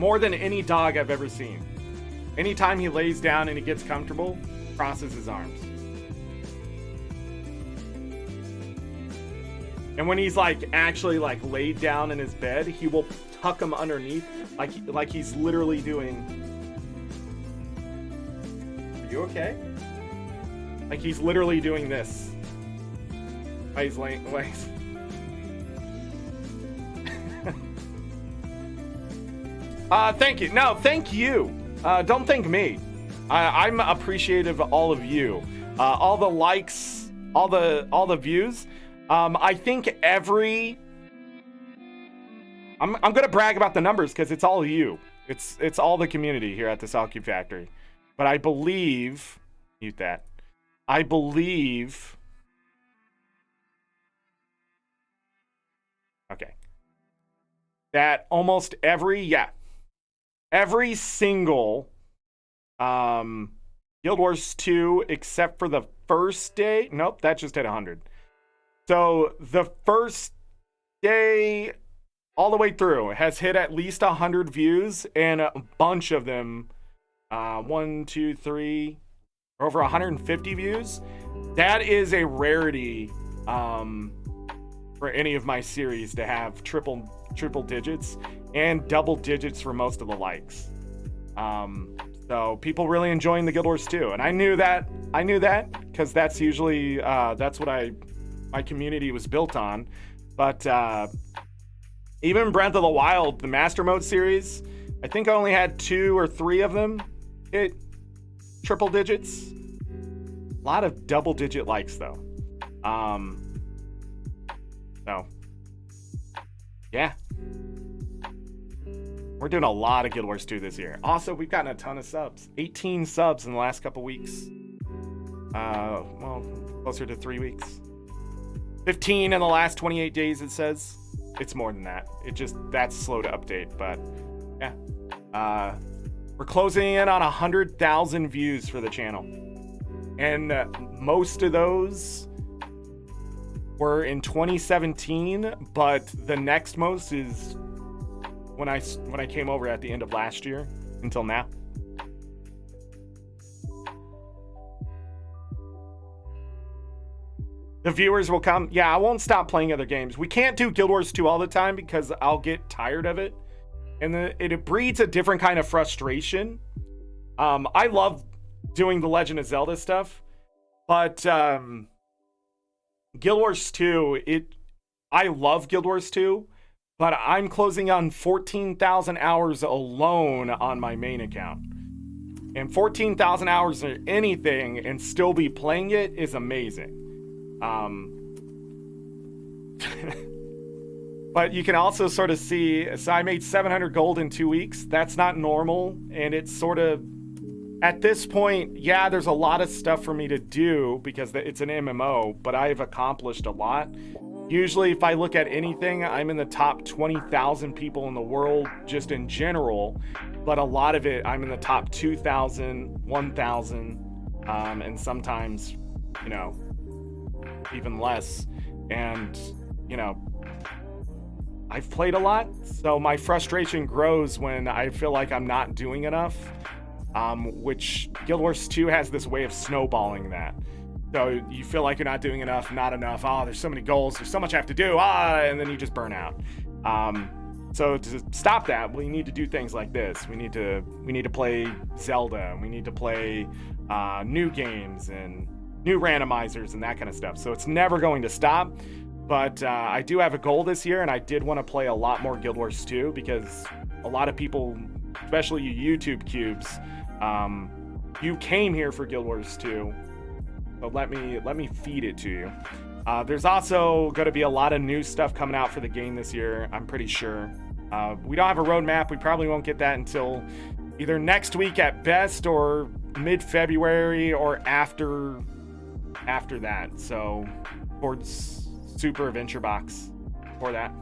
more than any dog I've ever seen. Anytime he lays down and he gets comfortable, crosses his arms. And when he's like actually like laid down in his bed, he will tuck him underneath like he's literally doing. Are you okay? Like he's literally doing this. He's laying. Thank you. No, thank you. Don't thank me. I'm appreciative of all of you. All the likes, all the views. I think I'm gonna brag about the numbers because it's all you. It's all the community here at the Saltcube Factory. But I believe, mute that. I believe. Okay. That almost every single Guild Wars 2 except for the first day. Nope, that just hit 100. So the first day all the way through has hit at least 100 views, and a bunch of them 1, 2, 3 over 150 views. That is a rarity for any of my series to have triple digits and double digits for most of the likes. So people really enjoying the Guild Wars 2, and I knew that because that's usually that's what my community was built on. But even Breath of the Wild, the Master Mode series, I think I only had 2 or 3 of them hit triple digits. A lot of double digit likes though. So yeah, we're doing a lot of Guild Wars 2 this year. Also, we've gotten a ton of subs. 18 subs in the last couple weeks. Well, closer to 3 weeks. 15 in the last 28 days, it says. It's more than that. That's slow to update, but yeah. We're closing in on 100,000 views for the channel. And most of those were in 2017, but the next most is when I came over at the end of last year until now. The viewers will come. Yeah, I won't stop playing other games. We can't do Guild Wars 2 all the time because I'll get tired of it. And it breeds a different kind of frustration. I love doing the Legend of Zelda stuff. But Guild Wars 2, I love Guild Wars 2. But I'm closing on 14,000 hours alone on my main account. And 14,000 hours or anything and still be playing it is amazing. But you can also sort of see, so I made 700 gold in 2 weeks. That's not normal. And it's sort of, at this point, yeah, there's a lot of stuff for me to do because it's an MMO, but I've accomplished a lot. Usually, if I look at anything, I'm in the top 20,000 people in the world just in general. But a lot of it, I'm in the top 2,000, 1,000, and sometimes, even less. And, I've played a lot, so my frustration grows when I feel like I'm not doing enough, which Guild Wars 2 has this way of snowballing that. So you feel like you're not doing enough, not enough. Oh, there's so many goals. There's so much I have to do. And then you just burn out. So to stop that, we need to do things like this. We need to play Zelda. We need to play new games and new randomizers and that kind of stuff. So it's never going to stop. But I do have a goal this year, and I did want to play a lot more Guild Wars 2 because a lot of people, especially you YouTube cubes, you came here for Guild Wars 2. So let me feed it to you. There's also going to be a lot of new stuff coming out for the game this year, I'm pretty sure. We don't have a roadmap. We probably won't get that until either next week at best or mid-February or after that. So towards Super Adventure Box for that.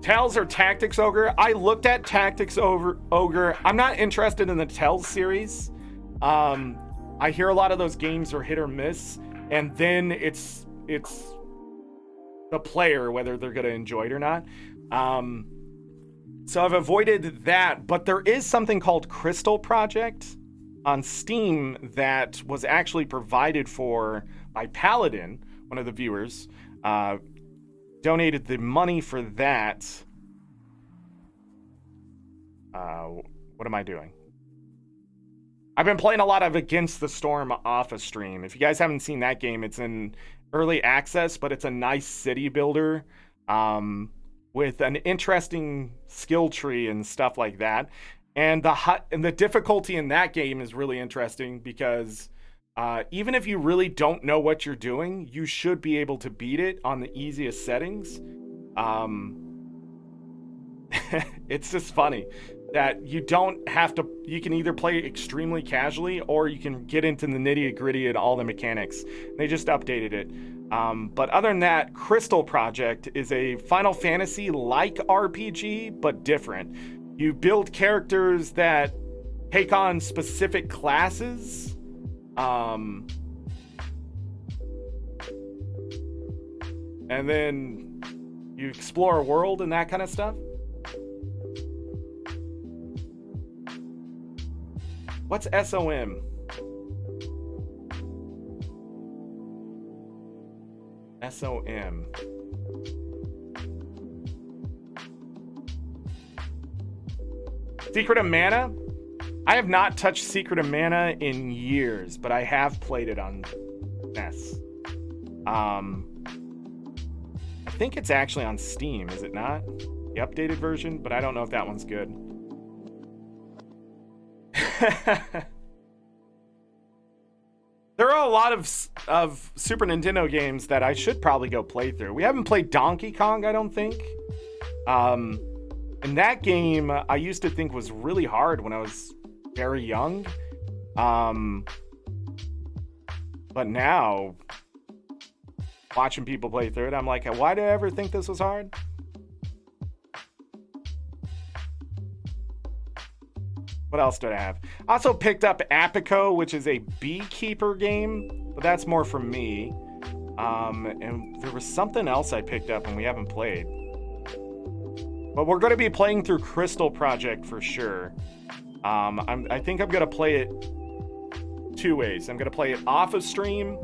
Tales or Tactics Ogre? I looked at Tactics Ogre. I'm not interested in the Tales series. I hear a lot of those games are hit or miss, and then it's the player whether they're going to enjoy it or not. So I've avoided that, but there is something called Crystal Project on Steam that was actually provided for by Paladin, one of the viewers. Donated the money for that. What am I doing? I've been playing a lot of Against the Storm off of stream. If you guys haven't seen that game, it's in early access, but it's a nice city builder with an interesting skill tree and stuff like that. And the difficulty in that game is really interesting because even if you really don't know what you're doing, you should be able to beat it on the easiest settings. It's just funny that you don't have to, you can either play extremely casually or you can get into the nitty gritty and all the mechanics. They just updated it. But other than that, Crystal Project is a Final Fantasy-like RPG, but different. You build characters that take on specific classes. And then you explore a world and that kind of stuff. What's SOM? SOM. Secret of Mana? I have not touched Secret of Mana in years, but I have played it on NES. I think it's actually on Steam, is it not? The updated version, but I don't know if that one's good. There are a lot of Super Nintendo games that I should probably go play through. We haven't played Donkey Kong, I don't think. And that game I used to think was really hard when I was very young. But now, watching people play through it, I'm like, why did I ever think this was hard? What else did I have? I also picked up Apico, which is a beekeeper game, but that's more for me. And there was something else I picked up and we haven't played. But we're going to be playing through Crystal Project for sure. I think I'm going to play it two ways. I'm going to play it off of stream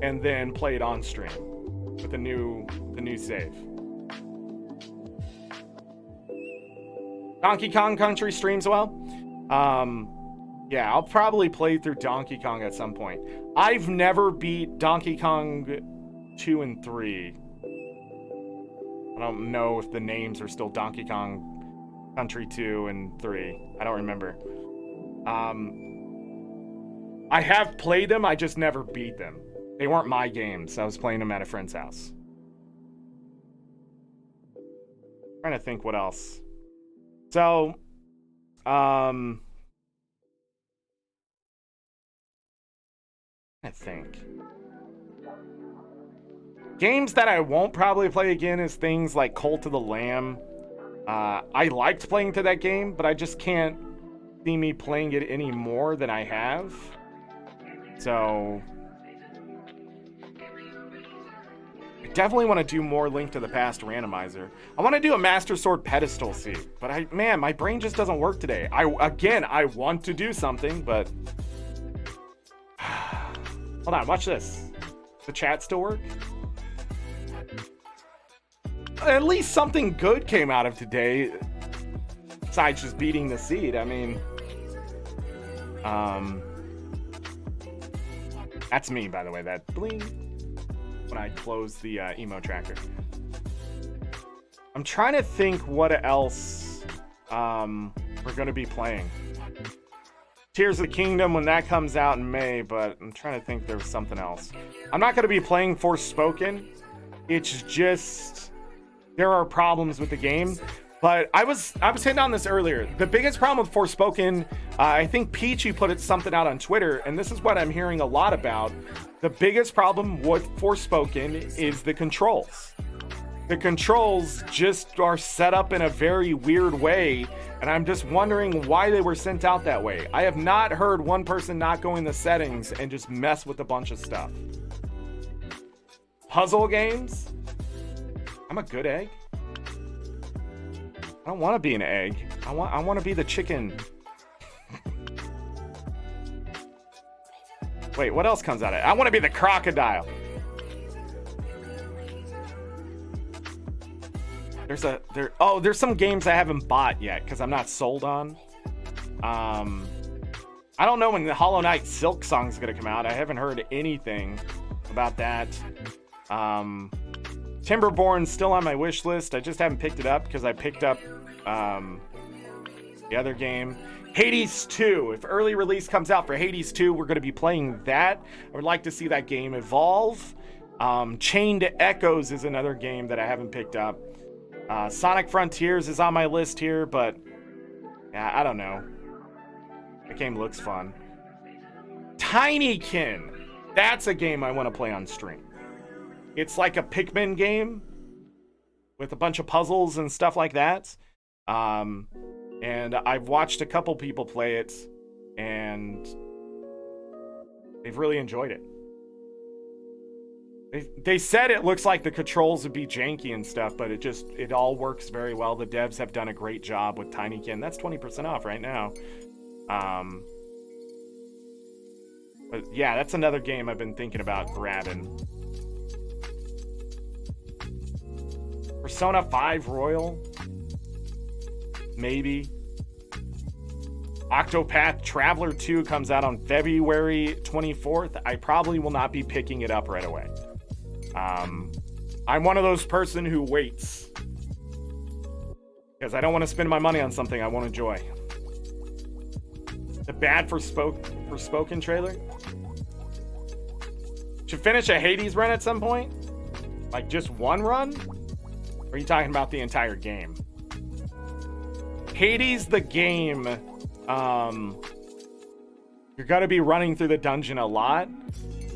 and then play it on stream with the new save. Donkey Kong Country streams well. Yeah, I'll probably play through Donkey Kong at some point. I've never beat Donkey Kong 2 and 3. I don't know if the names are still Donkey Kong Country 2 and 3. I don't remember. I have played them, I just never beat them. They weren't my games. I was playing them at a friend's house. Trying to think what else. So, I think games that I won't probably play again is things like Cult of the Lamb. I liked playing through that game, but I just can't see me playing it any more than I have. So I definitely want to do more Link to the Past Randomizer. I want to do a Master Sword pedestal seat, but man, my brain just doesn't work today. I want to do something, but hold on, watch this. The chat still work? At least something good came out of today, besides just beating the seed. I mean, that's me, by the way, that bling when I close the emo tracker. I'm trying to think what else we're going to be playing. Tears of the Kingdom when that comes out in May, but I'm trying to think there's something else. I'm not going to be playing Forspoken. It's just there are problems with the game. But I was hitting on this earlier. The biggest problem with Forspoken, I think Peachy put something out on Twitter, and this is what I'm hearing a lot about. The biggest problem with Forspoken is the controls. The controls just are set up in a very weird way, and I'm just wondering why they were sent out that way. I have not heard one person not go in the settings and just mess with a bunch of stuff. Puzzle games? I'm a good egg? I don't want to be an egg. I want to be the chicken. Wait, what else comes out of it? I want to be the crocodile. There's some games I haven't bought yet because I'm not sold on. I don't know when the Hollow Knight Silk Song is gonna come out. I haven't heard anything about that. Timberborn's still on my wish list. I just haven't picked it up because I picked up the other game. Hades 2. If early release comes out for Hades 2, we're going to be playing that. I would like to see that game evolve. Chained Echoes is another game that I haven't picked up. Sonic Frontiers is on my list here, but yeah, I don't know. The game looks fun. Tinykin. That's a game I want to play on stream. It's like a Pikmin game with a bunch of puzzles and stuff like that. And I've watched a couple people play it, and they've really enjoyed it. They said it looks like the controls would be janky and stuff, but it all works very well. The devs have done a great job with Tinykin. That's 20% off right now. But yeah, that's another game I've been thinking about grabbing. Persona 5 Royal? Maybe. Octopath Traveler 2 comes out on February 24th. I probably will not be picking it up right away. I'm one of those person who waits. Because I don't want to spend my money on something I won't enjoy. The Bad Forspoken trailer? Should finish a Hades run at some point? Like just one run? Or are you talking about the entire game? Hades the game, you're gonna be running through the dungeon a lot,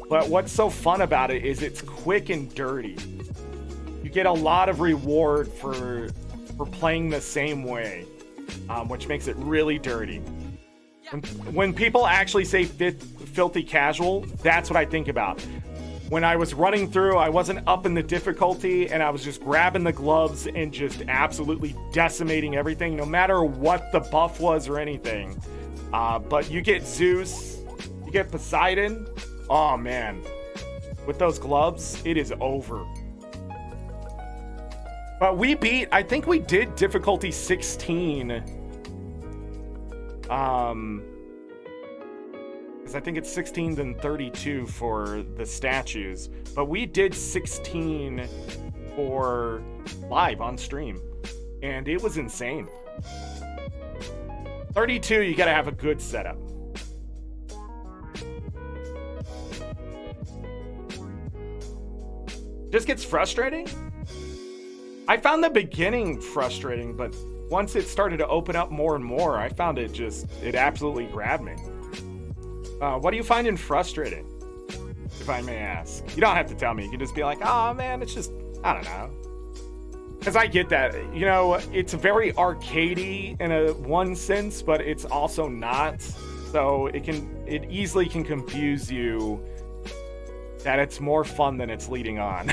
but what's so fun about it is it's quick and dirty. You get a lot of reward for playing the same way, which makes it really dirty. When people actually say filthy casual, that's what I think about. When I was running through, I wasn't up in the difficulty, and I was just grabbing the gloves and just absolutely decimating everything, no matter what the buff was or anything. But you get Zeus, you get Poseidon. Oh man, with those gloves, it is over. But I think we did difficulty 16. Because I think it's 16 then 32 for the statues, but we did 16 for live on stream, and it was insane. 32, you gotta have a good setup. Just gets frustrating. I found the beginning frustrating, but once it started to open up more and more, I found it absolutely grabbed me. What do you find frustrating, if I may ask? You don't have to tell me. You can just be like, oh man, it's just, I don't know. Because I get that. You know, it's very arcadey in one sense, but it's also not. So it easily can confuse you that it's more fun than it's leading on.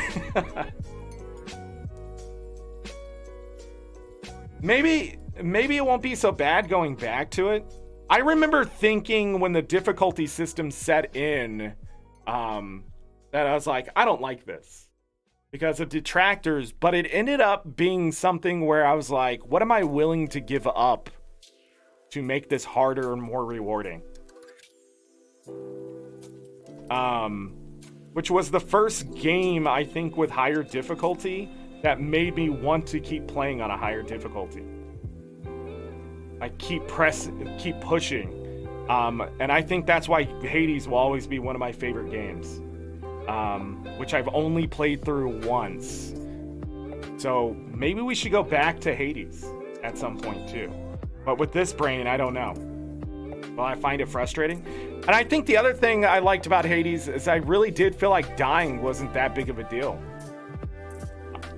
Maybe it won't be so bad going back to it. I remember thinking when the difficulty system set in, that I was like, I don't like this because of detractors, but it ended up being something where I was like, what am I willing to give up to make this harder and more rewarding? Which was the first game, I think, with higher difficulty that made me want to keep playing on a higher difficulty. I keep pushing. And I think that's why Hades will always be one of my favorite games. Which I've only played through once. So maybe we should go back to Hades at some point too. But with this brain, I don't know. Well, I find it frustrating. And I think the other thing I liked about Hades is I really did feel like dying wasn't that big of a deal.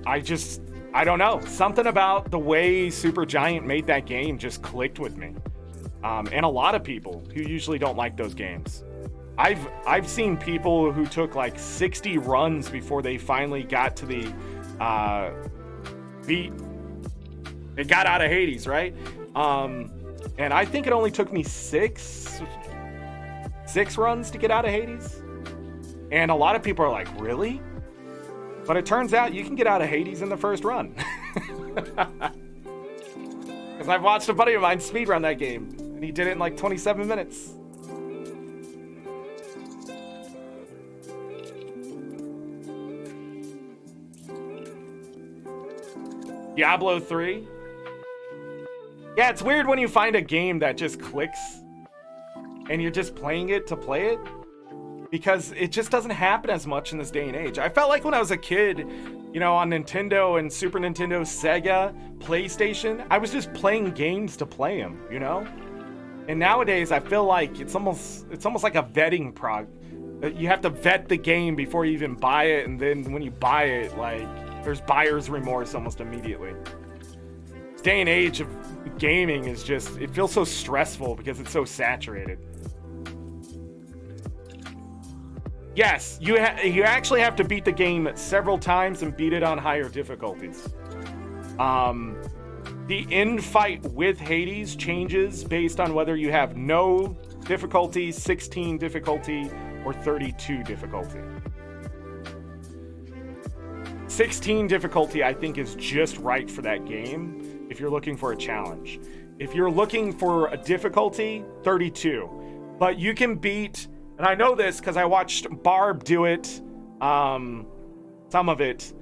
I don't know. Something about the way Supergiant made that game just clicked with me. And a lot of people who usually don't like those games. I've seen people who took like 60 runs before they finally got to it got out of Hades, right? And I think it only took me six runs to get out of Hades. And a lot of people are like, really? But it turns out you can get out of Hades in the first run. Because I've watched a buddy of mine speedrun that game, and he did it in like 27 minutes. Diablo 3. Yeah, it's weird when you find a game that just clicks and you're just playing it to play it, because it just doesn't happen as much in this day and age. I felt like when I was a kid, you know, on Nintendo and Super Nintendo, Sega, PlayStation, I was just playing games to play them, you know? And nowadays, I feel like it's almost like a vetting you have to vet the game before you even buy it, and then when you buy it, like, there's buyer's remorse almost immediately. This day and age of gaming is just, it feels so stressful because it's so saturated. Yes, you actually have to beat the game several times and beat it on higher difficulties. The end fight with Hades changes based on whether you have no difficulty, 16 difficulty, or 32 difficulty. 16 difficulty, I think, is just right for that game if you're looking for a challenge. If you're looking for a difficulty, 32. But you can beat, and I know this because I watched Barb do it, some of it.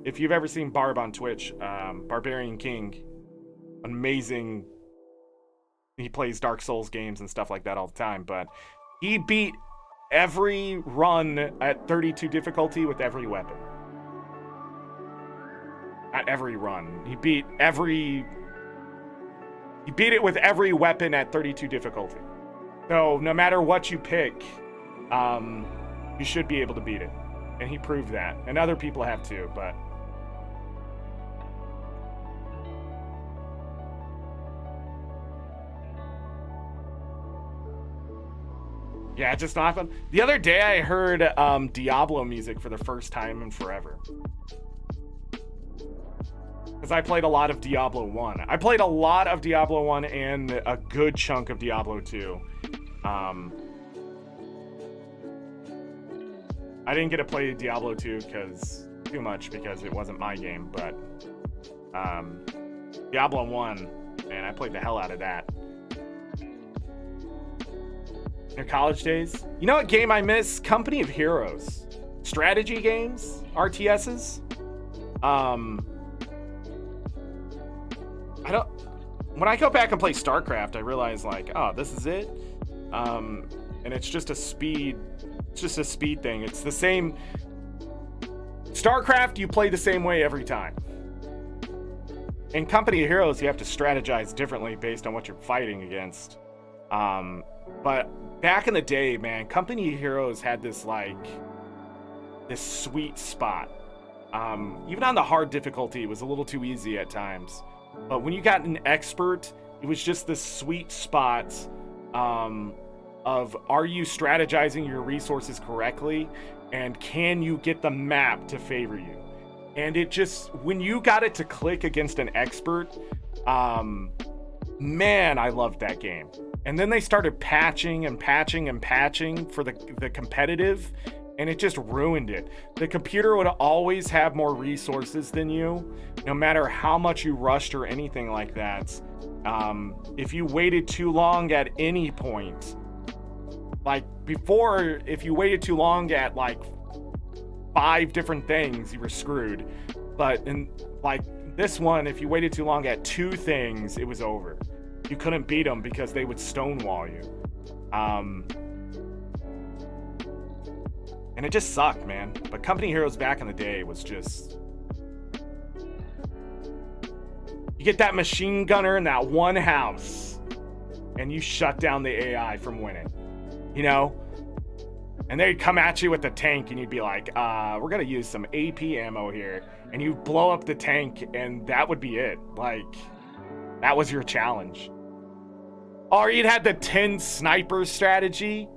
If you've ever seen Barb on Twitch, Barbarian King, amazing. He plays Dark Souls games and stuff like that all the time, but he beat every run at 32 difficulty with every weapon. At every run. He beat it with every weapon at 32 difficulty. So no matter what you pick, you should be able to beat it. And he proved that. And other people have too, but... yeah, it's just not fun. The other day I heard Diablo music for the first time in forever. Because I played a lot of Diablo 1. I played a lot of Diablo 1 and a good chunk of Diablo 2. I didn't get to play Diablo 2 because it wasn't my game, but Diablo 1, man, I played the hell out of that. In college days. You know what game I miss? Company of Heroes. Strategy games, RTSs. When I go back and play StarCraft, I realize, like, oh, this is it. And it's just a speed thing. It's the same. StarCraft, you play the same way every time. In Company of Heroes, you have to strategize differently based on what you're fighting against. But back in the day, man, Company of Heroes had this sweet spot. Even on the hard difficulty, it was a little too easy at times. But when you got an expert, it was just this sweet spot of, are you strategizing your resources correctly? And can you get the map to favor you? And it just, when you got it to click against an expert, man, I loved that game. And then they started patching and patching and patching for the competitive, and it just ruined it. The computer would always have more resources than you, no matter how much you rushed or anything like that. If you waited too long at any point, like before, if you waited too long at like 5 different things, you were screwed. But in like this one, if you waited too long at 2 things, it was over. You couldn't beat them because they would stonewall you. And it just sucked, man. But Company Heroes back in the day was just... you get that machine gunner in that one house, and you shut down the AI from winning. You know? And they'd come at you with the tank, and you'd be like, we're gonna use some AP ammo here. And you blow up the tank, and that would be it. Like, that was your challenge. Or you'd had the 10 sniper strategy.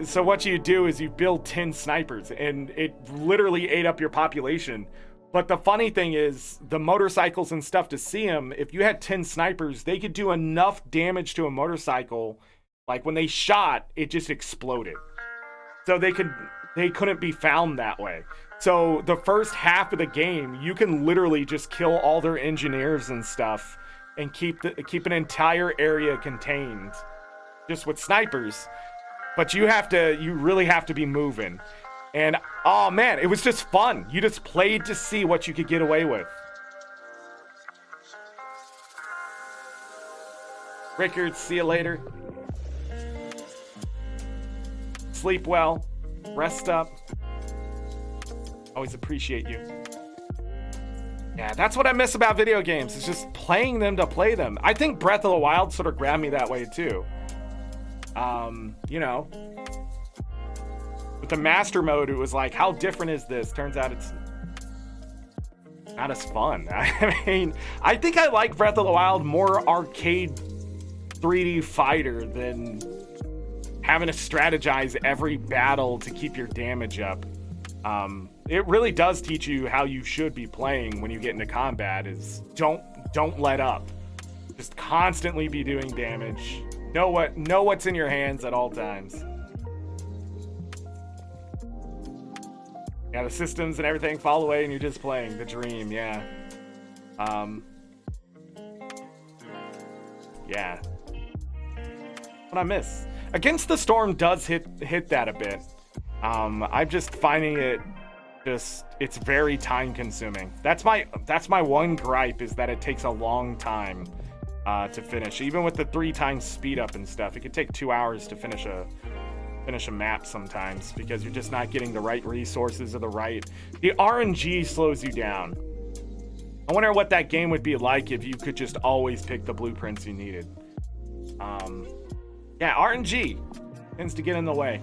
So what you do is you build 10 snipers, and it literally ate up your population But the funny thing is, the motorcycles and stuff to see them, if you had 10 snipers, they could do enough damage to a motorcycle. Like when they shot, it just exploded. So they couldn't be found that way. So the first half of the game, you can literally just kill all their engineers and stuff and keep an entire area contained just with snipers. But you really have to be moving. And oh man, it was just fun. You just played to see what you could get away with. Rickard, see you later. Sleep well. Rest up. Always appreciate you. Yeah, that's what I miss about video games. It's just playing them to play them. I think Breath of the Wild sort of grabbed me that way too. You know, with the master mode, it was like, how different is this? Turns out it's not as fun. I mean, I think I like Breath of the Wild more arcade 3D fighter than having to strategize every battle to keep your damage up. It really does teach you how you should be playing when you get into combat. Is don't let up. Just constantly be doing damage. Know what's in your hands at all times. Yeah, the systems and everything fall away and you're just playing the dream. Yeah. Yeah. What I miss. Against the Storm does hit that a bit. I'm just finding it's very time consuming. That's my one gripe, is that it takes a long time to finish. Even with the 3 times speed up and stuff, it could take 2 hours to finish a map sometimes, because you're just not getting the right resources or the RNG slows you down. I wonder what that game would be like if you could just always pick the blueprints you needed. Yeah, RNG tends to get in the way.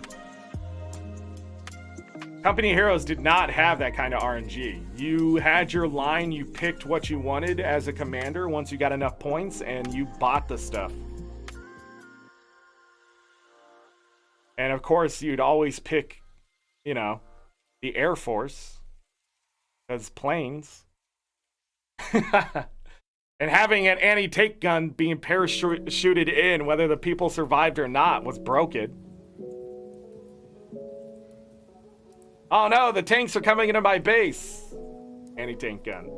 Company Heroes did not have that kind of RNG. You had your line, you picked what you wanted as a commander once you got enough points, and you bought the stuff. And of course, you'd always pick, you know, the Air Force as planes. And having an anti-tank gun being parachuted in, whether the people survived or not, was broken. Oh no, the tanks are coming into my base. Anti-tank gun.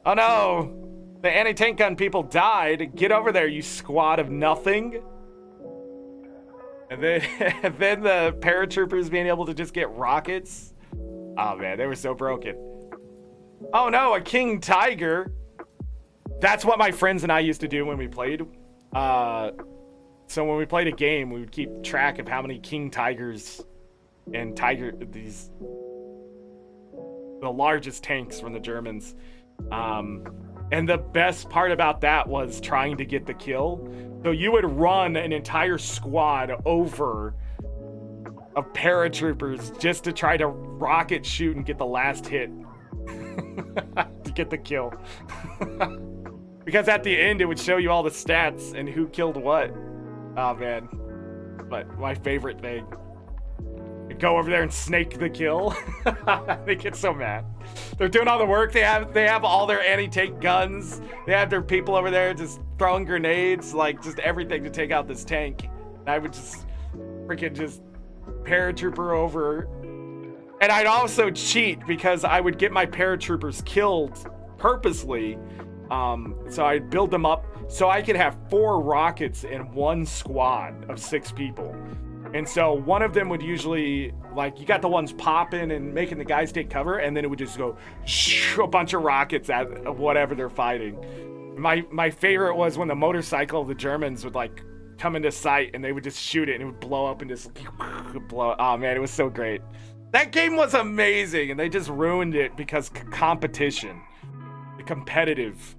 Oh no, the anti-tank gun people died. Get over there, you squad of nothing. And then the paratroopers being able to just get rockets. Oh man, they were so broken. Oh no, a king tiger. That's what my friends and I used to do when we played. So when we played a game, we would keep track of how many king tigers and the largest tanks from the Germans. And the best part about that was trying to get the kill. So you would run an entire squad over of paratroopers just to try to rocket shoot and get the last hit. To get the kill. Because at the end it would show you all the stats and who killed what. Oh man, but my favorite thing, you go over there and snake the kill. They get so mad. They're doing all the work. They have all their anti-tank guns. They have their people over there just throwing grenades, like just everything to take out this tank. And I would just freaking just paratrooper over. And I'd also cheat because I would get my paratroopers killed purposely. So I'd build them up so I could have 4 rockets in one squad of 6 people. And so one of them would usually, like, you got the ones popping and making the guys take cover, and then it would just go a bunch of rockets at whatever they're fighting. My favorite was when the motorcycle of the Germans would like come into sight and they would just shoot it and it would blow up and just blow. Oh man, it was so great. That game was amazing, and they just ruined it because competition, the competitive.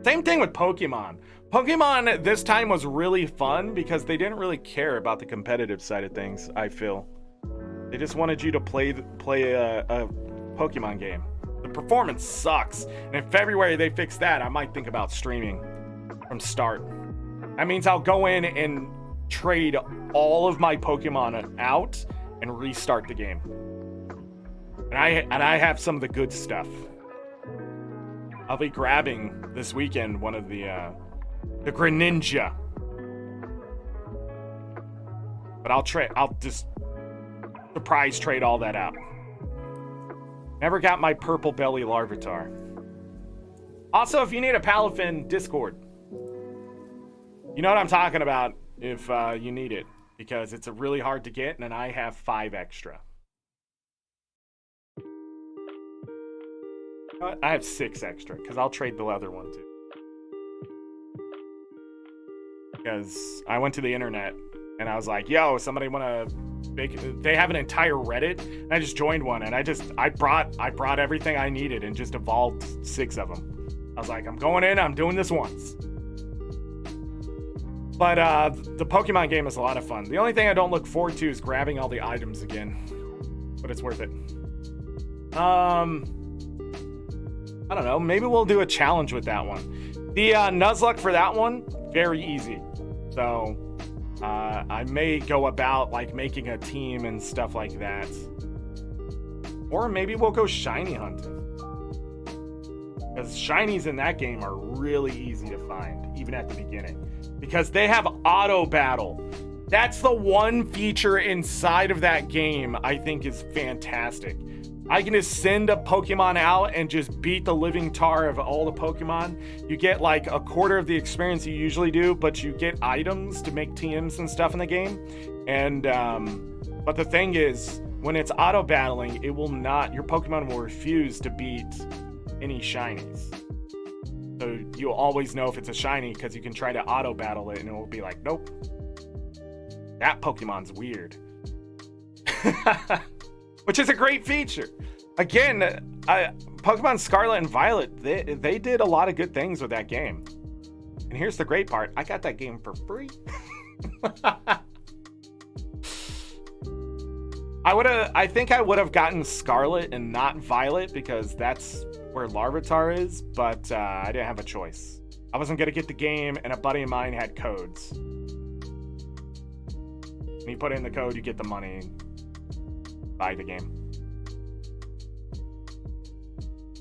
Same thing with Pokemon. Pokemon this time was really fun because they didn't really care about the competitive side of things, I feel. They just wanted you to play a Pokemon game. The performance sucks. And in February they fixed that. I might think about streaming from start. That means I'll go in and trade all of my Pokemon out and restart the game. And I have some of the good stuff. I'll be grabbing this weekend one of the Greninja. But I'll just surprise trade all that out. Never got my purple belly Larvitar. Also, if you need a Palafin, Discord. You know what I'm talking about if you need it. Because it's really hard to get, and I have 5 extra. I have 6 extra, because I'll trade the other one too. Because I went to the internet, and I was like, yo, somebody want to make... They have an entire Reddit, and I just joined one, and I brought everything I needed and just evolved 6 of them. I was like, I'm going in, I'm doing this once. But the Pokemon game is a lot of fun. The only thing I don't look forward to is grabbing all the items again. But it's worth it. I don't know. Maybe we'll do a challenge with that one. The Nuzlocke for that one, very easy. So I may go about like making a team and stuff like that. Or maybe we'll go shiny hunting. Because shinies in that game are really easy to find, even at the beginning. Because they have auto battle. That's the one feature inside of that game I think is fantastic. I can just send a Pokemon out and just beat the living tar of all the Pokemon. You get like a quarter of the experience you usually do, but you get items to make TMs and stuff in the game. And but the thing is, when it's auto battling, it will not, your Pokemon will refuse to beat any shinies. So you'll always know if it's a shiny because you can try to auto battle it and it will be like, nope, that Pokemon's weird. Which is a great feature. Again, Pokemon Scarlet and Violet, they did a lot of good things with that game. And here's the great part, I got that game for free. I think I would have gotten Scarlet and not Violet because that's where Larvitar is, but I didn't have a choice. I wasn't gonna get the game, and a buddy of mine had codes. And you put in the code, you get the money, buy the game.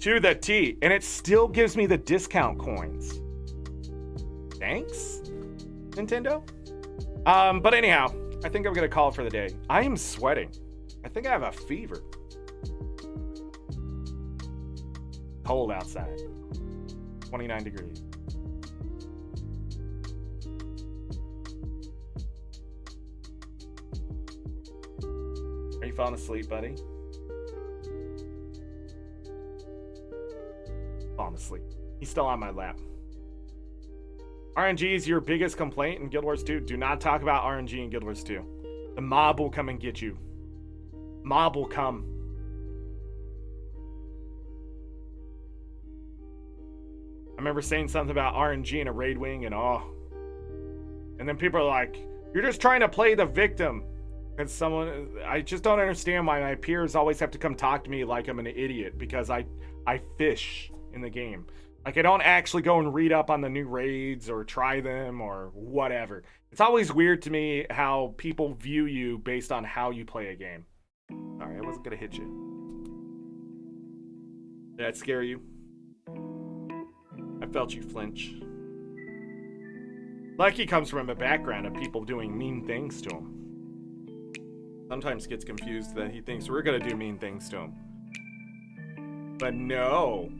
To the T, and it still gives me the discount coins. Thanks, Nintendo. But anyhow, I think I'm gonna call it for the day. I am sweating. I think I have a fever. Cold outside. 29 degrees. Are you falling asleep, buddy? Falling asleep. He's still on my lap. RNG is your biggest complaint in Guild Wars 2. Do not talk about RNG in Guild Wars 2. The mob will come and get you. Mob will come. I remember saying something about RNG in a raid wing and and then people are like, you're just trying to play the victim. And I just don't understand why my peers always have to come talk to me like I'm an idiot because I fish in the game. Like I don't actually go and read up on the new raids or try them or whatever. It's always weird to me how people view you based on how you play a game. Sorry, I wasn't gonna hit you. Did that scare you? I felt you flinch. Like he comes from a background of people doing mean things to him. Sometimes gets confused that he thinks we're gonna do mean things to him. But no,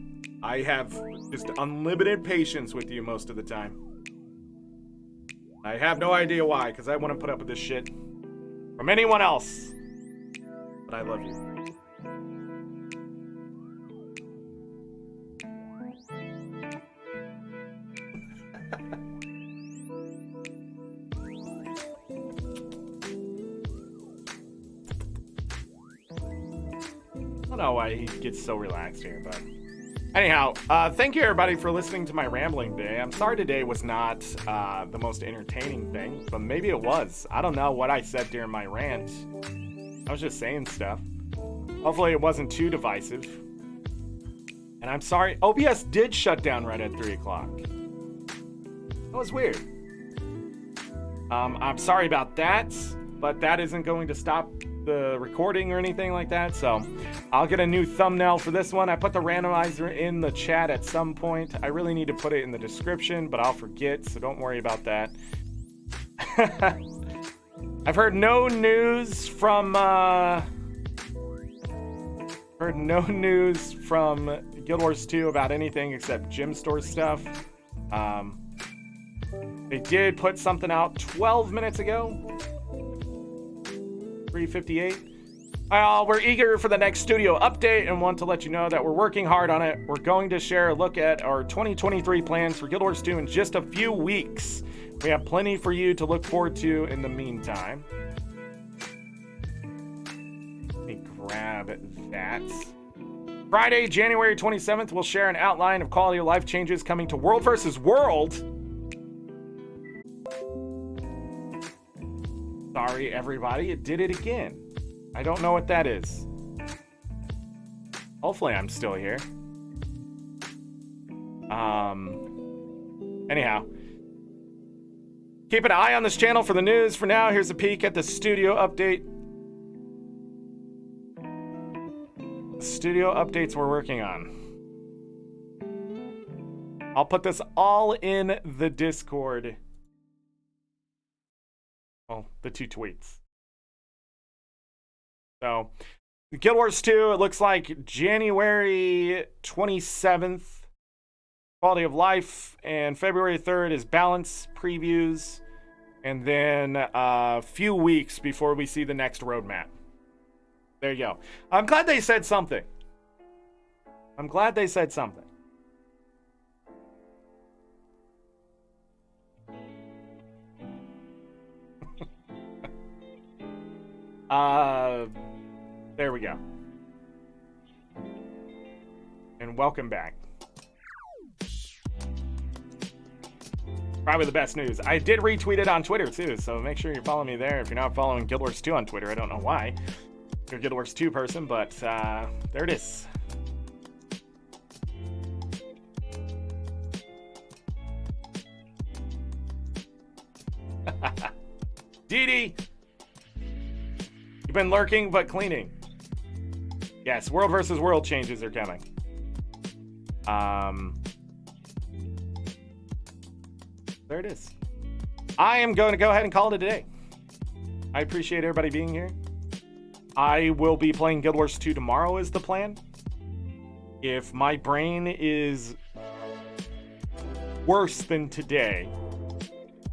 I have just unlimited patience with you most of the time. I have no idea why, because I wouldn't put up with this shit from anyone else. But I love you. I don't know why he gets so relaxed here, but anyhow, thank you everybody for listening to my rambling today. I'm sorry today was not the most entertaining thing, but maybe it was. I don't know what I said during my rant. I was just saying stuff. Hopefully it wasn't too divisive. And I'm sorry, OBS did shut down right at 3 o'clock. That was weird. I'm sorry about that, but that isn't going to stop the recording or anything like that, so I'll get a new thumbnail for this one. I put the randomizer in the chat at some point. I really need to put it in the description, but I'll forget, so don't worry about that. I've heard no news from Guild Wars 2 about anything except gym store stuff. They did put something out 12 minutes ago. 3:58. We're eager for the next studio update and want to let you know that we're working hard on it. We're going to share a look at our 2023 plans for Guild Wars 2 in just a few weeks. We have plenty for you to look forward to in the meantime. Let me grab that. Friday, January 27th, we'll share an outline of quality of life changes coming to World vs. World. Sorry, everybody, it did it again. I don't know what that is. Hopefully I'm still here. Anyhow. Keep an eye on this channel for the news. For now, here's a peek at the studio update. The studio updates we're working on. I'll put this all in the Discord. Well, the 2 tweets. So, Guild Wars 2, it looks like January 27th, quality of life, and February 3rd is balance previews, and then a few weeks before we see the next roadmap. There you go. I'm glad they said something. I'm glad they said something. There we go. And welcome back. Probably the best news. I did retweet it on Twitter too, so make sure you're following me there. If you're not following Guild Wars 2 on Twitter, I don't know why. You're a Guild Wars 2 person, but there it is. Dee you've been lurking but cleaning. Yes, World versus World changes are coming. There it is. I am going to go ahead and call it a day. I appreciate everybody being here. I will be playing Guild Wars 2 tomorrow is the plan. If my brain is worse than today,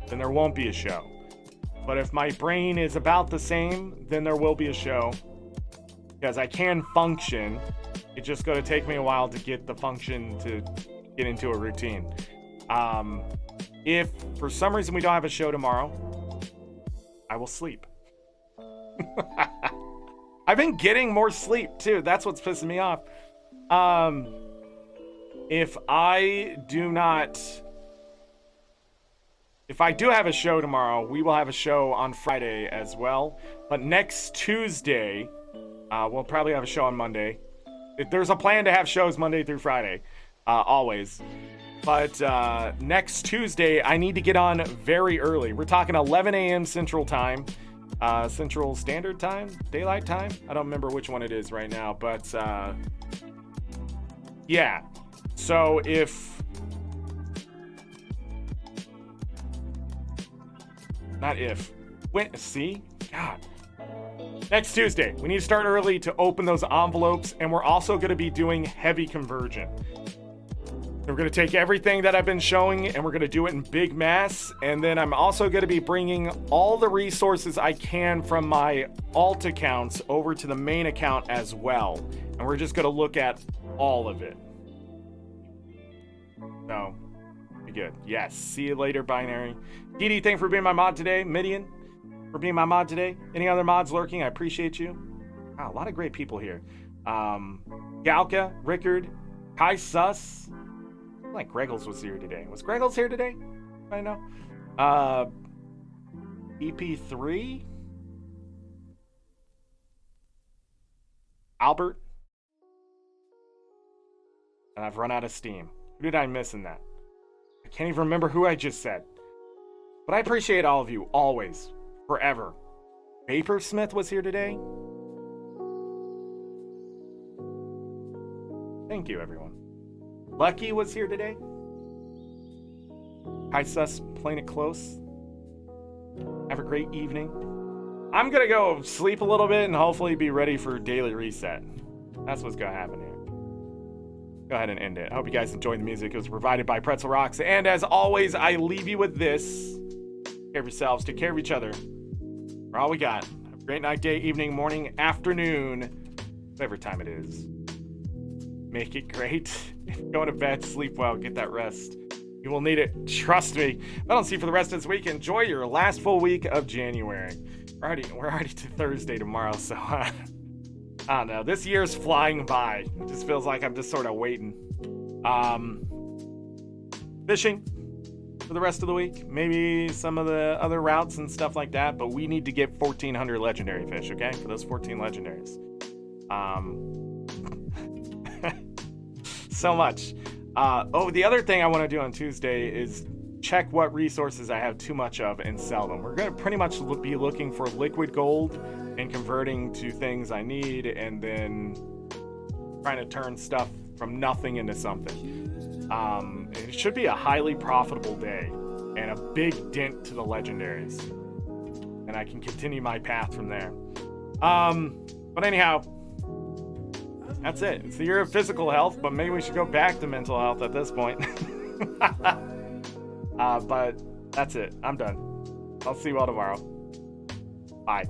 then there won't be a show. But if my brain is about the same, then there will be a show. Because I can function. It's just going to take me a while to get the function to get into a routine. If for some reason we don't have a show tomorrow, I will sleep. I've been getting more sleep too. That's what's pissing me off. If I do have a show tomorrow, we will have a show on Friday as well. But next Tuesday, we'll probably have a show on Monday. There's a plan to have shows Monday through Friday, always. But next Tuesday, I need to get on very early. We're talking 11 a.m. Central Time. Central Standard Time? Daylight Time? I don't remember which one it is right now. But, yeah. So see? God. Next Tuesday, we need to start early to open those envelopes, and we're also going to be doing heavy conversion. We're going to take everything that I've been showing, and we're going to do it in big mass, and then I'm also going to be bringing all the resources I can from my alt accounts over to the main account as well, and we're just going to look at all of it. So, be good. Yes, see you later, Binary. Dee, thanks for being my mod today. Midian, for being my mod today. Any other mods lurking? I appreciate you. Wow, a lot of great people here. Galka, Rickard, Kai Sus. I feel like Greggles was here today. Was Greggles here today? I know. EP3. Albert. And I've run out of steam. Who did I miss in that? I can't even remember who I just said. But I appreciate all of you, always, forever. Vaporsmith was here today. Thank you, everyone. Lucky was here today. Hi, Sus, playing it close. Have a great evening. I'm gonna go sleep a little bit and hopefully be ready for daily reset. That's what's gonna happen here. Go ahead and end it. I hope you guys enjoyed the music. It was provided by Pretzel Rocks. And as always, I leave you with this. Take care of yourselves. Take care of each other. For all we got. Have a great night, day, evening, morning, afternoon, whatever time it is. Make it great. Going to bed, sleep well, get that rest. You will need it. Trust me. If I don't see you for the rest of this week, enjoy your last full week of January. We're already to Thursday tomorrow, so I don't know. This year's flying by. It just feels like I'm just sort of waiting. Fishing for the rest of the week. Maybe some of the other routes and stuff like that, but we need to get 1,400 legendary fish, okay? For those 14 legendaries. So much. The other thing I want to do on Tuesday is check what resources I have too much of and sell them. We're going to pretty much be looking for liquid gold and converting to things I need, and then trying to turn stuff from nothing into something. It should be a highly profitable day and a big dent to the legendaries, and I can continue my path from there. But anyhow, that's it. It's the year of physical health, but maybe we should go back to mental health at this point. But that's it. I'm done. I'll see you all tomorrow. Bye.